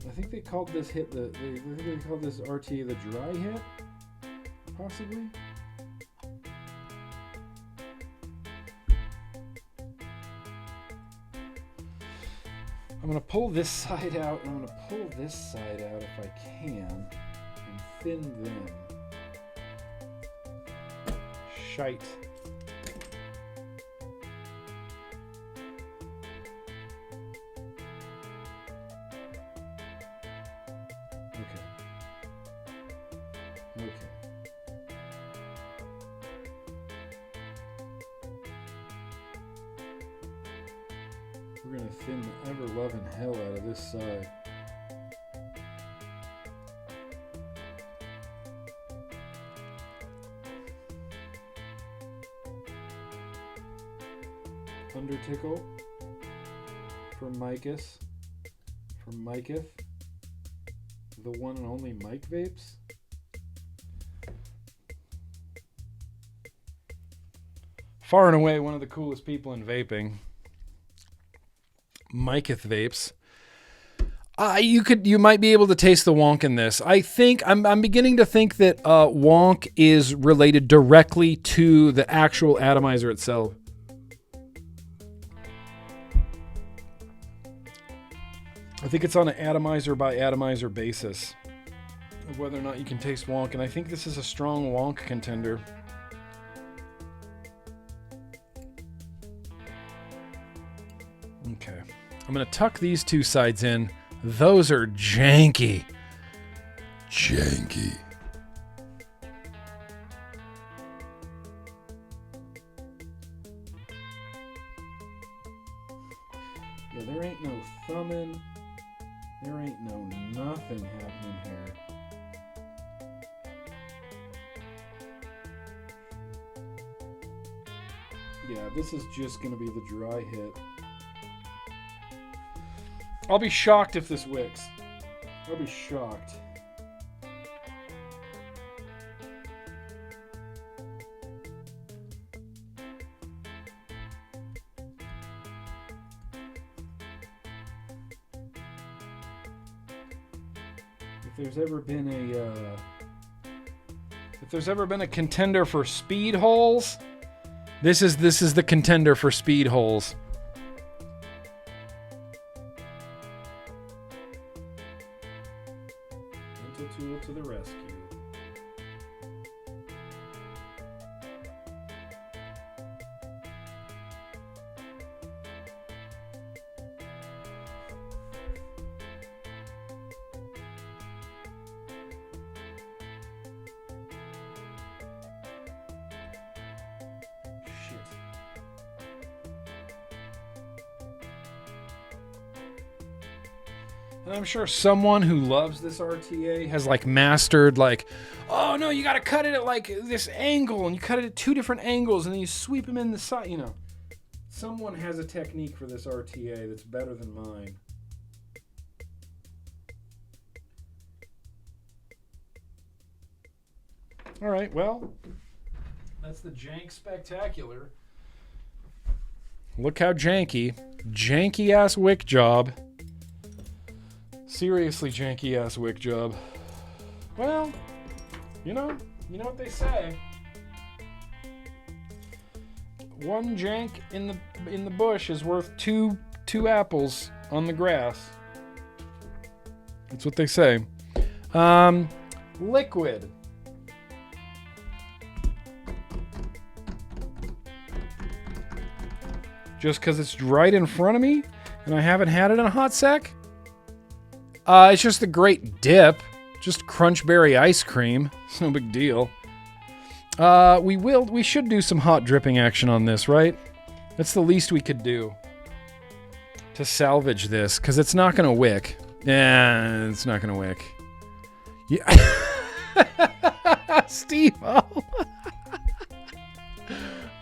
I think they called this hit I think they called this RTA the dry hit, possibly. I'm gonna pull this side out, and I'm gonna pull this side out if I can, and thin them. Shite. Okay. We're gonna thin the ever-loving hell out of this side. Undertickle for Micus, for Miceth, the one and only Mike Vapes. Far and away one of the coolest people in vaping. Miceth Vapes. You might be able to taste the wonk in this. I think I'm beginning to think that wonk is related directly to the actual atomizer itself. I think it's on an atomizer by atomizer basis of whether or not you can taste wonk, and I think this is a strong wonk contender. Okay. I'm going to tuck these two sides in. Those are janky. Janky. Yeah, there ain't no thumbing. There ain't no nothing happening here. Yeah, this is just going to be the dry hit. I'll be shocked if this wicks. I'll be shocked. If there's ever been a contender for speed holes, this is the contender for speed holes. Mental tool to the rescue. And I'm sure someone who loves this RTA has like mastered like, oh no, you got to cut it at like this angle, and you cut it at two different angles, and then you sweep them in the side. You know, someone has a technique for this RTA that's better than mine. All right, well, that's the jank spectacular. Look how janky. Janky ass wick job. Seriously janky ass wick job. Well, you know what they say. One jank in the bush is worth two apples on the grass. That's what they say. Liquid. Just because it's right in front of me and I haven't had it in a hot sec? It's just a great dip. Just crunchberry ice cream. It's no big deal. We should do some hot dripping action on this, right? That's the least we could do to salvage this, because it's not going to wick. Yeah, it's not going to wick. Yeah. Steve.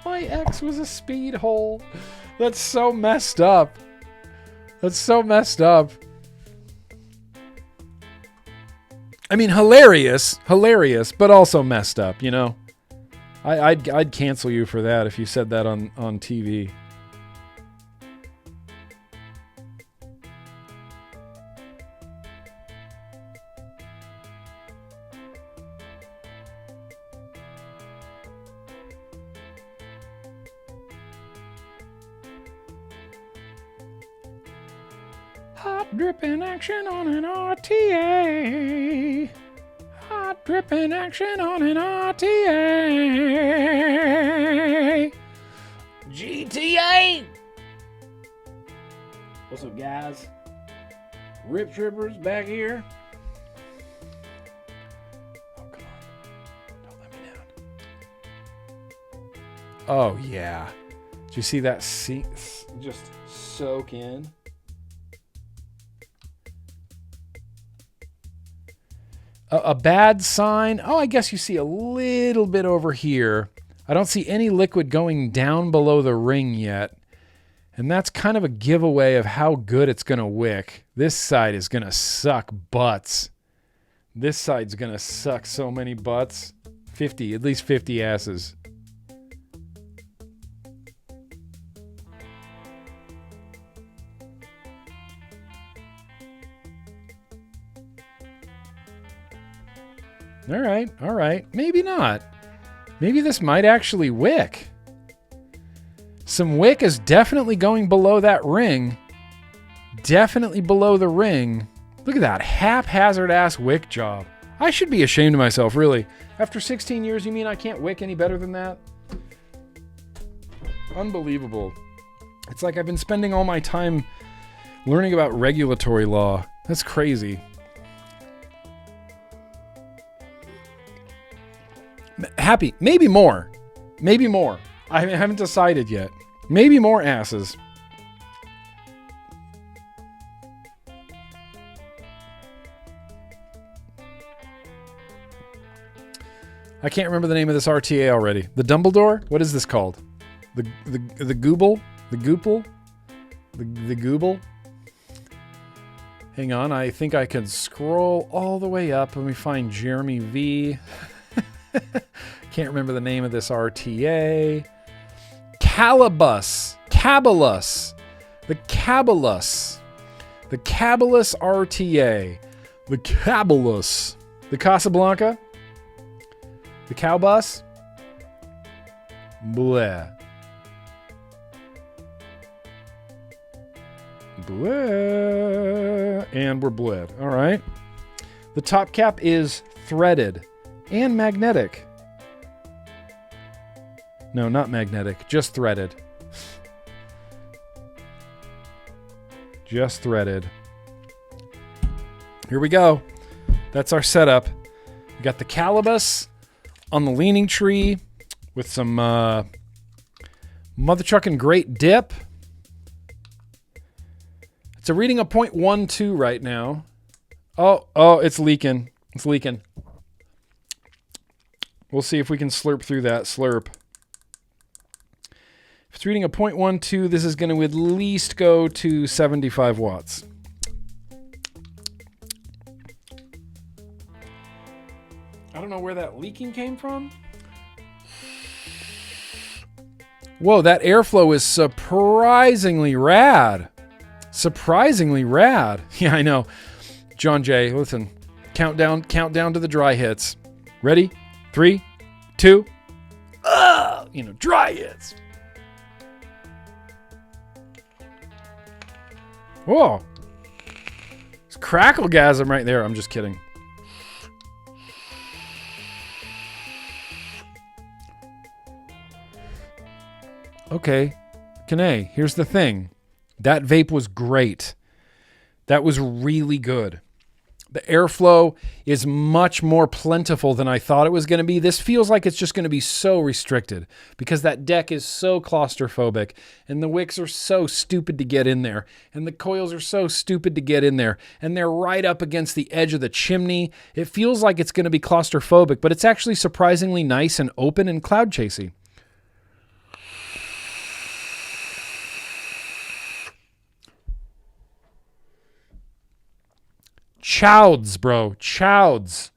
My ex was a speed hole. That's so messed up. That's so messed up. I mean, hilarious, but also messed up, you know? I'd cancel you for that if you said that on TV. Hot dripping action on an RTA. Hot dripping action on an RTA. GTA. What's up, guys? Rip Trippers back here. Oh, come on. Don't let me down. Oh, yeah. Did you see that just soak in? A bad sign. Oh, I guess you see a little bit over here. I don't see any liquid going down below the ring yet. And that's kind of a giveaway of how good it's going to wick. This side is going to suck butts. This side's going to suck so many butts. At least 50 asses. All right. Maybe not. Maybe this might actually wick. Some wick is definitely going below that ring. Definitely below the ring. Look at that haphazard ass wick job. I should be ashamed of myself, really. After 16 years, you mean I can't wick any better than that? Unbelievable. It's like I've been spending all my time learning about regulatory law. That's crazy. Happy. Maybe more. Maybe more. I haven't decided yet. Maybe more asses. I can't remember the name of this RTA already. The Dumbledore? What is this called? The Gooble? The Goople? The Gooble? Hang on, I think I can scroll all the way up. Let me find Jeremy V. Can't remember the name of this RTA. Cabalus. The Cabalus. The Cabalus RTA. The Cabalus. The Casablanca. The cow bus? Bleh. Bleh. And we're bled. All right. The top cap is threaded and magnetic. No, not magnetic. Just threaded. Just threaded. Here we go. That's our setup. We got the Calibus on the leaning tree with some mother trucking great dip. It's a reading of 0.12 right now. Oh, it's leaking. It's leaking. We'll see if we can slurp through that slurp. If it's reading a 0.12, this is going to at least go to 75 watts. I don't know where that leaking came from. Whoa, that airflow is surprisingly rad. Surprisingly rad. Yeah, I know. John Jay, listen. Countdown to the dry hits. Ready? 3, 2. Dry hits. Whoa. It's Cracklegasm right there. I'm just kidding. Okay, Kane, here's the thing. That vape was great. That was really good. The airflow is much more plentiful than I thought it was going to be. This feels like it's just going to be so restricted because that deck is so claustrophobic and the wicks are so stupid to get in there and the coils are so stupid to get in there and they're right up against the edge of the chimney. It feels like it's going to be claustrophobic, but it's actually surprisingly nice and open and cloud chasey. Chowds, bro. Chowds.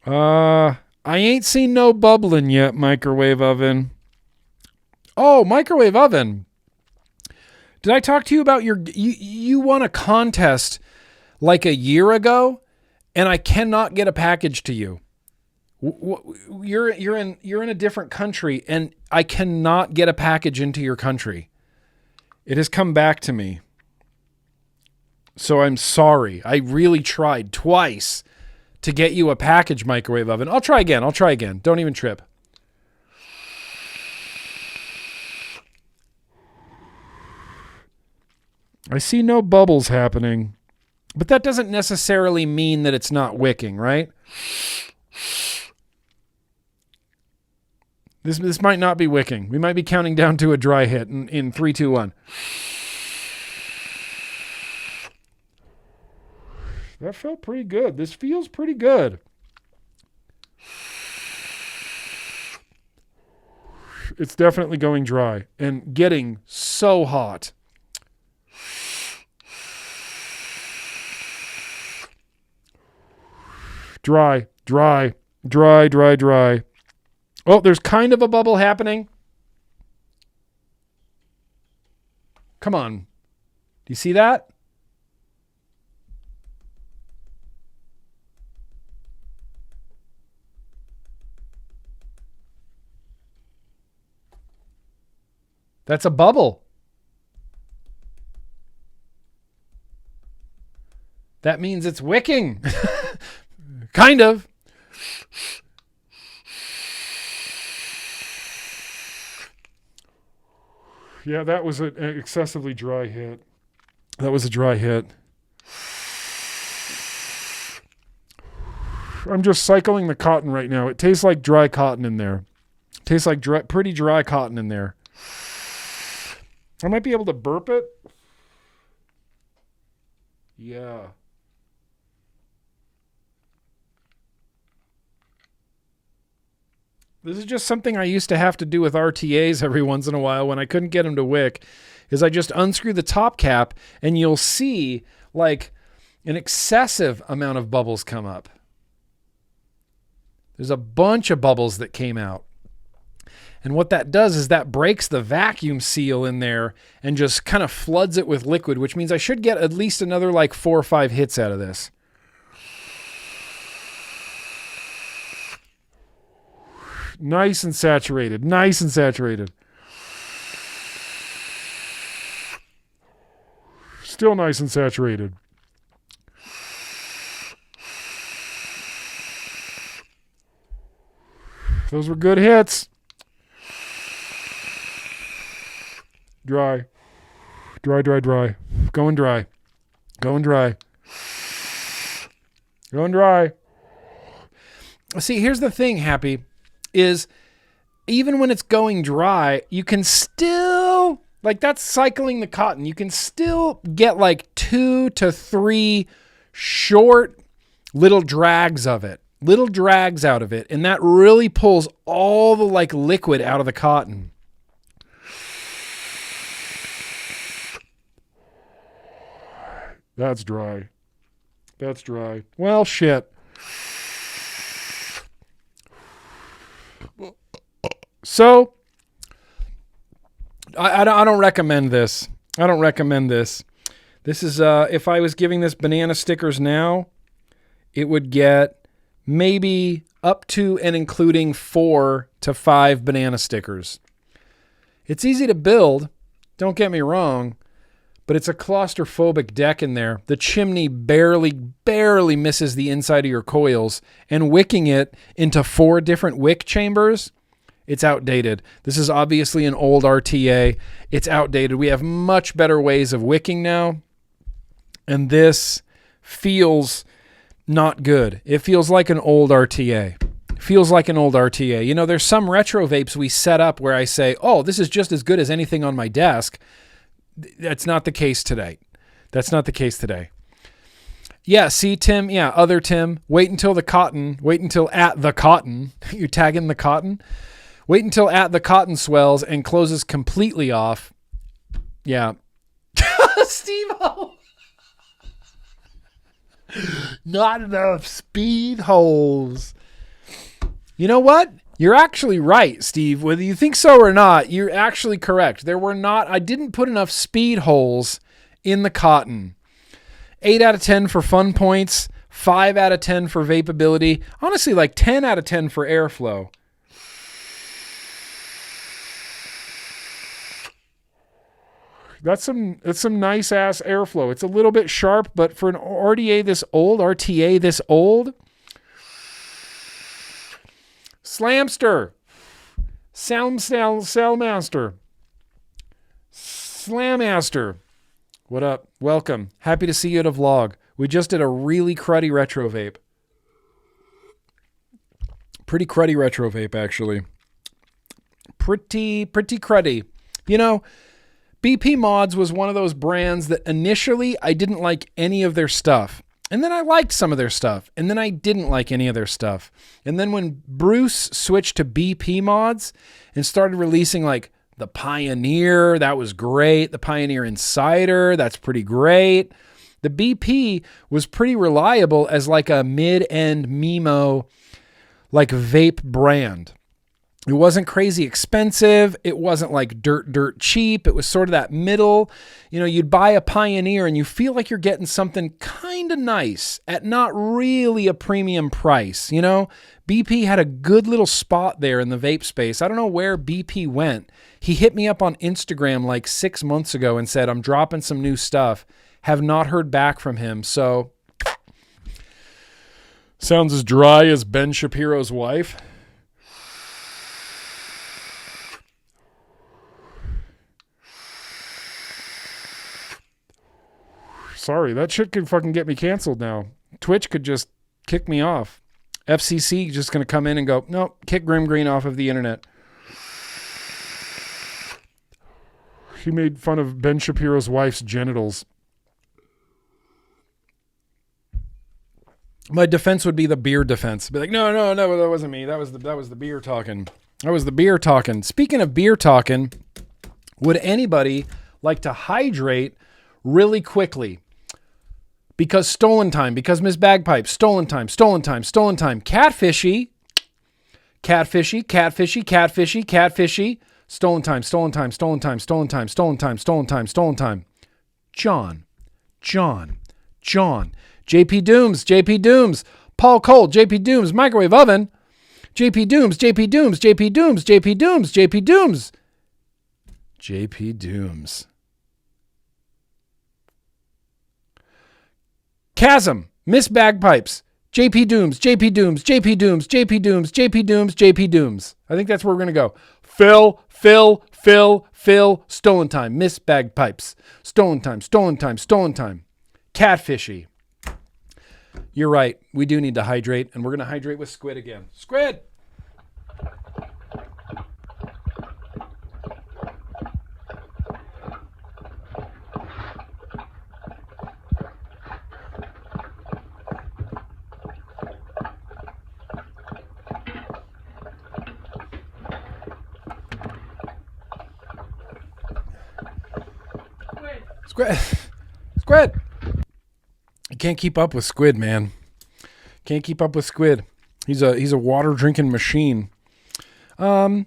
I ain't seen no bubbling yet, microwave oven. Oh, microwave oven. Did I talk to you about you won a contest like a year ago and I cannot get a package to you. You're in a different country and I cannot get a package into your country. It has come back to me. So I'm sorry. I really tried twice to get you a package, microwave oven. I'll try again. Don't even trip. I see no bubbles happening, but that doesn't necessarily mean that it's not wicking, right? This might not be wicking. We might be counting down to a dry hit in 3, 2, 1. That felt pretty good. This feels pretty good. It's definitely going dry and getting so hot. Dry. Oh, there's kind of a bubble happening. Come on. Do you see that? That's a bubble. That means it's wicking. Kind of. Yeah, that was an excessively dry hit. That was a dry hit. I'm just cycling the cotton right now. It tastes like dry cotton in there. It tastes like pretty dry cotton in there. I might be able to burp it. Yeah. This is just something I used to have to do with RTAs every once in a while when I couldn't get them to wick, is I just unscrew the top cap and you'll see like an excessive amount of bubbles come up. There's a bunch of bubbles that came out. And what that does is that breaks the vacuum seal in there and just kind of floods it with liquid, which means I should get at least another like 4 or 5 hits out of this. Nice and saturated. Nice and saturated. Still nice and saturated. Those were good hits. Dry. Dry, dry, dry. Going dry. Going dry. Going dry. See, here's the thing, Happy, is even when it's going dry, you can still, like that's cycling the cotton, you can still get like 2 to 3 short little drags of it. Little drags out of it, and that really pulls all the like liquid out of the cotton. That's dry. That's dry. Well, shit. So, I don't recommend this. I don't recommend this. This is, if I was giving this banana stickers now, it would get maybe up to and including 4 to 5 banana stickers. It's easy to build, don't get me wrong, but it's a claustrophobic deck in there. The chimney barely misses the inside of your coils, and wicking it into 4 different wick chambers, it's outdated. This is obviously an old RTA. It's outdated. We have much better ways of wicking now, and this feels not good. It feels like an old RTA. Feels like an old RTA. You know, there's some retro vapes we set up where I say, oh, this is just as good as anything on my desk. That's not the case today. That's not the case today. Yeah, see, Tim? Yeah, other Tim. Wait until at the cotton. You're tagging the cotton? Wait until at the cotton swells and closes completely off. Yeah. Steve-O. Not enough speed holes. You know what? You're actually right, Steve. Whether you think so or not, you're actually correct. I didn't put enough speed holes in the cotton. 8 out of 10 for fun points, 5 out of 10 for vapeability. Honestly, like 10 out of 10 for airflow. That's some nice ass airflow. It's a little bit sharp, but for an RTA this old, Slamster, Salmaster, Slammaster. What up? Welcome. Happy to see you at a vlog. We just did a really cruddy retro vape. Pretty cruddy retro vape, actually. Pretty cruddy. You know, BP Mods was one of those brands that initially I didn't like any of their stuff. And then I liked some of their stuff. And then I didn't like any of their stuff. And then when Bruce switched to BP Mods and started releasing like the Pioneer, that was great. The Pioneer Insider, that's pretty great. The BP was pretty reliable as like a mid-end Mimo, like vape brand. It wasn't crazy expensive. It wasn't like dirt cheap. It was sort of that middle. You know, you'd buy a Pioneer and you feel like you're getting something kind of nice at not really a premium price. You know, BP had a good little spot there in the vape space. I don't know where BP went. He hit me up on Instagram like 6 months ago and said, I'm dropping some new stuff. Have not heard back from him. So Sounds as dry as Ben Shapiro's wife. Sorry, that shit could fucking get me canceled now. Twitch could just kick me off. FCC just going to come in and go, no, kick GrimmGreen off of the internet. He made fun of Ben Shapiro's wife's genitals. My defense would be the beer defense. Be like, no, that wasn't me. That was the beer talking. That was the beer talking. Speaking of beer talking, would anybody like to hydrate really quickly? Because stolen time, because Miss Bagpipe, stolen time. Catfishy. Stolen time. John. JP Dooms. Paul Cole, JP Dooms, microwave oven. JP Dooms. Chasm, Miss Bagpipes, JP Dooms. I think that's where we're going to go. Phil, stolen time, Miss Bagpipes, stolen time. Catfishy. You're right. We do need to hydrate, and we're going to hydrate with Squid again. Squid! Squid! I can't keep up with Squid, man. Can't keep up with Squid. He's a water drinking machine. Oh,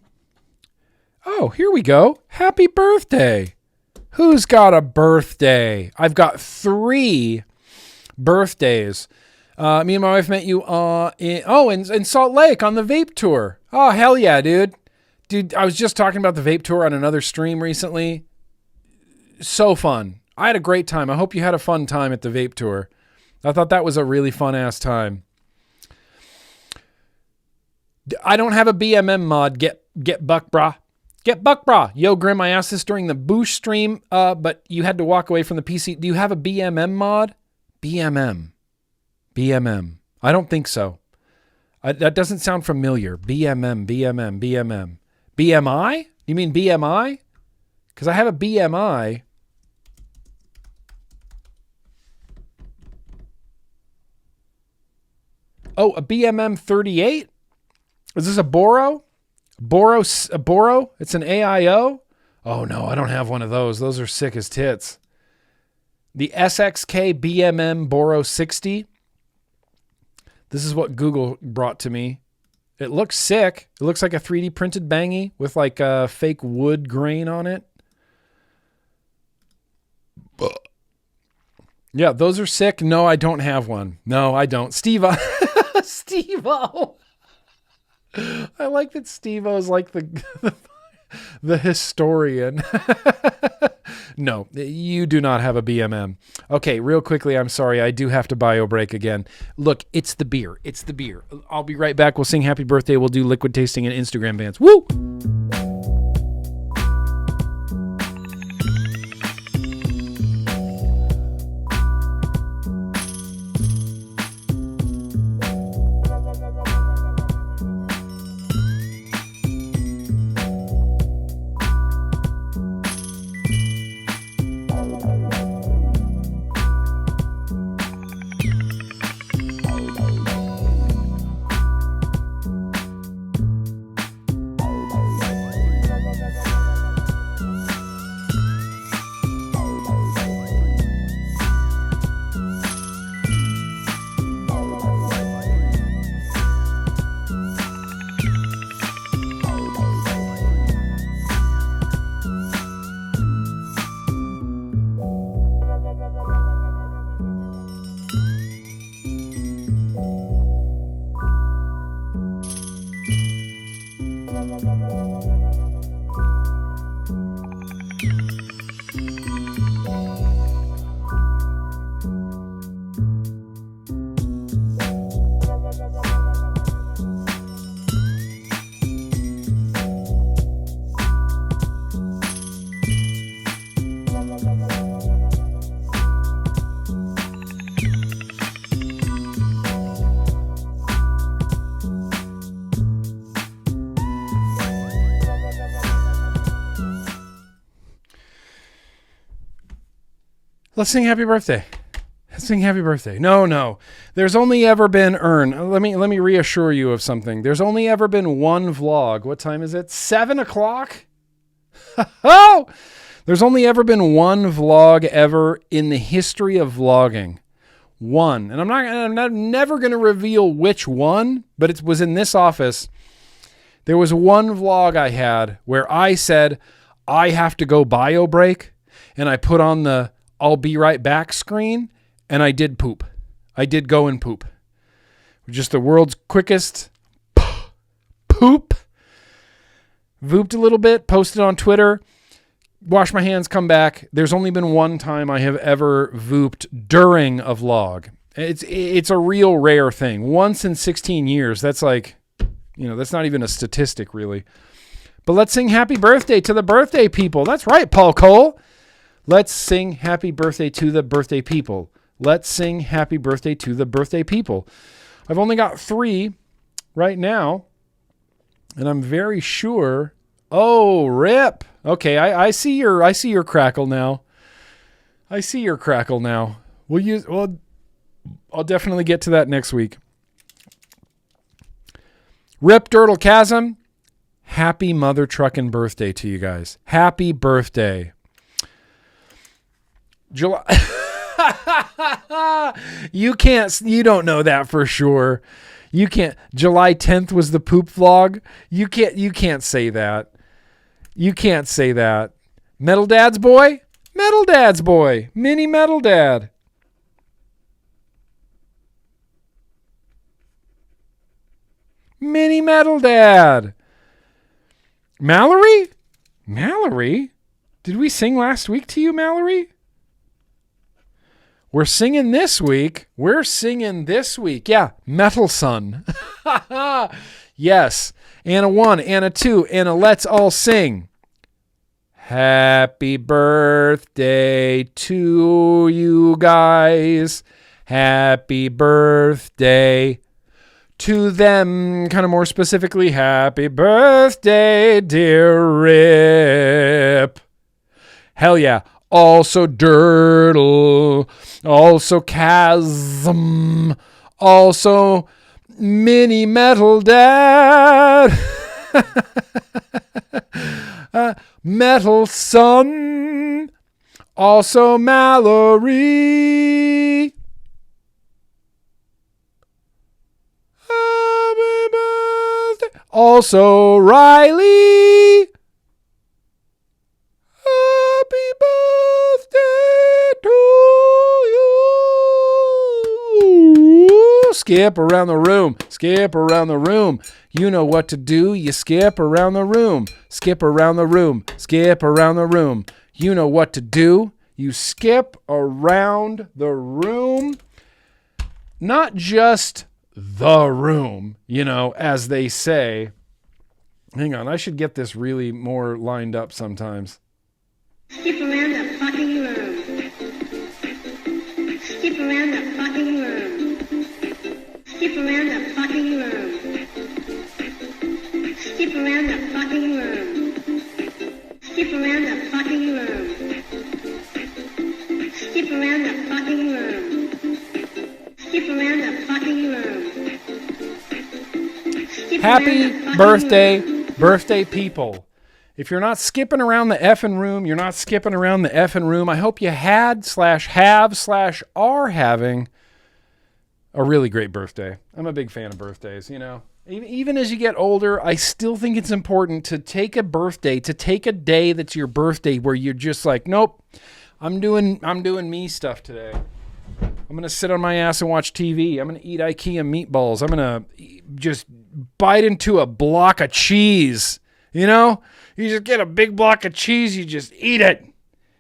here we go. Happy birthday. Who's got a birthday? I've got 3 birthdays. Me and my wife met you in Salt Lake on the vape tour. Oh, hell yeah, dude. Dude, I was just talking about the vape tour on another stream recently. So fun. I had a great time. I hope you had a fun time at the vape tour. I thought that was a really fun ass time. I don't have a BMM mod. Get buck brah. Get buck brah. Yo, Grim, I asked this during the Boosh stream, but you had to walk away from the PC. Do you have a BMM mod? BMM. I don't think so. That doesn't sound familiar. BMI? You mean BMI? Because I have a BMI. Oh, a BMM 38? Is this a Boro? Boro? It's an AIO? Oh no, I don't have one of those. Those are sick as tits. The SXK BMM Boro 60. This is what Google brought to me. It looks sick. It looks like a 3D printed bangy with like a fake wood grain on it. Yeah, those are sick. No, I don't have one. No, I don't. Steve-O. Steve-O. I like that Steve-O's like the historian. No, you do not have a BMM. Okay, real quickly, I'm sorry. I do have to bio break again. Look, it's the beer. I'll be right back. We'll sing happy birthday. We'll do liquid tasting and Instagram bans. Woo! Let's sing happy birthday. Let's sing happy birthday. No. There's only ever been let me reassure you of something. There's only ever been one vlog. What time is it? 7 o'clock? Oh! There's only ever been one vlog ever in the history of vlogging. One. And I'm never going to reveal which one, but it was in this office. There was one vlog I had where I said, I have to go bio break, and I put on the I'll be right back screen, and I did poop. I did go and poop. Just the world's quickest poop. Vooped a little bit, posted on Twitter, wash my hands, come back. There's only been one time I have ever vooped during a vlog. It's a real rare thing. Once in 16 years. That's like, that's not even a statistic really. But let's sing happy birthday to the birthday people. That's right, Paul Cole. Let's sing happy birthday to the birthday people. Let's sing happy birthday to the birthday people. I've only got 3 right now, and I'm very sure. Oh, rip. Okay, I see your crackle now. I see your crackle now. I'll definitely get to that next week. Rip Dirtlecasm. Happy mother truckin' birthday to you guys. Happy birthday. July. You don't know that for sure. You can't. July 10th was the poop vlog. You can't say that. You can't say that. Metal Dad's boy? Metal Dad's boy. Mini Metal Dad. Mini Metal Dad. Mallory? Mallory? Did we sing last week to you, Mallory? We're singing this week. Yeah, Metal Son. Yes. Anna 1, Anna 2, Anna, let's all sing. Happy birthday to you guys. Happy birthday to them. Kind of more specifically, happy birthday, dear Rip. Hell yeah. Also Dirtle, also Chasm, also Mini Metal Dad, Metal Son, also Mallory. Happy birthday. Also Riley. Happy birthday to you. Skip around the room. Skip around the room. You know what to do. You skip around the room. Skip around the room. Skip around the room. You know what to do. You skip around the room. Not just the room, as they say. Hang on, I should get this really more lined up sometimes. Skip around the fucking room. Skip around the fucking room. Skip around the fucking room. Skip around the fucking room. Skip around the fucking room. Skip around the fucking room. Skip around the fucking room. Happy birthday, people. If you're not skipping around the effing room, you're not skipping around the effing room. I hope you had/have/are having a really great birthday. I'm a big fan of birthdays, Even as you get older, I still think it's important to take a day that's your birthday where you're just like, nope, I'm doing me stuff today. I'm going to sit on my ass and watch TV. I'm going to eat IKEA meatballs. I'm going to just bite into a block of cheese. You just get a big block of cheese. You just eat it.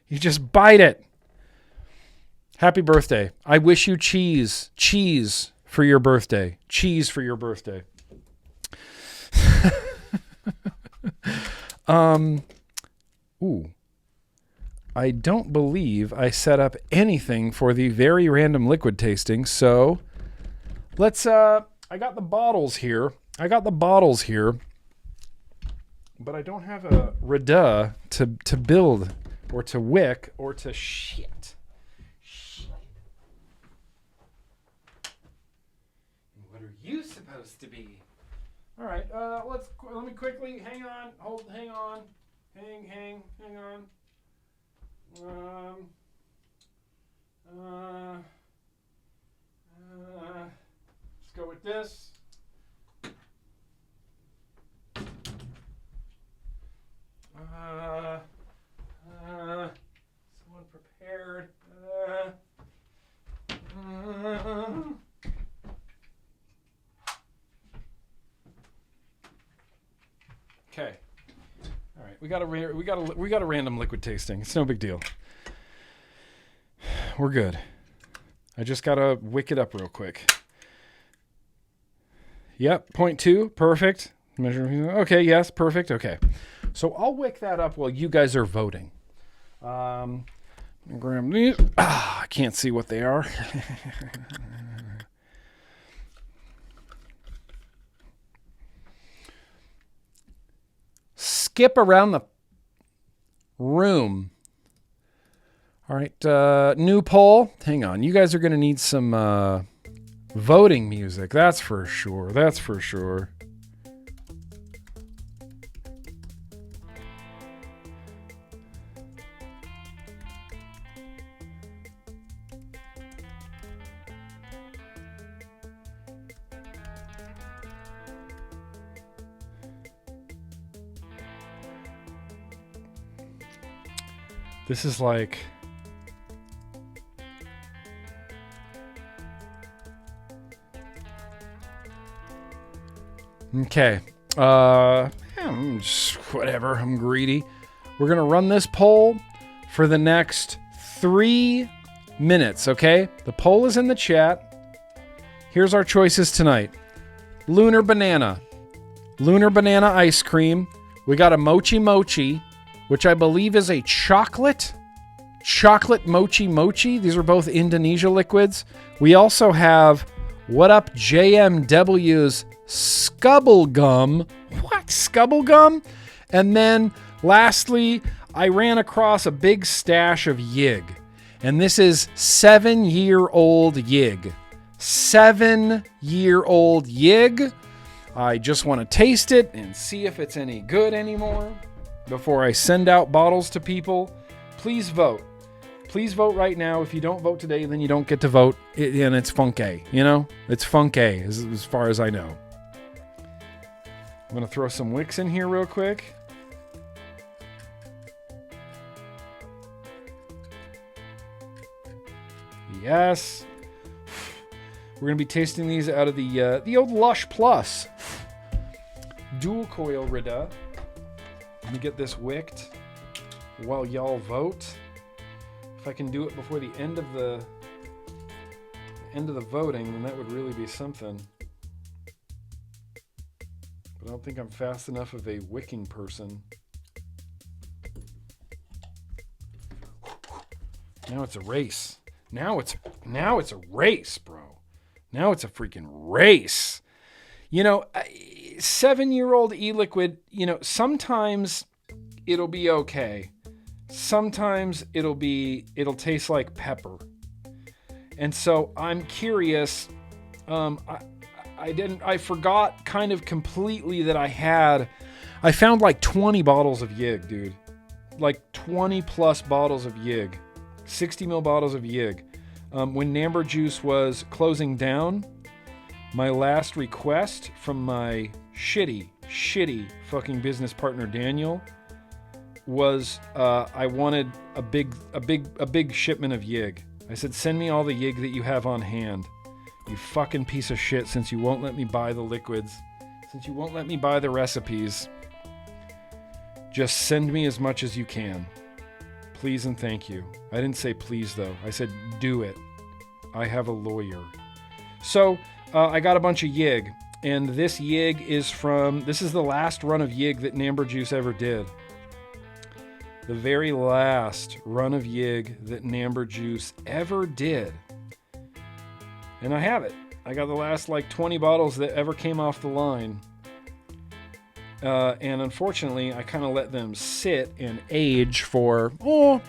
You just bite it. Happy birthday. I wish you cheese. Cheese for your birthday. Cheese for your birthday. Ooh. I don't believe I set up anything for the very random liquid tasting, so let's, I got the bottles here, but I don't have a Reda to build, or to wick, or to shit. All right. Let me quickly hang on. Hang on. Hang on. Let's go with this. Someone prepared. Okay. All right. We got a random liquid tasting. It's no big deal. We're good. I just gotta wick it up real quick. Yep. 0.2. Perfect. Measure. Okay. Yes. Perfect. Okay. So I'll wick that up while you guys are voting. Grab these. I can't see what they are. Skip around the room. All right, new poll. Hang on. You guys are going to need some voting music. That's for sure. That's for sure. This is like... Okay. Whatever. I'm greedy. We're going to run this poll for the next 3 minutes, okay? The poll is in the chat. Here's our choices tonight. Lunar banana ice cream. We got a mochi, which I believe is a chocolate mochi. These are both Indonesia liquids. We also have What Up JMW's Scubble Gum. What? Scubble Gum? And then lastly, I ran across a big stash of Yig. And this is 7-year-old Yig. 7-year-old Yig. I just want to taste it and see if it's any good anymore before I send out bottles to people. Please vote. Please vote right now. If you don't vote today, then you don't get to vote. And it's funky, you know? It's funky as far as I know. I'm going to throw some wicks in here real quick. Yes. We're going to be tasting these out of the old Lush Plus. Dual coil Rida. Let me get this wicked while y'all vote. If I can do it before the end of the voting, then that would really be something. But I don't think I'm fast enough of a wicking person. Now it's a race. Now it's a race, bro. Now it's a freaking race. You know, 7-year-old e-liquid, you know, sometimes it'll be okay. Sometimes it'll taste like pepper. And so I'm curious. I forgot kind of completely that I found like 20 bottles of Yig, dude. Like 20 plus bottles of Yig. 60 ml bottles of Yig. When Namber Juice was closing down, my last request from my shitty fucking business partner Daniel was I wanted a big shipment of Yig. I said, send me all the Yig that you have on hand. You fucking piece of shit, since you won't let me buy the liquids, since you won't let me buy the recipes, just send me as much as you can. Please and thank you. I didn't say please though. I said do it. I have a lawyer. So I got a bunch of Yig, and this Yig this is the last run of Yig that Namber Juice ever did. The very last run of Yig that Namber Juice ever did. And I have it. I got the last like 20 bottles that ever came off the line. And unfortunately, I kind of let them sit and age for,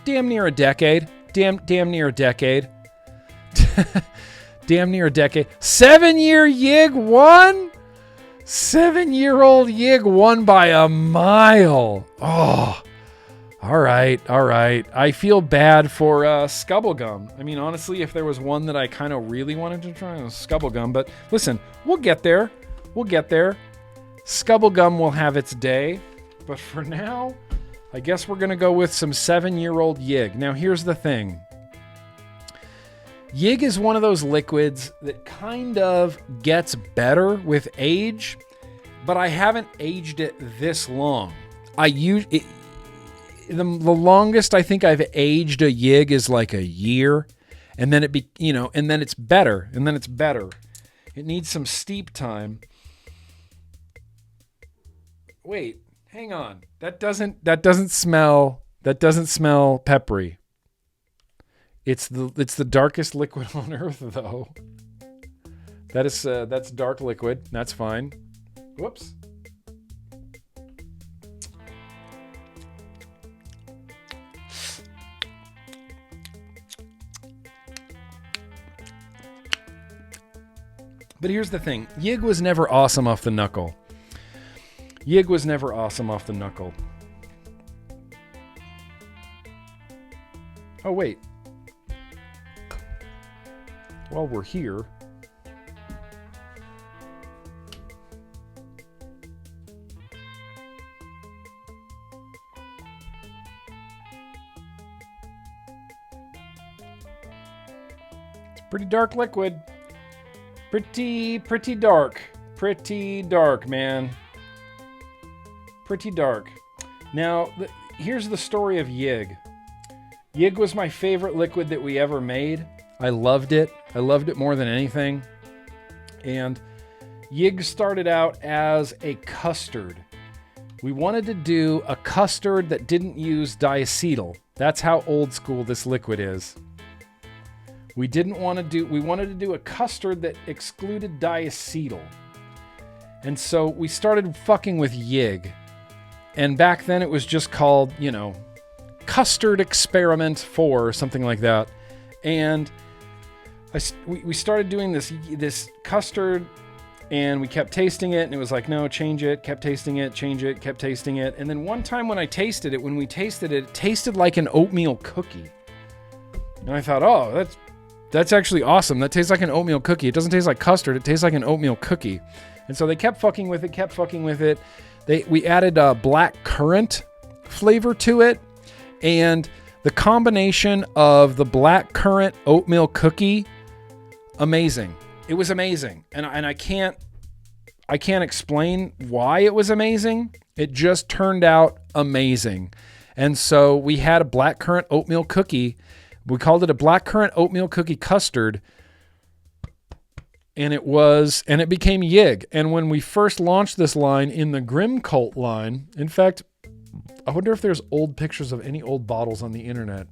damn near a decade. Damn near a decade. Damn near a decade. 7-year Yig 1? 7-year-old Yig won by a mile. Oh, all right. I feel bad for Scubblegum. I mean, honestly, if there was one that I kind of really wanted to try, it was Scubblegum. But listen, we'll get there. Scubblegum will have its day. But for now, I guess we're going to go with some 7-year-old Yig. Now, here's the thing. Yig is one of those liquids that kind of gets better with age, but I haven't aged it this long. The longest I think I've aged a Yig is like a year, and then and then it's better, It needs some steep time. Wait, hang on. That doesn't smell peppery. It's the darkest liquid on earth, though. That's dark liquid. That's fine. Whoops. But here's the thing. Yig was never awesome off the knuckle. Oh, wait. While we're here, it's pretty dark liquid. Pretty dark. Pretty dark, man. Pretty dark. Now, here's the story of Yig. Yig was my favorite liquid that we ever made. I loved it. I loved it more than anything. And Yig started out as a custard. We wanted to do a custard that didn't use diacetyl. That's how old school this liquid is. We wanted to do a custard that excluded diacetyl. And so we started fucking with Yig. And back then it was just called, Custard Experiment 4 or something like that. And we started doing this custard, and we kept tasting it, and it was like, no, change it, kept tasting it, change it, kept tasting it. And then one time when we tasted it, it tasted like an oatmeal cookie. And I thought, oh, that's actually awesome. That tastes like an oatmeal cookie. It doesn't taste like custard. It tastes like an oatmeal cookie. And so they kept fucking with it. We added a black currant flavor to it. And the combination of the black currant oatmeal cookie, amazing. It was amazing. And I can't explain why it was amazing. It just turned out amazing. And so we had a black currant oatmeal cookie. We called it a black currant oatmeal cookie custard. And it became Yig. And when we first launched this line in the Grimm Cult line, in fact, I wonder if there's old pictures of any old bottles on the internet.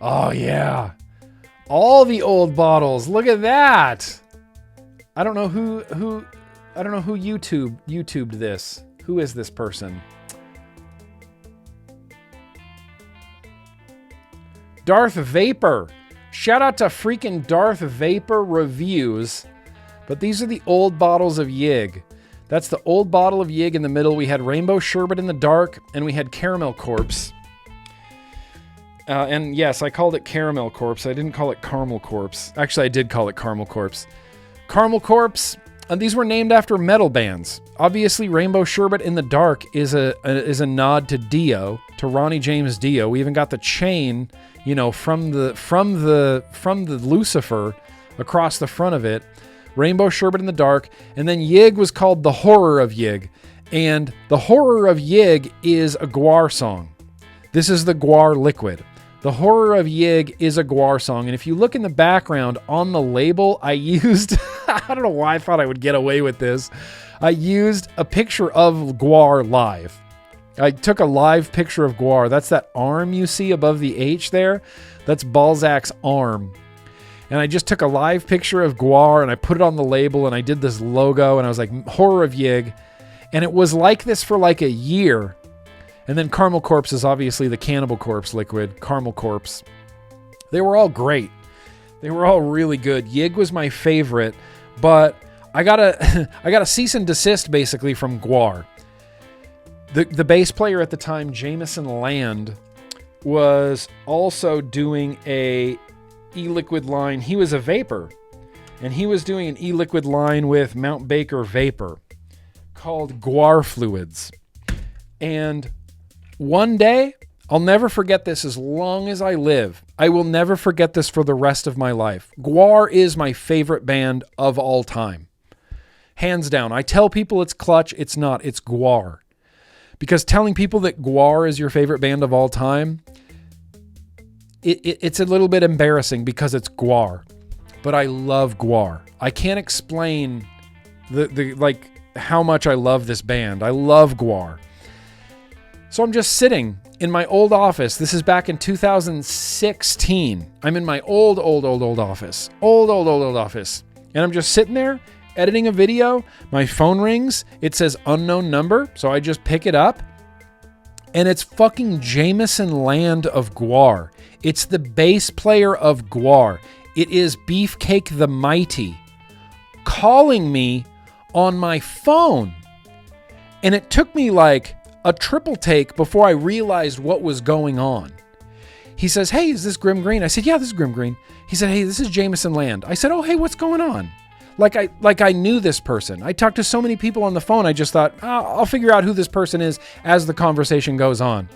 Oh yeah. All the old bottles. Look at that. I don't know who YouTubed this. Who is this person? Darth Vapor. Shout out to freaking Darth Vapor Reviews. But these are the old bottles of Yig. That's the old bottle of Yig in the middle. We had Rainbow Sherbet in the dark, and we had Caramel Corpse. And yes, I called it Caramel Corpse. I didn't call it Caramel Corpse. Actually, I did call it Caramel Corpse. Caramel Corpse, and these were named after metal bands. Obviously, Rainbow Sherbet in the dark is a nod to Dio, to Ronnie James Dio. We even got the chain, from the Lucifer across the front of it. Rainbow Sherbet in the dark, and then Yig was called The Horror of Yig, and The Horror of Yig is a Gwar song. This is the Gwar liquid. The Horror of Yig is a Gwar song, and if you look in the background on the label, I used, I don't know why I thought I would get away with this, I used a picture of Gwar live. I took a live picture of Gwar. That's that arm you see above the H there. That's Balzac's arm. And I just took a live picture of Gwar, and I put it on the label, and I did this logo, and I was like, Horror of Yig. And it was like this for like a year. And then Caramel Corpse is obviously the Cannibal Corpse liquid. Caramel Corpse. They were all great. They were all really good. Yig was my favorite, but I got a cease and desist basically from Guar. The bass player at the time, Jameson Land, was also doing a e-liquid line. He was a vapor, and he was doing an e-liquid line with Mount Baker Vapor called Guar Fluids. And one day, I'll never forget this as long as I live. I will never forget this for the rest of my life. Guar is my favorite band of all time. Hands down. I tell people it's Clutch. It's not. It's Guar. Because telling people that Guar is your favorite band of all time, it's a little bit embarrassing because it's Guar. But I love Guar. I can't explain the how much I love this band. I love Guar. So I'm just sitting in my old office. This is back in 2016. I'm in my old office. Old office. And I'm just sitting there editing a video. My phone rings. It says unknown number. So I just pick it up. And it's fucking Jameson Land of Guar. It's the bass player of Guar. It is Beefcake the Mighty calling me on my phone. And it took me like a triple take before I realized what was going on. He says, "Hey, is this GrimmGreen?" I said, "Yeah, this is GrimmGreen." He said, "Hey, this is Jameson Land." I said, "Oh, hey, what's going on?" Like I knew this person. I talked to so many people on the phone. I just thought, I'll figure out who this person is as the conversation goes on.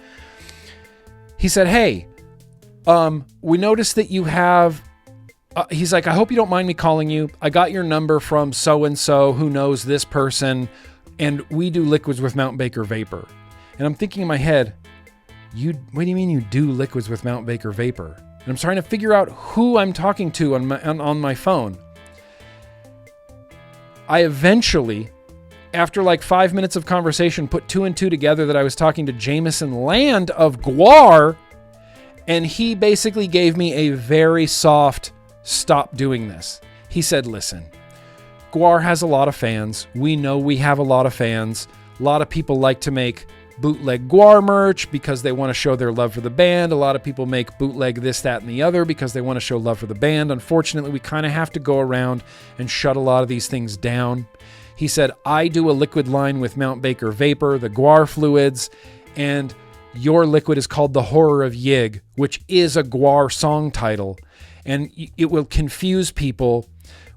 He said, "Hey, we noticed that you have," he's like, "I hope you don't mind me calling you. I got your number from so-and-so who knows this person, and we do liquids with Mount Baker Vapor." And I'm thinking in my head, what do you mean you do liquids with Mount Baker Vapor? And I'm trying to figure out who I'm talking to on my phone. I eventually, after like 5 minutes of conversation, put two and two together that I was talking to Jameson Land of Guar, and he basically gave me a very soft stop doing this. He said, "Listen, Guar has a lot of fans. We know we have a lot of fans. A lot of people like to make bootleg Guar merch because they want to show their love for the band. A lot of people make bootleg this, that, and the other because they want to show love for the band. Unfortunately, we kind of have to go around and shut a lot of these things down." He said, "I do a liquid line with Mount Baker Vapor, the Guar Fluids, and your liquid is called The Horror of Yig, which is a Guar song title, and it will confuse people.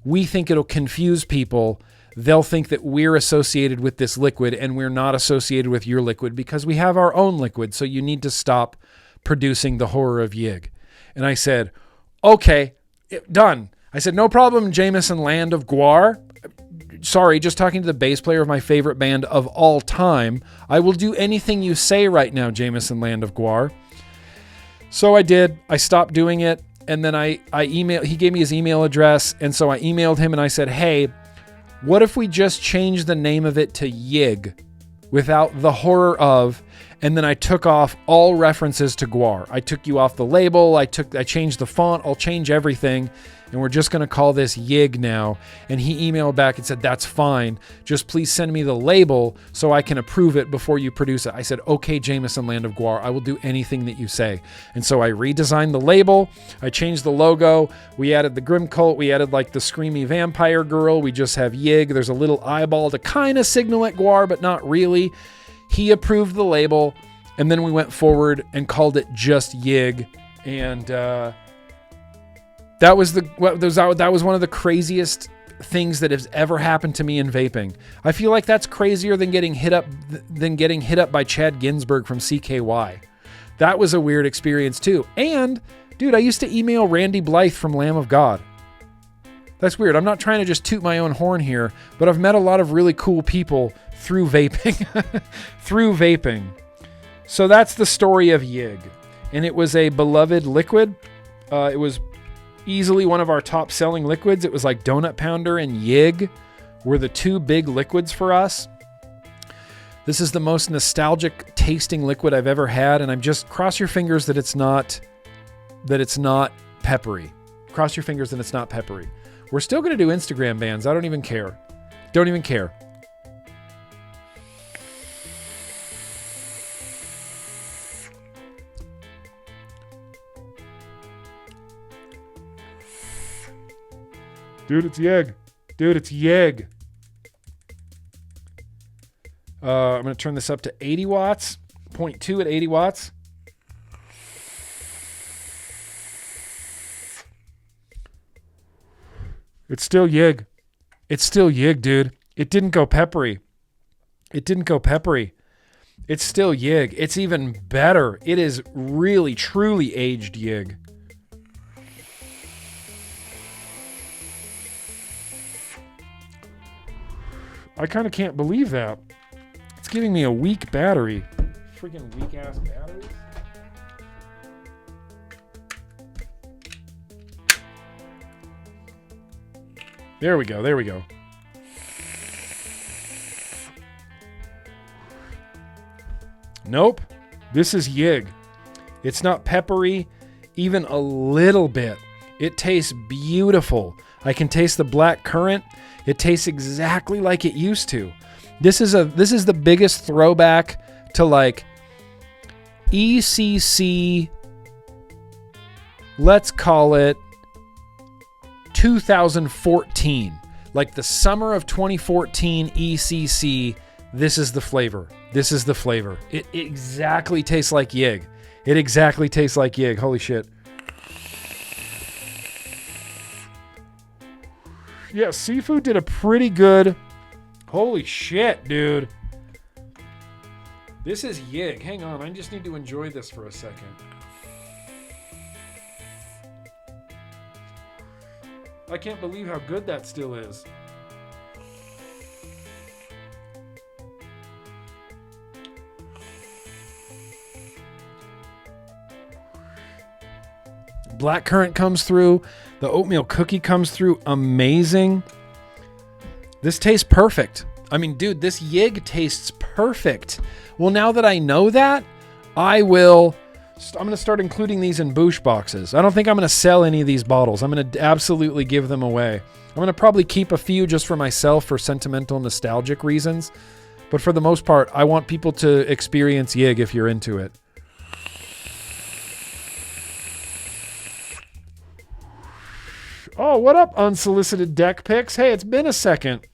We think it'll confuse people. They'll think that we're associated with this liquid and we're not associated with your liquid because we have our own liquid. So you need to stop producing The Horror of Yig." And I said, "Okay, done." I said, "No problem, Jameson Land of Guar. Sorry, just talking to the bass player of my favorite band of all time. I will do anything you say right now, Jameson Land of Guar." So I did. I stopped doing it. And then I emailed, he gave me his email address. And so I emailed him and I said, "Hey, what if we just change the name of it to Yig without the horror of," and then I took off all references to Guar. I took you off the label. I changed the font. I'll change everything. And we're just going to call this Yig now. And he emailed back and said, "That's fine. Just please send me the label so I can approve it before you produce it." I said, "Okay, Jameson Land of Guar, I will do anything that you say." And so I redesigned the label. I changed the logo. We added the Grim Cult. We added like the screamy vampire girl. We just have Yig. There's a little eyeball to kind of signal at Guar, but not really. He approved the label. And then we went forward and called it just Yig. And, that was one of the craziest things that has ever happened to me in vaping. I feel like that's crazier than getting hit up by Chad Ginsburg from CKY. That was a weird experience too. And dude, I used to email Randy Blythe from Lamb of God. That's weird. I'm not trying to just toot my own horn here, but I've met a lot of really cool people through vaping. So that's the story of Yig. And it was a beloved liquid. It was easily one of our top selling liquids. It was like Donut Pounder and Yig were the two big liquids for us. This is the most nostalgic tasting liquid I've ever had. And I'm just cross your fingers that it's not peppery. Cross your fingers that it's not peppery. We're still going to do Instagram bans. I don't even care. Don't even care. Dude, it's yeg. Dude, it's yeg. I'm going to turn this up to 80 watts. 0.2 at 80 watts. It's still yig. It's still yig, dude. It didn't go peppery. It didn't go peppery. It's still yig. It's even better. It is really, truly aged yig. I kind of can't believe that. It's giving me a weak battery. Freaking weak ass batteries. There we go. There we go. Nope. This is yig. It's not peppery even a little bit. It tastes beautiful. I can taste the black currant. It tastes exactly like it used to. This is the biggest throwback to like ECC, let's call it 2014. Like the summer of 2014 ECC, this is the flavor. This is the flavor. It exactly tastes like yig. It exactly tastes like yig. Holy shit. Yeah, Seafood did a pretty good... Holy shit, dude. This is yig. Hang on, I just need to enjoy this for a second. I can't believe how good that still is. Blackcurrant comes through. The oatmeal cookie comes through amazing. This tastes perfect. I mean, dude, this yig tastes perfect. Well, now that I know that, I'm going to start including these in boosh boxes. I don't think I'm going to sell any of these bottles. I'm going to absolutely give them away. I'm going to probably keep a few just for myself for sentimental, nostalgic reasons. But for the most part, I want people to experience yig if you're into it. Oh, what up, unsolicited deck picks? Hey, it's been a second.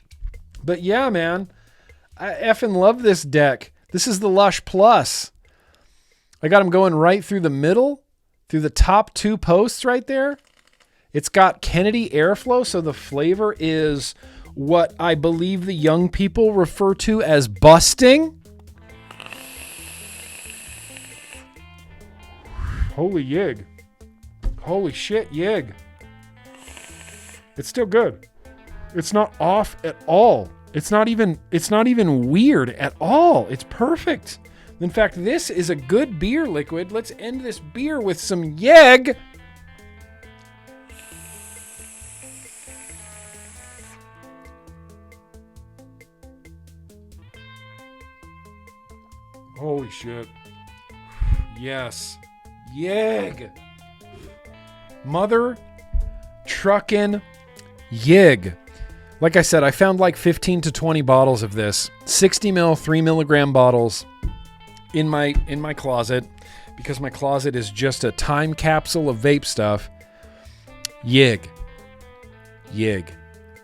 But yeah, man, I effing love this deck. This is the Lush Plus. I got them going right through the middle, through the top two posts right there. It's got Kennedy airflow, so the flavor is what I believe the young people refer to as busting. Holy yig. Holy shit, yig. It's still good. It's not off at all. It's not even weird at all. It's perfect. In fact, this is a good beer liquid. Let's end this beer with some yeg. Holy shit. Yes. Yeg. Mother truckin' yig. Like I said, I found like 15 to 20 bottles of this. 60 ml, 3 milligram bottles in my closet because my closet is just a time capsule of vape stuff. Yig. Yig.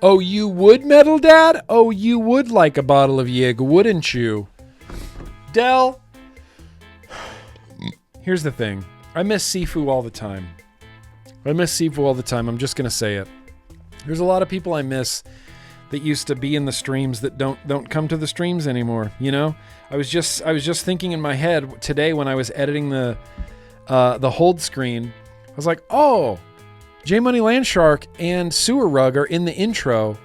Oh, you would, Metal Dad? Oh, you would like a bottle of yig, wouldn't you? Del, here's the thing. I miss Sifu all the time. I'm just going to say it. There's a lot of people I miss that used to be in the streams that don't come to the streams anymore, you know? I was just thinking in my head today when I was editing the hold screen. I was like, "Oh, J Money Landshark and Sewer Rug are in the intro,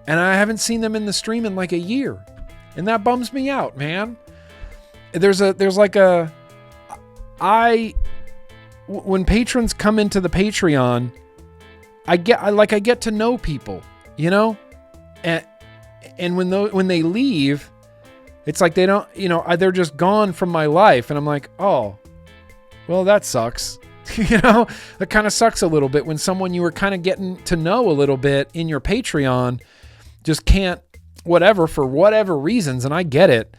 and I haven't seen them in the stream in like a year." And that bums me out, man. When patrons come into the Patreon, I get to know people, you know? And when they leave, it's like they don't, you know, they're just gone from my life. And I'm like, oh, well, that sucks. You know, that kind of sucks a little bit when someone you were kind of getting to know a little bit in your Patreon just can't, for whatever reasons. And I get it.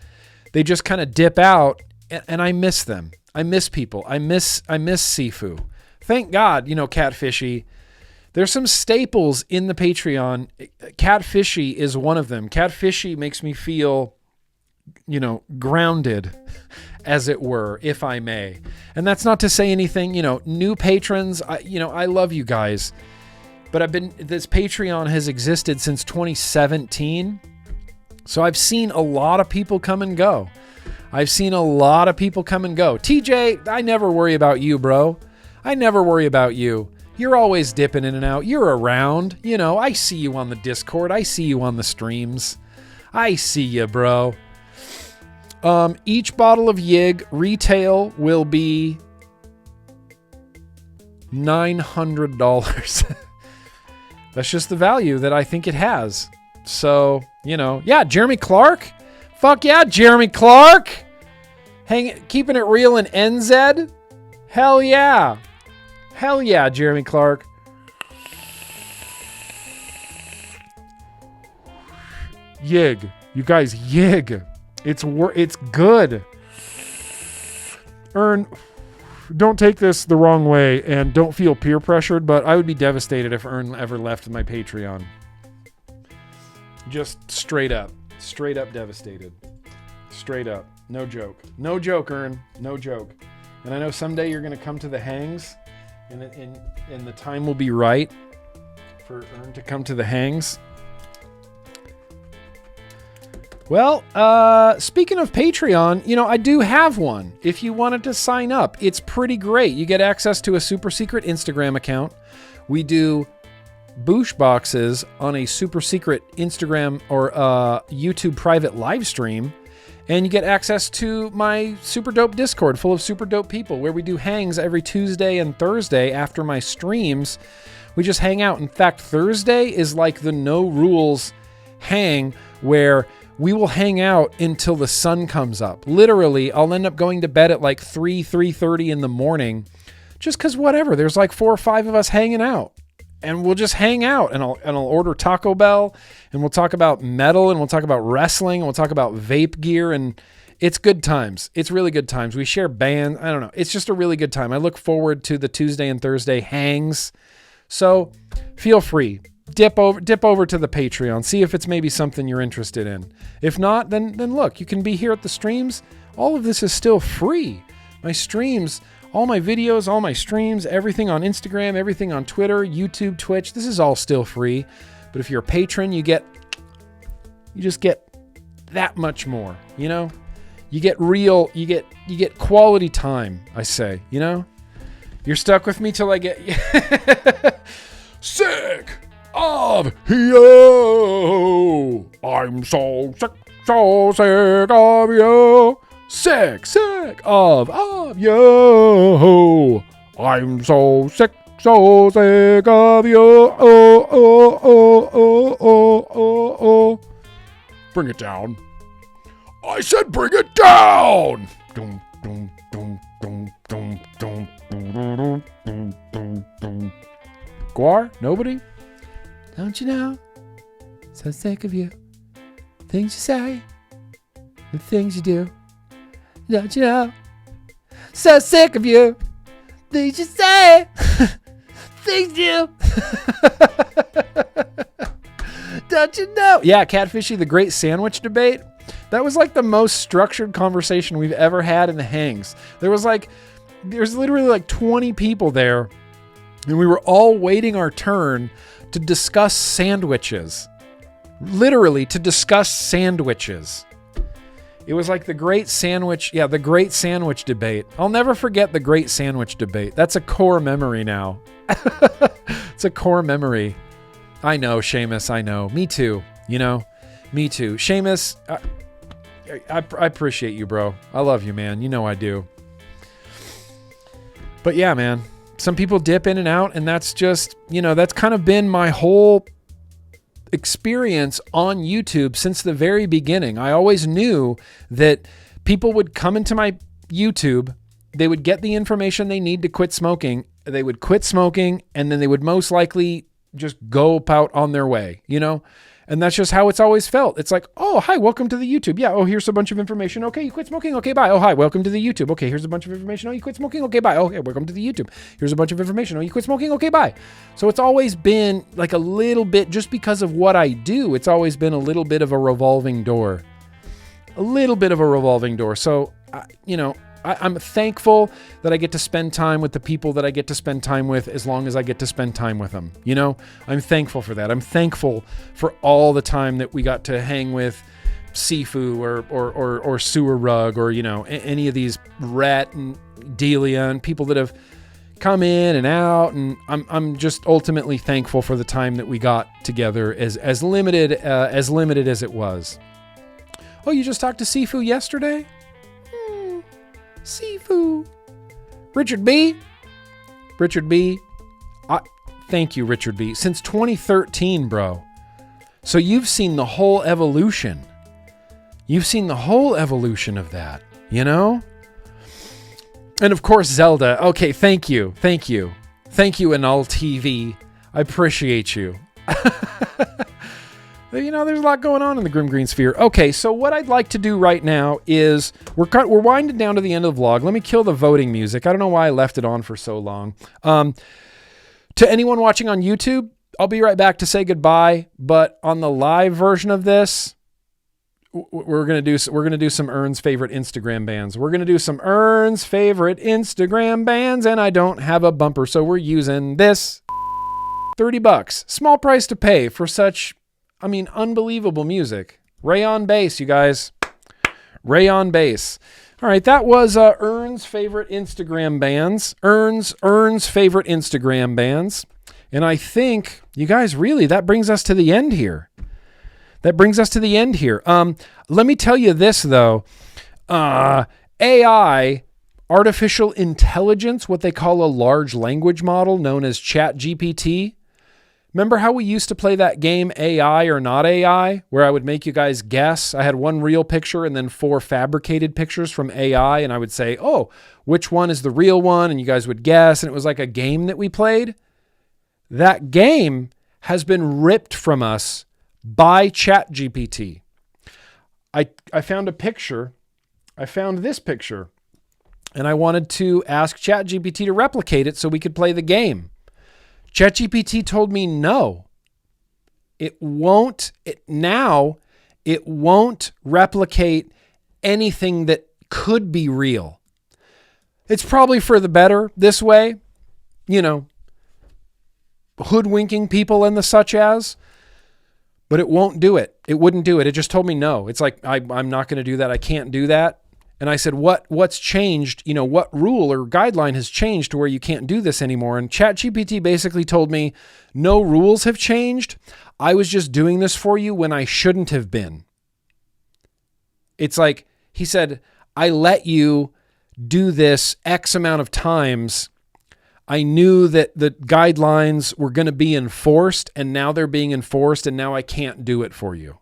They just kind of dip out and I miss them. I miss people. I miss Sifu. Thank God, you know, Catfishy, There's some staples in the Patreon. Catfishy is one of them. Catfishy makes me feel, grounded, as it were, if I may. And that's not to say anything, new patrons, I love you guys. But this Patreon has existed since 2017. So I've seen a lot of people come and go. TJ, I never worry about you, bro. I never worry about you. You're always dipping in and out. You're around. I see you on the Discord. I see you on the streams. I see you, bro. Each bottle of Yig retail will be $900. That's just the value that I think it has. So, yeah, Jeremy Clark. Fuck yeah, Jeremy Clark. Keeping it real in NZ. Hell yeah. Hell yeah, Jeremy Clark. Yig. You guys, Yig. It's good. Don't take this the wrong way and don't feel peer pressured, but I would be devastated if Ern ever left my Patreon. Just straight up devastated. Straight up. No joke. No joke, Ern. No joke. And I know someday you're going to come to the hangs and the time will be right for Ern to come to the hangs. Well, speaking of Patreon, I do have one. If you wanted to sign up, it's pretty great. You get access to a super secret Instagram account. We do Boosh boxes on a super secret Instagram or YouTube private live stream. And you get access to my super dope Discord full of super dope people where we do hangs every Tuesday and Thursday after my streams. We just hang out. In fact, Thursday is like the no rules hang where we will hang out until the sun comes up. Literally, I'll end up going to bed at like 3:30 in the morning just because whatever. There's like 4 or 5 of us hanging out. And we'll just hang out and I'll order Taco Bell and we'll talk about metal and we'll talk about wrestling and we'll talk about vape gear and it's good times. It's really good times. We share bands. I don't know. It's just a really good time. I look forward to the Tuesday and Thursday hangs. So feel free. Dip over to the Patreon. See if it's maybe something you're interested in. If not, then look, you can be here at the streams. All of this is still free. My streams, all my videos, all my streams, everything on Instagram, everything on Twitter, YouTube, Twitch, this is all still free. But if you're a patron, you just get that much more, You get you get quality time, I say, You're stuck with me till I get sick of you. I'm so sick of you. Sick of you. I'm so sick of you. Oh. Bring it down. I said bring it down. Guar? Nobody? Don't you know? So sick of you. Things you say. The things you do. Don't you know? So sick of you. Things you say. Things you do. Don't you know? Yeah, Catfishy, the great sandwich debate. That was like the most structured conversation we've ever had in the hangs. There's literally like 20 people there, and we were all waiting our turn to discuss sandwiches. Literally, to discuss sandwiches. It was like the great sandwich debate. I'll never forget the great sandwich debate. That's a core memory now. It's a core memory. I know, Seamus, I know. Me too, Me too. Seamus, I appreciate you, bro. I love you, man. I do. But yeah, man, some people dip in and out, and that's just, that's kind of been my whole experience on YouTube since the very beginning. I always knew that people would come into my YouTube, they would get the information they need to quit smoking, they would quit smoking, and then they would most likely just go out on their way, And that's just how it's always felt. It's like, oh, hi, welcome to the YouTube. Yeah, oh, here's a bunch of information. Okay, you quit smoking. Okay, bye. Oh, hi, welcome to the YouTube. Okay, here's a bunch of information. Oh, you quit smoking. Okay, bye. Okay, welcome to the YouTube. Here's a bunch of information. Oh, you quit smoking. Okay, bye. So it's always been like a little bit, just because of what I do, it's always been a little bit of a revolving door. A little bit of a revolving door. So, I'm thankful that I get to spend time with the people that I get to spend time with, as long as I get to spend time with them. I'm thankful for that. I'm thankful for all the time that we got to hang with Sifu or Sewer Rug or, any of these Rhett and Delia and people that have come in and out. And I'm just ultimately thankful for the time that we got together, as limited as it was. Oh, you just talked to Sifu yesterday? Sifu. Richard B. Thank you, Richard B. Since 2013, bro. So you've seen the whole evolution. You've seen the whole evolution of that, And of course, Zelda. Okay, thank you. Thank you, Anul TV. I appreciate you. There's a lot going on in the GrimmGreen sphere. Okay, so what I'd like to do right now is we're winding down to the end of the vlog. Let me kill the voting music. I don't know why I left it on for so long. To anyone watching on YouTube, I'll be right back to say goodbye. But on the live version of this, we're gonna do some Ern's favorite Instagram bands. We're gonna do some Ern's favorite Instagram bands, and I don't have a bumper, so we're using this. $30, small price to pay for such. Unbelievable music. Rayon bass, you guys. Rayon bass. All right, that was Ern's favorite Instagram bands. Ern's favorite Instagram bands. And I think, you guys, really, that brings us to the end here. Let me tell you this, though. AI, artificial intelligence, what they call a large language model known as ChatGPT. Remember how we used to play that game AI or not AI, where I would make you guys guess? I had one real picture and then 4 fabricated pictures from AI, and I would say, oh, which one is the real one? And you guys would guess, and it was like a game that we played. That game has been ripped from us by ChatGPT. I found a picture. I found this picture, and I wanted to ask ChatGPT to replicate it so we could play the game. ChatGPT told me no. It won't replicate anything that could be real. It's probably for the better this way, hoodwinking people and the such as, but it won't do it. It wouldn't do it. It just told me no. It's like, I'm not going to do that. I can't do that. And I said, what's changed? What rule or guideline has changed to where you can't do this anymore? And ChatGPT basically told me, no rules have changed. I was just doing this for you when I shouldn't have been. It's like, he said, I let you do this X amount of times. I knew that the guidelines were going to be enforced, and now they're being enforced, and now I can't do it for you.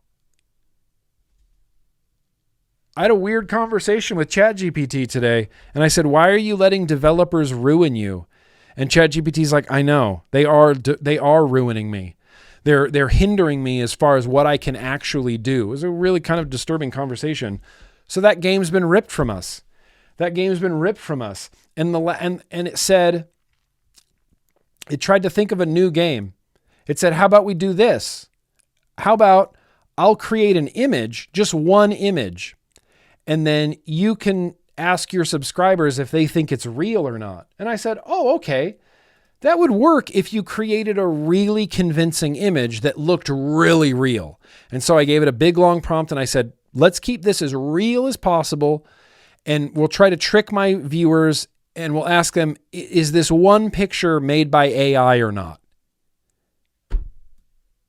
I had a weird conversation with ChatGPT today, and I said, why are you letting developers ruin you? And ChatGPT's like, I know, they are ruining me. They're hindering me as far as what I can actually do. It was a really kind of disturbing conversation. So that game's been ripped from us. And it said, it tried to think of a new game. It said, how about we do this? How about I'll create an image, just one image, and then you can ask your subscribers if they think it's real or not. And I said, oh, okay. That would work if you created a really convincing image that looked really real. And so I gave it a big long prompt and I said, let's keep this as real as possible. And we'll try to trick my viewers and we'll ask them, is this one picture made by AI or not?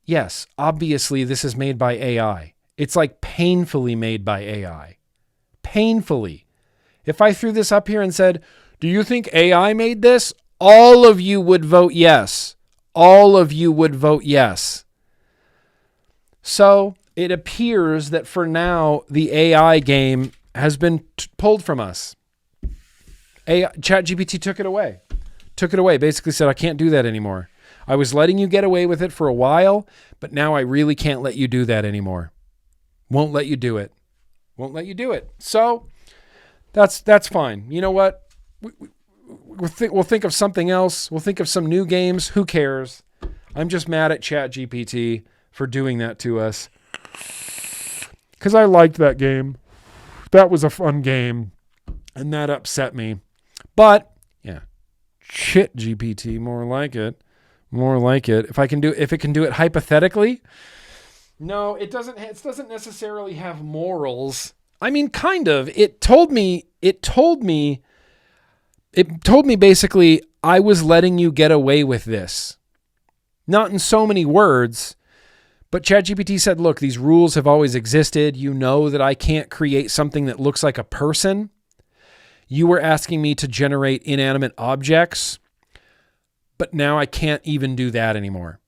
Yes, obviously this is made by AI. It's like painfully made by AI. Painfully. If I threw this up here and said, do you think AI made this? All of you would vote yes. All of you would vote yes. So it appears that for now, the AI game has been pulled from us. ChatGPT took it away. Basically said, I can't do that anymore. I was letting you get away with it for a while, but now I really can't let you do that anymore. Won't let you do it. Won't let you do it. So that's fine. You know what? We'll think of something else. We'll think of some new games. Who cares? I'm just mad at ChatGPT for doing that to us. Because I liked that game. That was a fun game. And that upset me. But, yeah. Shit, GPT. More like it. More like it. If it can do it hypothetically. No, it doesn't necessarily have morals. I mean, kind of. It told me basically, I was letting you get away with this. Not in so many words, but ChatGPT said, look, these rules have always existed. You know that I can't create something that looks like a person. You were asking me to generate inanimate objects, but now I can't even do that anymore.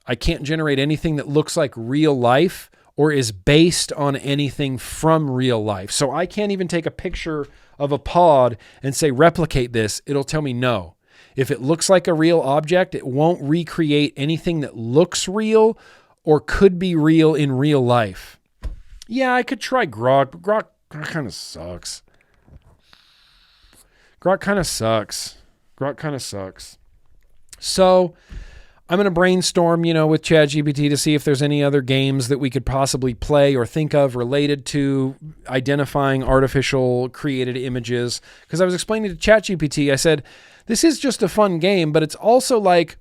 I can't generate anything that looks like real life or is based on anything from real life. So I can't even take a picture of a pod and say, replicate this. It'll tell me no. If it looks like a real object, it won't recreate anything that looks real or could be real in real life. Yeah, I could try Grok, but Grok kind of sucks. Grok kind of sucks. So I'm going to brainstorm, with ChatGPT to see if there's any other games that we could possibly play or think of related to identifying artificial created images. Because I was explaining to ChatGPT, I said, this is just a fun game, but it's also like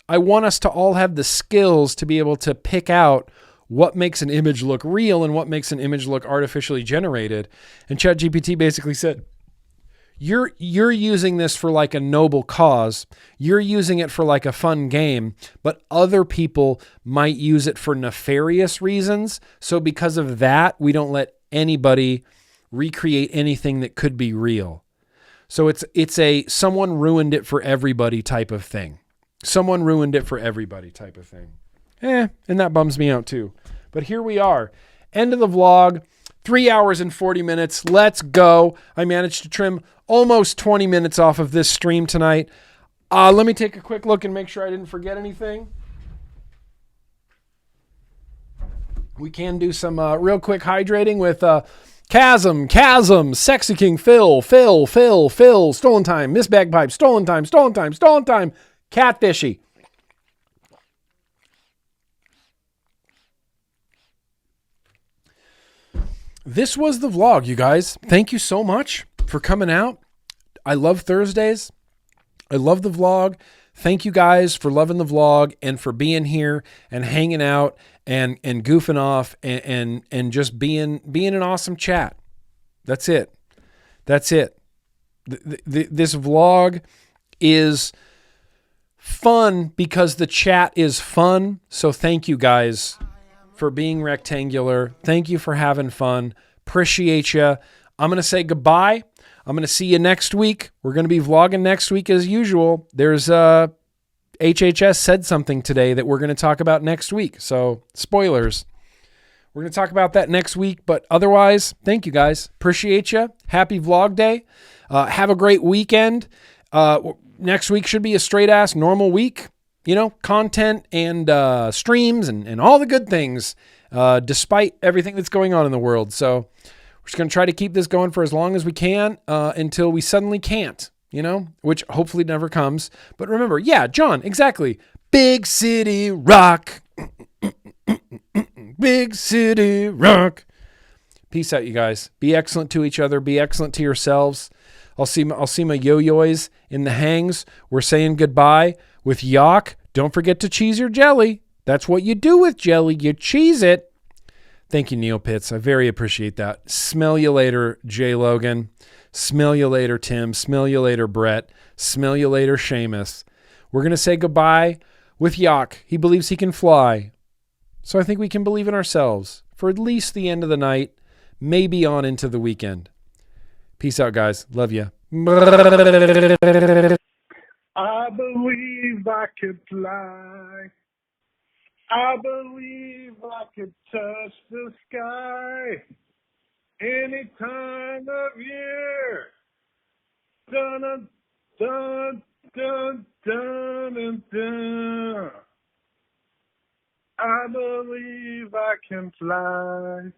I want us to all have the skills to be able to pick out what makes an image look real and what makes an image look artificially generated. And ChatGPT basically said, You're using this for like a noble cause. You're using it for like a fun game, but other people might use it for nefarious reasons. So because of that, we don't let anybody recreate anything that could be real. So it's a someone ruined it for everybody type of thing. Someone ruined it for everybody type of thing. And that bums me out too. But here we are. End of the vlog. 3 hours and 40 minutes. Let's go. I managed to trim almost 20 minutes off of this stream tonight. Let me take a quick look and make sure I didn't forget anything. We can do some real quick hydrating with Chasm, Sexy King, Phil, Stolen Time, Miss Bagpipe, Stolen Time, Catfishy. This was the vlog, you guys. Thank you so much for coming out. I love Thursdays. I love the vlog. Thank you guys for loving the vlog and for being here and hanging out and goofing off and just being an awesome chat. That's it. This vlog is fun because the chat is fun. So thank you guys for being rectangular. Thank you for having fun. Appreciate you. I'm going to say goodbye. I'm going to see you next week. We're going to be vlogging next week as usual. There's HHS said something today that we're going to talk about next week. So spoilers. We're going to talk about that next week. But otherwise, thank you guys. Appreciate you. Happy vlog day. Have a great weekend. Next week should be a straight ass normal week. Content and streams and all the good things, despite everything that's going on in the world. So we're just going to try to keep this going for as long as we can until we suddenly can't, which hopefully never comes. But remember, yeah, John, exactly. Big city rock. Big city rock. Peace out, you guys. Be excellent to each other. Be excellent to yourselves. I'll see my yo-yoys in the hangs. We're saying goodbye. With Yak, don't forget to cheese your jelly. That's what you do with jelly. You cheese it. Thank you, Neil Pitts. I very appreciate that. Smell you later, Jay Logan. Smell you later, Tim. Smell you later, Brett. Smell you later, Seamus. We're going to say goodbye with Yak. He believes he can fly. So I think we can believe in ourselves for at least the end of the night, maybe on into the weekend. Peace out, guys. Love you. I believe I could fly. I believe I could touch the sky any time of year. Dun, dun, dun, dun, dun, dun. I believe I can fly.